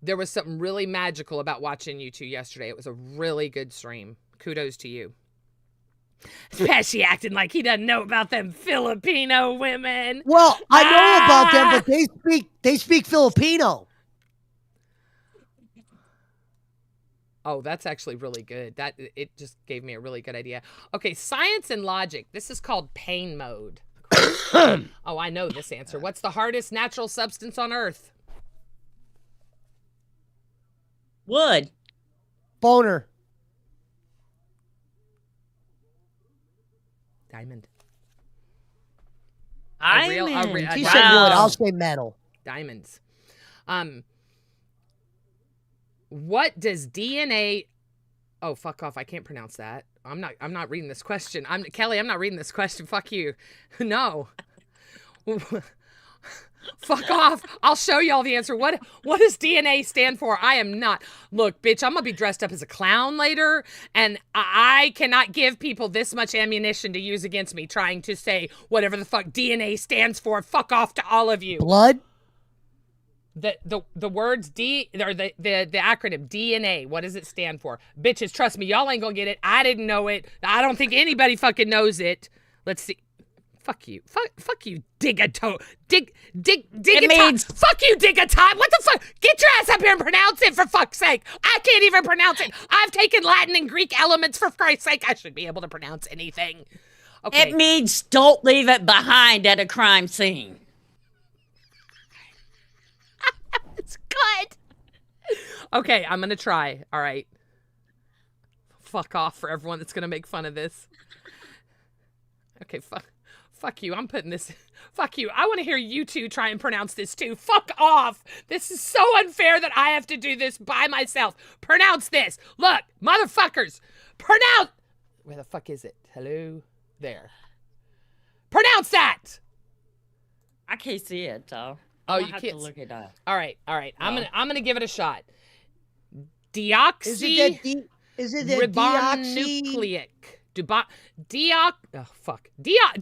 B: there was something really magical about watching you two yesterday. It was a really good stream. Kudos to you. Especially acting like he doesn't know about them Filipino women.
A: Well, I know about them, but they speak Filipino.
B: Oh, that's actually really good. It just gave me a really good idea. Okay, science and logic. This is called pain mode. Oh, I know this answer. What's the hardest natural substance on Earth?
E: Wood.
A: Boner.
B: Diamond.
A: She said wood. I'll say metal.
B: Diamonds. What does DNA? Oh, fuck off! I can't pronounce that. I'm not reading this question. Kelly. I'm not reading this question. Fuck you. No. Fuck off. I'll show y'all the answer. What does DNA stand for? I am not. Look, bitch, I'm going to be dressed up as a clown later, and I cannot give people this much ammunition to use against me trying to say whatever the fuck DNA stands for. Fuck off to all of you.
A: Blood?
B: The words D or the acronym DNA, what does it stand for? Bitches, trust me, y'all ain't gonna get it. I didn't know it. I don't think anybody fucking knows it. Let's see. Fuck you. Fuck you, dig-a-toe. Fuck you, dig-a-time. What the fuck? Get your ass up here and pronounce it, for fuck's sake. I can't even pronounce it. I've taken Latin and Greek elements, for Christ's sake. I should be able to pronounce anything. Okay.
E: It means don't leave it behind at a crime scene.
B: It's good. Okay, I'm gonna try. All right. Fuck off for everyone that's gonna make fun of this. Okay, fuck you. I'm putting this. Fuck you. I want to hear you two try and pronounce this too. Fuck off. This is so unfair that I have to do this by myself. Pronounce this. Look, motherfuckers. Pronounce. Where the fuck is it? Hello? There. Pronounce that.
E: I can't see it, though.
B: Oh, you
E: have
B: can't.
E: to look it up.
B: All right.
E: No.
B: I'm gonna give it a shot. Deoxy.
A: Is it that deoxy?
B: Ribonucleic. Deoc. Oh fuck. Deoc.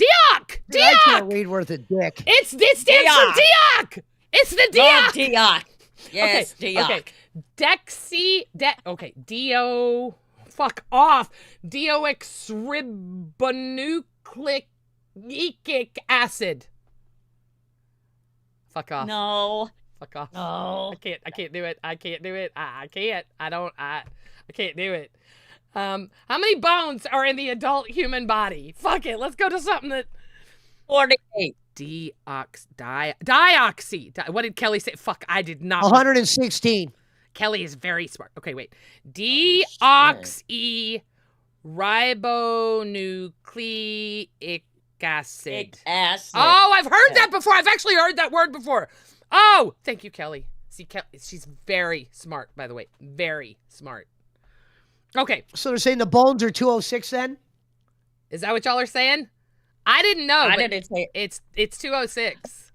A: I can't read worth a dick.
B: It stands for Deoc. It's the Deoc.
E: Oh, Deoc. Yes,
B: okay.
E: Deoc.
B: Okay. Okay. Dio. Fuck off. Deoxyribonucleic acid. Fuck off.
E: No.
B: Fuck off.
E: No.
B: I can't do it. I can't do it. I can't. I can't do it. How many bones are in the adult human body? Fuck it. Let's go to something that
E: 48.
B: Dioxy. What did Kelly say? Fuck, I did not.
A: 116.
B: Kelly is very smart. Okay, wait. Deoxy ribonucleic acid.
E: Acid.
B: Oh, I've heard that before. I've actually heard that word before. Oh, thank you, Kelly. See, she's very smart, by the way. Very smart. Okay.
A: So they're saying the bones are 206 then?
B: Is that what y'all are saying? I didn't know.
E: I
B: but
E: didn't say
B: it's 206.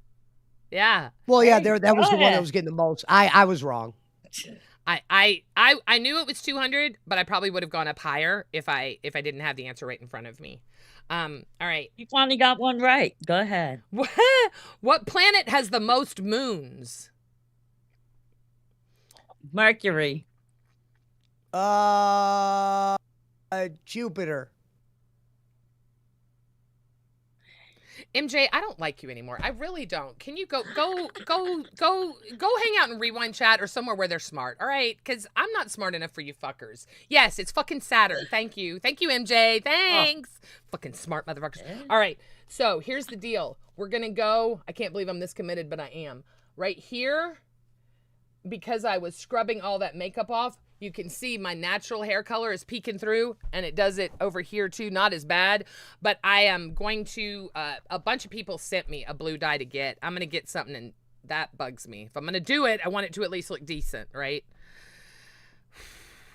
B: Yeah.
A: Well, yeah, that was the one that was getting the most. I was wrong.
B: I knew it was 200, but I probably would have gone up higher if I didn't have the answer right in front of me. All right.
E: You finally got one right. Go ahead.
B: What planet has the most moons?
E: Mercury.
A: Jupiter.
B: MJ, I don't like you anymore. I really don't. Can you go hang out in Rewind Chat or somewhere where they're smart, all right? Because I'm not smart enough for you fuckers. Yes, it's fucking Saturn. Thank you. Thank you, MJ. Thanks. Oh. Fucking smart motherfuckers. All right, so here's the deal. We're going to go, I can't believe I'm this committed, but I am. Right here, because I was scrubbing all that makeup off, you can see my natural hair color is peeking through, and it does it over here too. Not as bad, but I am going to, a bunch of people sent me a blue dye to get. I'm going to get something, and that bugs me. If I'm going to do it, I want it to at least look decent, right?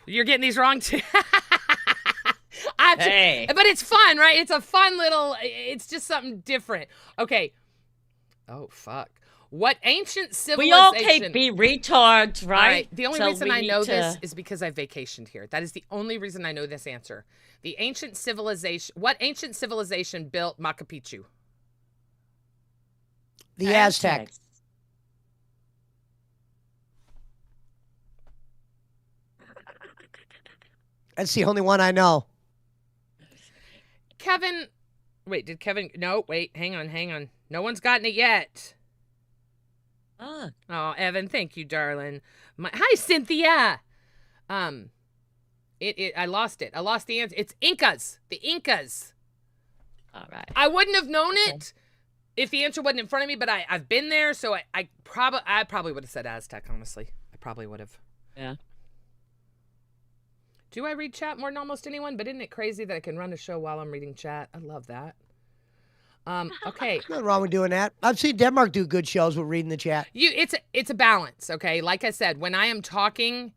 B: You're getting these wrong too.
E: Hey.
B: But it's fun, right? It's a fun little, it's just something different. Okay. Oh, fuck. What ancient civilization...
E: We all can't be retards, right?
B: All right. The only
E: So
B: reason
E: we
B: I
E: need
B: know
E: to-
B: this is because I vacationed here. That is the only reason I know this answer. The ancient civilization... What ancient civilization built Machu Picchu?
A: The Aztec.
E: Aztecs.
A: That's the only one I know.
B: Kevin... Wait, did Kevin... No, wait, hang on. No one's gotten it yet.
E: Ah.
B: Oh, Evan, thank you, darling. Hi, Cynthia. I lost it. I lost the answer. It's Incas. The Incas.
E: All right.
B: I wouldn't have known it if the answer wasn't in front of me, but I've been there, so I probably would have said Aztec, honestly. I probably would have.
E: Yeah.
B: Do I read chat more than almost anyone? But isn't it crazy that I can run a show while I'm reading chat? I love that. Okay.
A: Nothing wrong with doing that. I've seen Denmark do good shows with reading the chat.
B: It's a balance, okay? Like I said, when I am talking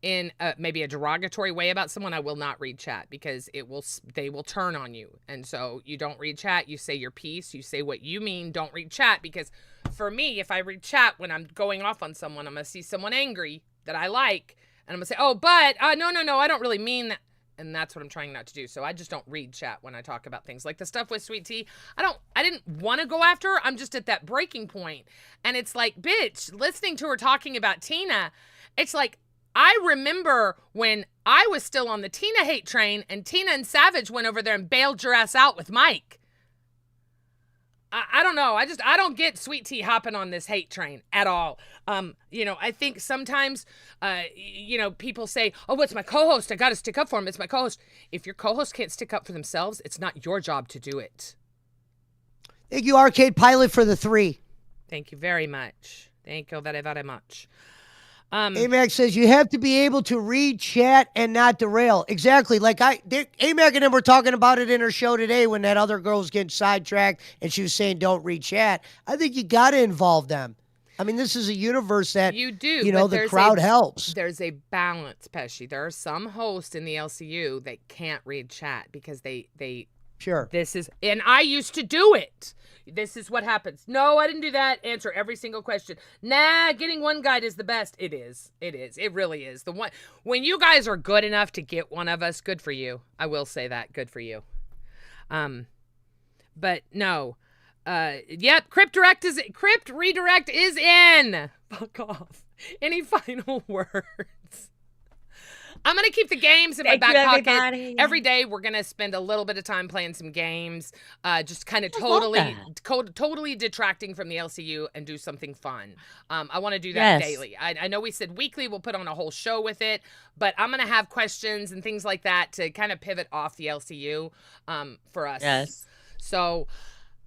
B: in maybe a derogatory way about someone, I will not read chat because they will turn on you. And so you don't read chat, you say your piece, you say what you mean, don't read chat, because for me, if I read chat when I'm going off on someone, I'm going to see someone angry that I like, and I'm going to say, oh, but no, I don't really mean that. And that's what I'm trying not to do. So I just don't read chat when I talk about things like the stuff with Sweet Tea. I didn't want to go after her. I'm just at that breaking point. And it's like, bitch, listening to her talking about Tina, it's like, I remember when I was still on the Tina hate train and Tina and Savage went over there and bailed your ass out with Mike. I don't know. I don't get Sweet Tea hopping on this hate train at all. I think sometimes, people say, oh, it's my co-host. I got to stick up for him. It's my co-host. If your co-host can't stick up for themselves, it's not your job to do it.
A: Thank you, Arcade Pilot, for the 3.
B: Thank you very much. Thank you very, very much.
A: AMAC says you have to be able to read chat and not derail. Exactly. Like AMAC and them were talking about it in her show today when that other girl was getting sidetracked and she was saying don't read chat. I think you got to involve them. I mean, this is a universe that,
B: you do,
A: the crowd helps.
B: There's a balance, Pesci. There are some hosts in the LCU that can't read chat because they
A: Sure.
B: And I used to do it. This is what happens. No, I didn't do that. Answer every single question. Nah, getting one guide is the best. It is. It really is. When you guys are good enough to get one of us, good for you. I will say that. Good for you. But no. Yep, Crypt Redirect is in. Fuck off. Any final words? I'm going to keep the games in my
E: Thank
B: back
E: you,
B: pocket.
E: everybody.
B: Every day we're going to spend a little bit of time playing some games, just kind of
E: love
B: totally detracting from the LCU and do something fun. I want to do that
E: Yes.
B: daily. I know we said weekly we'll put on a whole show with it, but I'm going to have questions and things like that to kind of pivot off the LCU for us.
E: Yes.
B: So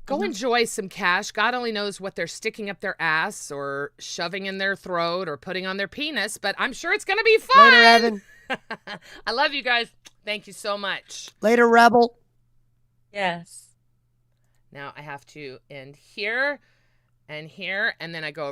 B: go enjoy some cash. God only knows what they're sticking up their ass or shoving in their throat or putting on their penis, but I'm sure it's going to be fun.
A: Later, Evan.
B: I love you guys. Thank you so much.
A: Later, Rebel.
E: Yes.
B: Now I have to end here and here, and then I go over